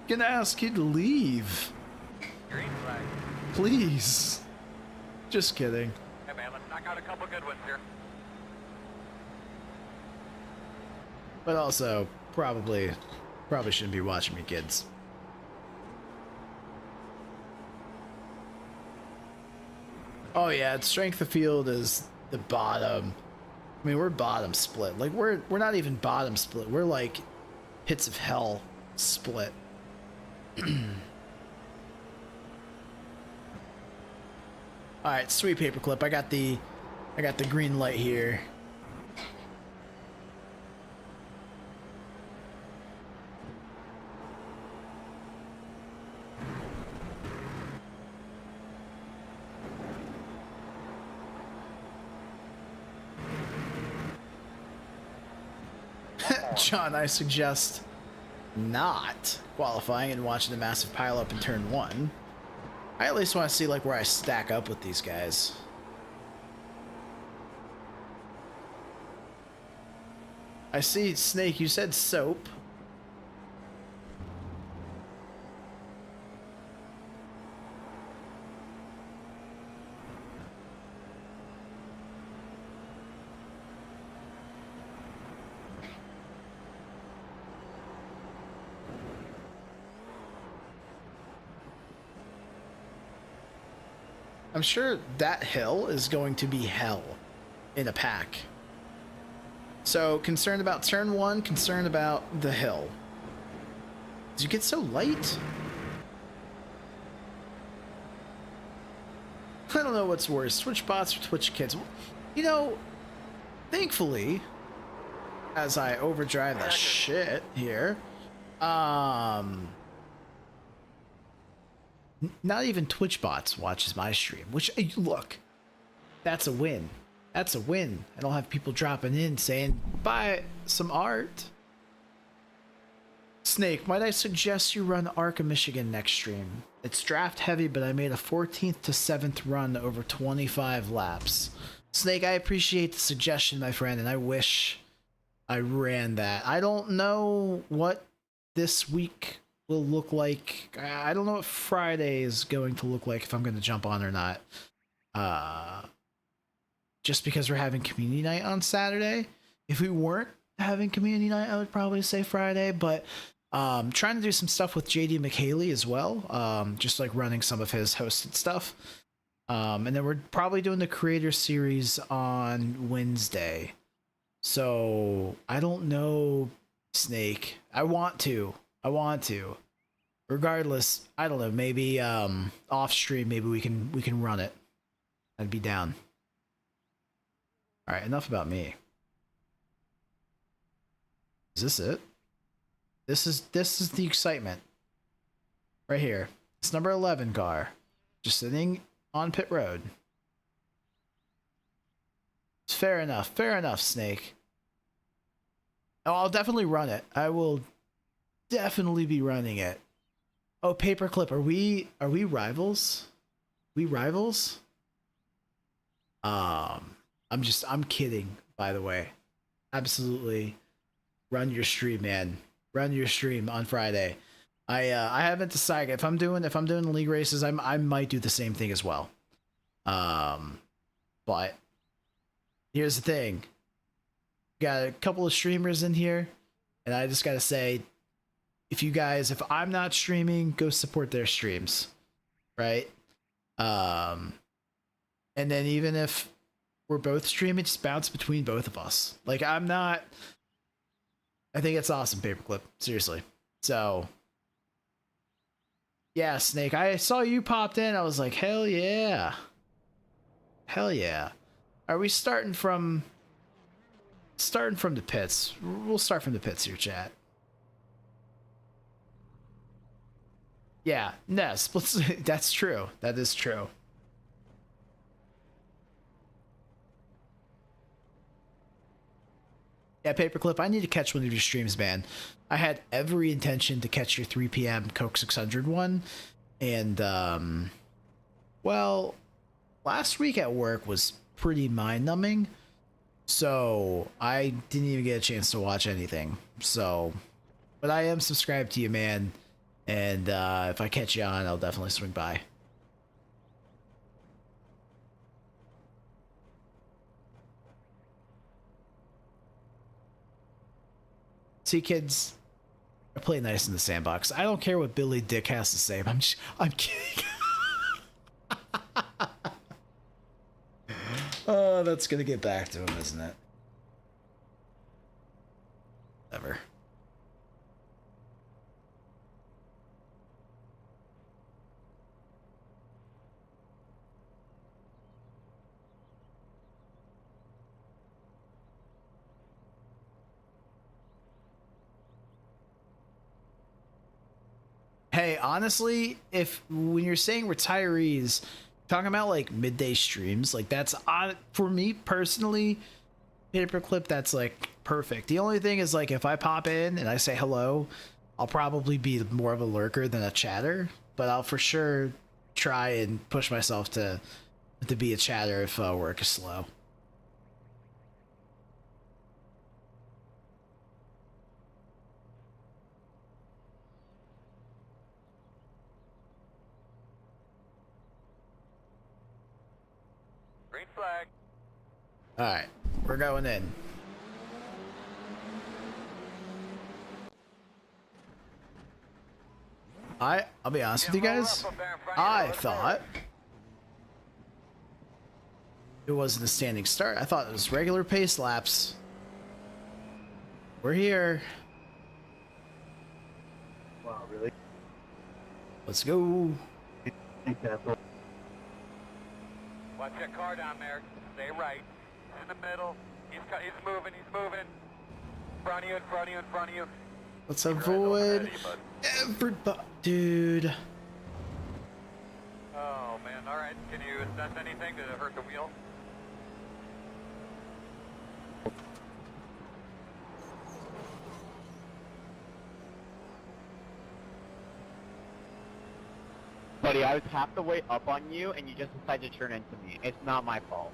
gonna ask you to leave. Green flag. Please. Just kidding. Hey man, let's knock out a couple good ones here. But also, probably shouldn't be watching me, kids. Oh yeah, strength of field is the bottom. I mean, we're bottom split. Like, we're not even bottom split. We're like pits of hell split. All right, sweet paperclip. I got the green light here. John, I suggest not qualifying and watching the massive pileup in turn 1. I at least want to see like where I stack up with these guys. I see, Snake, you said soap. I'm sure that hill is going to be hell in a pack. So, concerned about turn 1, concerned about the hill. Did you get so light? I don't know what's worse, Twitch bots or Twitch kids. You know, thankfully, as I overdrive the shit here, not even Twitch bots watches my stream, which, look, that's a win. That's a win. I don't have people dropping in saying, buy some art. Snake, might I suggest you run Arca Michigan next stream? It's draft heavy, but I made a 14th to 7th run over 25 laps. Snake, I appreciate the suggestion, my friend, and I wish I ran that. I don't know what this week will look like. I don't know what Friday is going to look like, if I'm going to jump on or not. Just because we're having community night on Saturday. If we weren't having community night, I would probably say Friday, but trying to do some stuff with JD McHaley as well, just like running some of his hosted stuff. And then we're probably doing the creator series on Wednesday. So I don't know, Snake. I want to. Regardless, I don't know, maybe off stream, maybe we can run it. I'd be down. All right, enough about me. Is this it? This is the excitement. Right here. It's number 11 car. Just sitting on pit road. It's fair enough, Snake. Oh, I'll definitely run it. I will definitely be running it. Oh, paperclip, are we rivals? We rivals? I'm kidding, by the way. Absolutely. Run your stream, man. Run your stream on Friday. I haven't decided if I'm doing league races, I might do the same thing as well. But here's the thing. Got a couple of streamers in here, and I just gotta say, if I'm not streaming, go support their streams, right? And then even if we're both streaming, just bounce between both of us. Like, I think it's awesome, paperclip. Seriously. So, yeah, Snake, I saw you popped in. I was like, hell yeah. Hell yeah. Are we starting from the pits? We'll start from the pits here, chat. Yeah, no, splits. That's true. That is true. Yeah, paperclip, I need to catch one of your streams, man. I had every intention to catch your 3 p.m. Coke 600 one, and well, last week at work was pretty mind-numbing, so I didn't even get a chance to watch anything. So, but I am subscribed to you, man, and if I catch you on, I'll definitely swing by. See, kids, I play nice in the sandbox. I don't care what Billy Dick has to say. I'm kidding. Oh, that's gonna get back to him, isn't it? Never. Hey, honestly, if when you're saying retirees, talking about like midday streams, like that's on for me personally, paperclip, that's like perfect. The only thing is like if I pop in and I say hello, I'll probably be more of a lurker than a chatter, but I'll for sure try and push myself to be a chatter if work is slow. Green flag. All right, we're going in. I'll be honest with you guys. I thought it wasn't a standing start. I thought it was regular pace laps. We're here. Wow, really? Let's go. Be careful. Watch that car down there. Stay right. In the middle. He's moving. He's moving. In front of you. In front of you. In front of you. Let's You're right avoid over you, bud. everybody. Dude. Oh man. All right. Can you assess anything to hurt the wheel? Buddy, I was half the way up on you, and you just decided to turn into me. It's not my fault.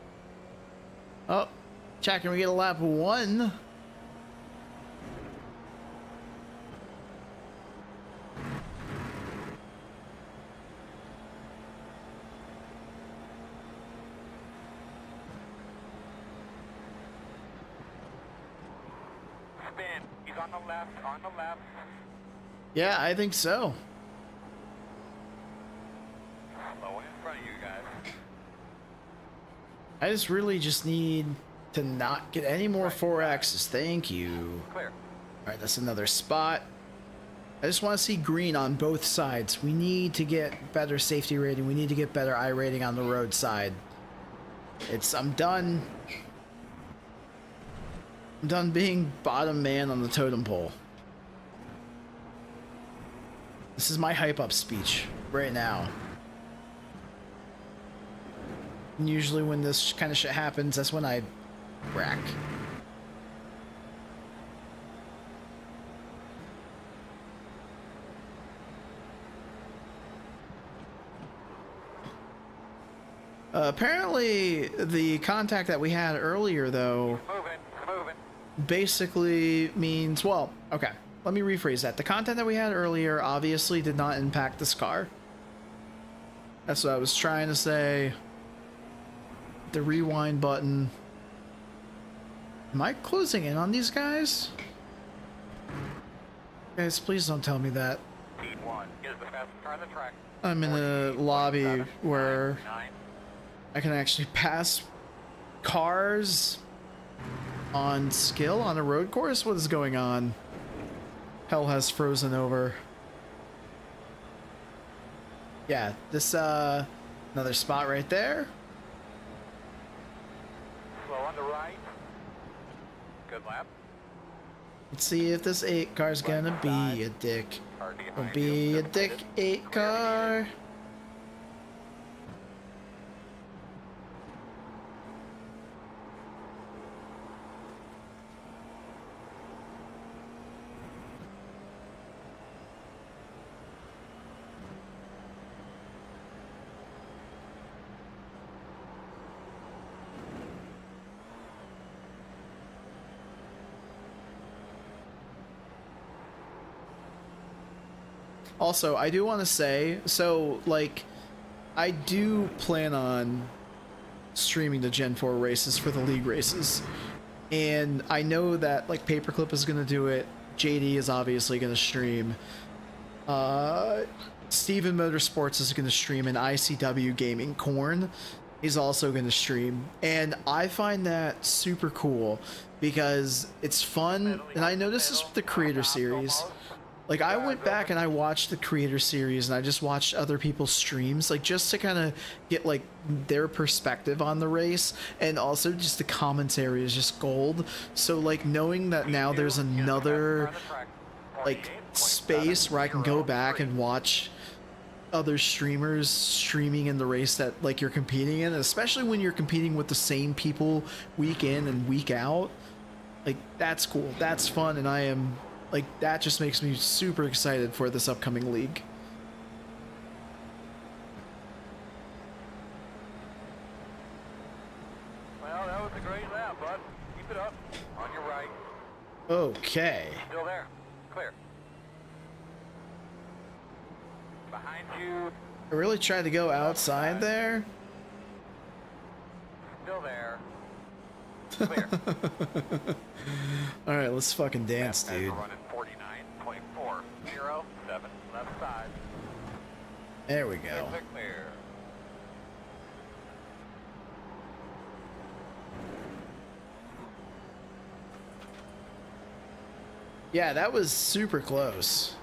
Oh, Jack, can we get a lap 1? Spin. He's on the left. On the left. Yeah, I think so. Slow in front of you guys. I just need to not get any more 4Xs. Thank you. Clear. All right, that's another spot. I just want to see green on both sides. We need to get better safety rating. We need to get better I rating on the road side. I'm done. I'm done being bottom man on the totem pole. This is my hype up speech right now. And usually when this kind of shit happens, that's when I wreck. Apparently, the contact that we had earlier, though, Moving. basically means, well, okay, let me rephrase that. The content that we had earlier obviously did not impact this car. That's what I was trying to say. The rewind button. Am I closing in on these guys? Guys, please don't tell me that. P1. Get the fastest car on the track. I'm in a 14, lobby 7, where 9. I can actually pass cars on skill on a road course? What is going on? Hell has frozen over. Yeah, this, another spot right there. Slow on the right. Good lap. Let's see if this 8 car's gonna be a dick. Car Will behind be you. a dick 8 car. Also, I do want to say, so, like, I do plan on streaming the Gen 4 races for the league races. And I know that, like, Paperclip is going to do it. JD is obviously going to stream. Steven Motorsports is going to stream, and ICW Gaming Corn. He's also going to stream, and I find that super cool because it's fun. And I noticed this with the creator series. Like, I went back and I watched the creator series and I just watched other people's streams, like, just to kind of get like their perspective on the race, and also just the commentary is just gold. So like, knowing that now there's another like space where I can go back and watch other streamers streaming in the race that like you're competing in, especially when you're competing with the same people week in and week out, like, that's cool, that's fun, and I am like, that just makes me super excited for this upcoming league. Well, that was a great lap, bud. Keep it up. On your right. Okay. Still there. Clear. Behind you. I really tried to go outside there. Still there. Clear. Alright, let's fucking dance, As dude. we're running 49.407 left side. There we go. Clear, clear. Yeah, that was super close.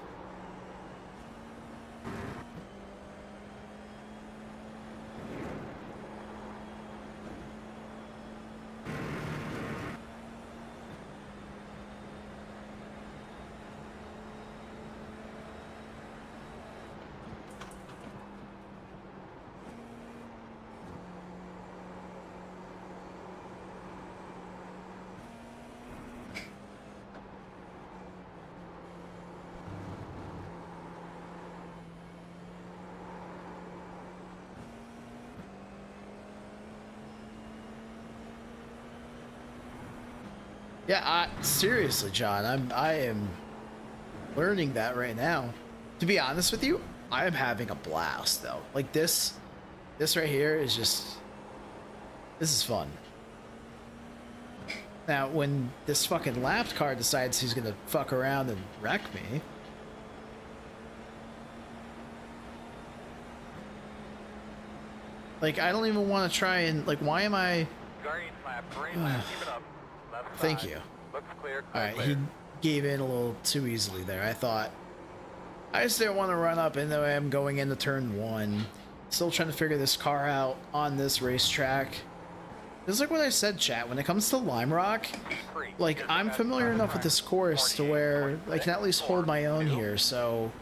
Yeah, seriously, John, I am learning that right now. To be honest with you, I am having a blast though. Like, this right here is just, this is fun. Now, when this fucking lapped car decides he's gonna fuck around and wreck me, like, I don't even want to try and, like, why am I... Green lap, keep it up. Left Thank side. you. Looks clear, clear, Alright, clear. he gave in a little too easily there. I just didn't want to run up into him going into turn 1. Still trying to figure this car out on this racetrack. Just like what I said, chat, when it comes to Lime Rock, like, I'm familiar enough with this course to where I can at least hold my own here, so...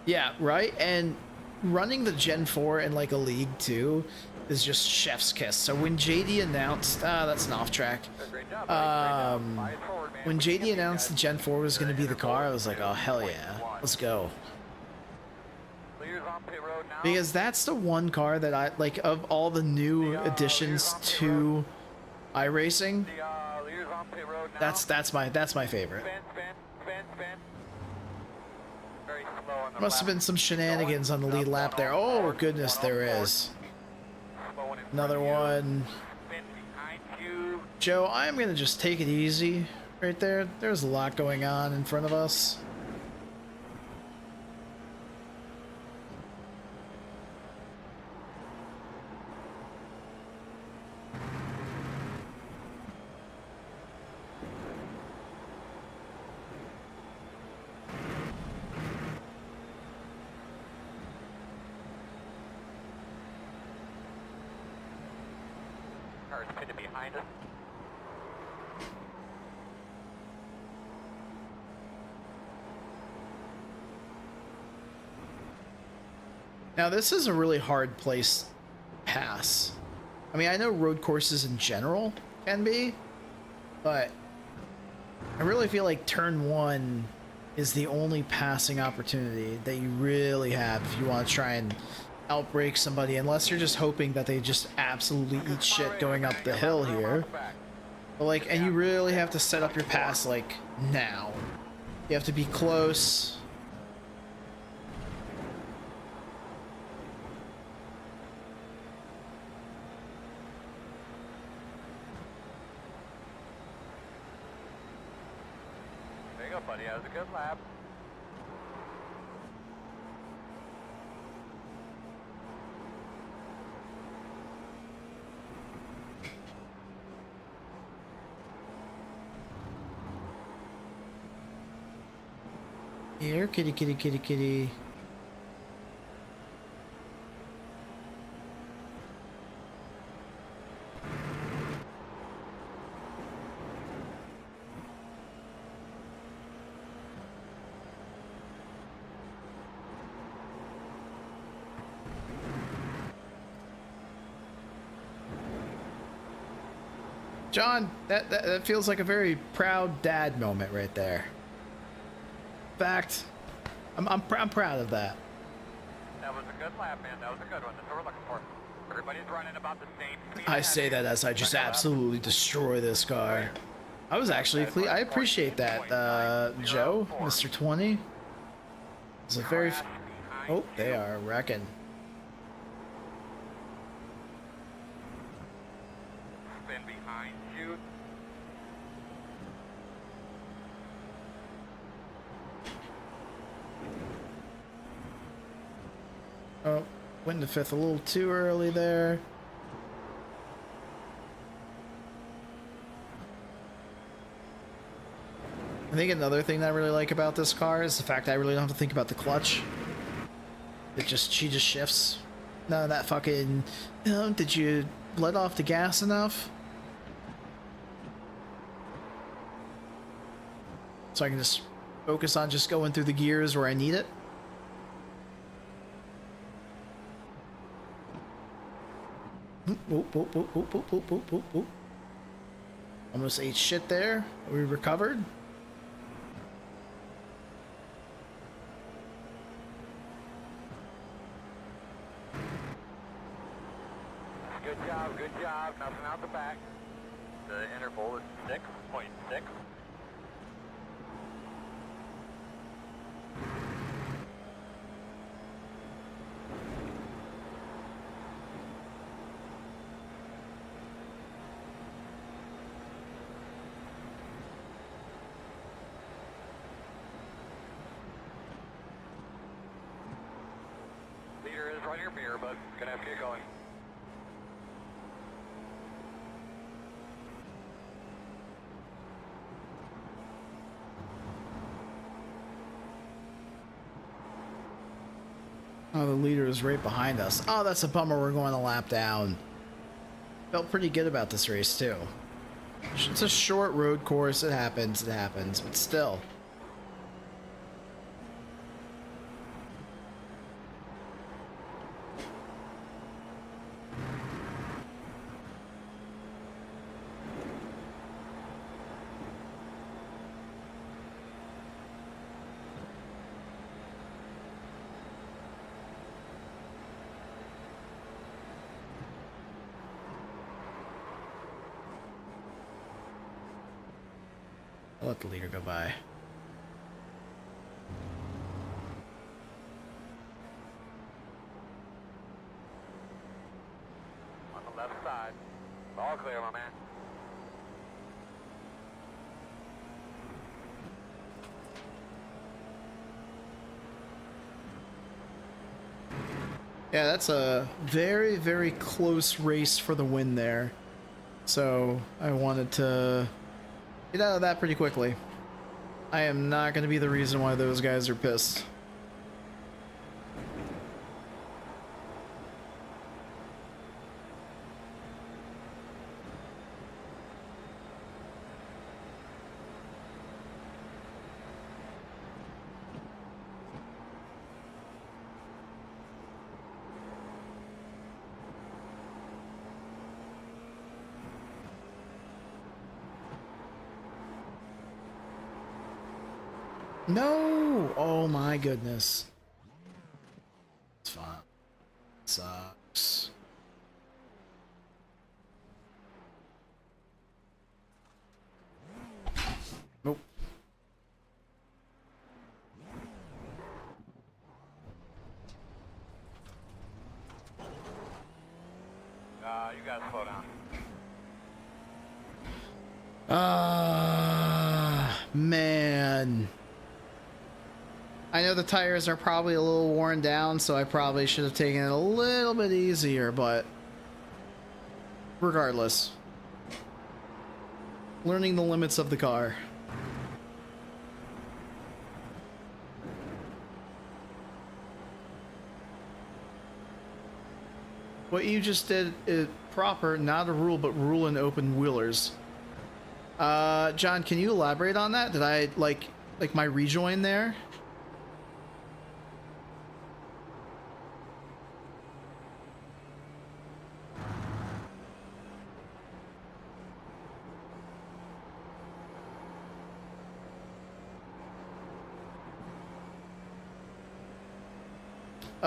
Yeah, right? And running the Gen 4 in like a League 2 is just chef's kiss. So when JD announced, that's an off track. Great job, buddy. Great job. Fire forward, man. When JD announced the Gen 4 was going to be the car, I was like, oh, hell yeah, let's go. Clear's on pit road now. Because that's the one car that I, like, of all the new additions to iRacing, Lear's on pit road now. that's my favorite. Spin. Very slow on the Must have been some shenanigans on the lead lap there. Oh, goodness, there is. Another one. Spin behind you. Joe, I'm going to just take it easy right there. There's a lot going on in front of us. Car's pitted behind us. Now, this is a really hard place to pass. I mean, I know road courses in general can be, but I really feel like turn 1 is the only passing opportunity that you really have if you want to try and outbrake somebody, unless you're just hoping that they just absolutely eat shit going up the hill here. But like, and you really have to set up your pass like now. You have to be close. go, buddy. That was a good lap. Here, kitty, kitty, kitty, kitty. John, that feels like a very proud dad moment right there. In fact, I'm proud of that. That was a good lap, man. That was a good one. That's what we're looking for. Everybody's running about the same speed. I say that as I just absolutely destroy this car. I was actually I appreciate that, Joe, Mr. 20. It's a very... Oh, they are wrecking. Spin behind you. Oh, went into fifth a little too early there. I think another thing that I really like about this car is the fact that I really don't have to think about the clutch. She just shifts. None of that fucking, did you let off the gas enough? So I can just focus on just going through the gears where I need it. Whoop, whoop, whoop, whoop, whoop, whoop, whoop, whoop, whoop. Almost ate shit there. We recovered. Good job, good job. Nothing out the back. The interval is 6.6. Leader is right in your mirror, but gonna have to get going. Oh, the leader is right behind us. Oh, that's a bummer. We're going a lap down. Felt pretty good about this race, too. It's a short road course. It happens, but still. I'll let the leader go by. On the left side. All clear, my man. Yeah, that's a very, very close race for the win there. So I wanted to get out of that pretty quickly. I am not going to be the reason why those guys are pissed. No! Oh my goodness. It's fine. Sucks. Nope. You gotta slow down. Man. fun. I know the tires are probably a little worn down, so I probably should have taken it a little bit easier, but regardless, learning the limits of the car. What you just did is proper, not a rule, but rule in open wheelers. John, can you elaborate on that? Did I like my rejoin there?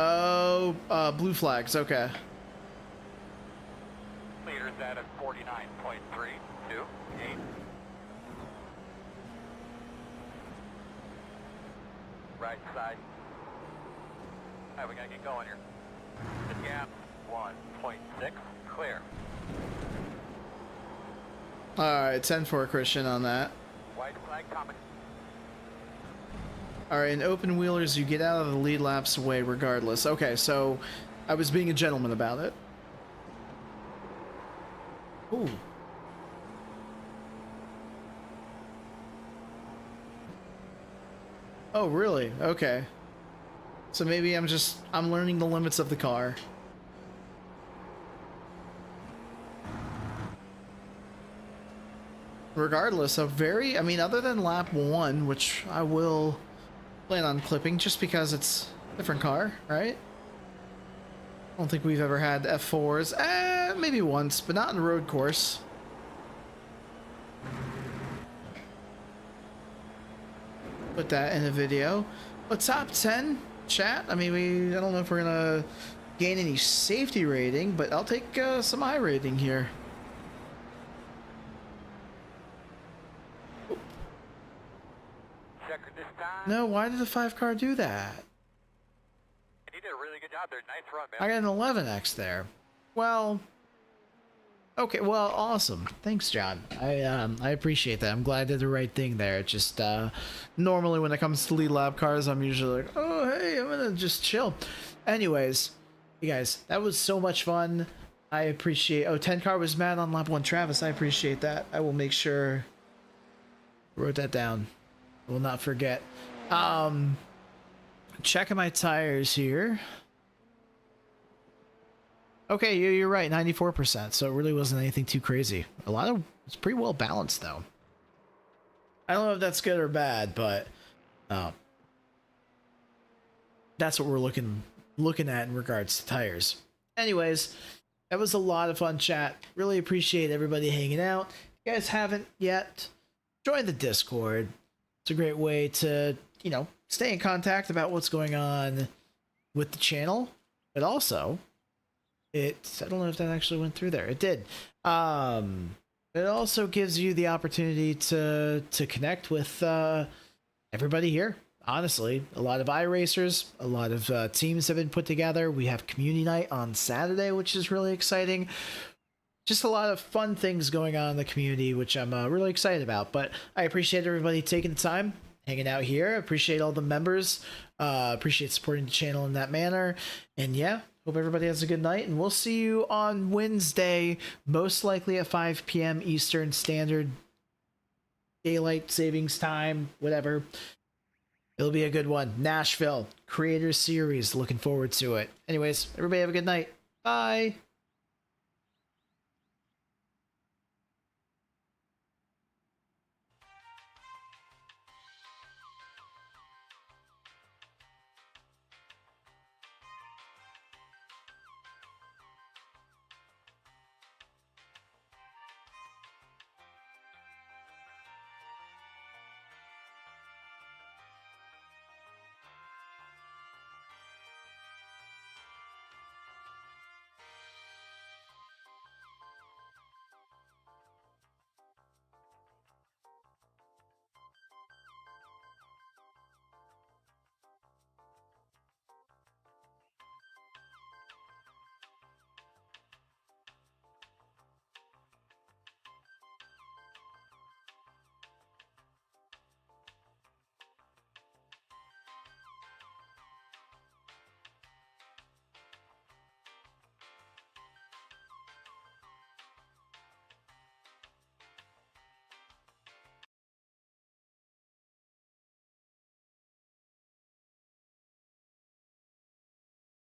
Oh, blue flags, okay. Leaders at a 49.328. Right side. Alright, we gotta get going here. The gap 1.6, clear. Alright, 10-4 Christian on that. White flag coming. Alright, in open wheelers, you get out of the lead laps away regardless. Okay, so I was being a gentleman about it. Ooh. Oh, really? Okay. So maybe I'm learning the limits of the car. Regardless, I mean, other than lap 1, which I will plan on clipping just because it's a different car, right? I don't think we've ever had F4s. Maybe once, but not in a road course. Put that in a video. But top 10 chat. I mean, I don't know if we're gonna gain any safety rating, but I'll take some I rating here. Checker this time. No, why did the 5 car do that? And he did a really good job there. Nice run, man. I got an 11x there. Well, okay, well, awesome. Thanks, John. I appreciate that. I'm glad I did the right thing there. It's just normally when it comes to lead lap cars, I'm usually like, oh, hey, I'm gonna just chill. Anyways, you guys, that was so much fun. I appreciate. Oh, 10 car was mad on lap 1. Travis, I appreciate that. I will make sure. Wrote that down. I will not forget. Checking my tires here. Okay, you're right, 94%, so it really wasn't anything too crazy. It's pretty well balanced, though. I don't know if that's good or bad, but that's what we're looking at in regards to tires. Anyways, that was a lot of fun chat. Really appreciate everybody hanging out. If you guys haven't yet, join the Discord. It's a great way to, stay in contact about what's going on with the channel, but also I don't know if that actually went through there. It did. It also gives you the opportunity to connect with everybody here. Honestly, a lot of iRacers, a lot of teams have been put together. We have community night on Saturday, which is really exciting. Just a lot of fun things going on in the community, which I'm really excited about. But I appreciate everybody taking the time, hanging out here. Appreciate all the members. Appreciate supporting the channel in that manner. And yeah, hope everybody has a good night. And we'll see you on Wednesday, most likely at 5 p.m. Eastern Standard Daylight Savings Time, whatever. It'll be a good one. Nashville Creator Series. Looking forward to it. Anyways, everybody have a good night. Bye.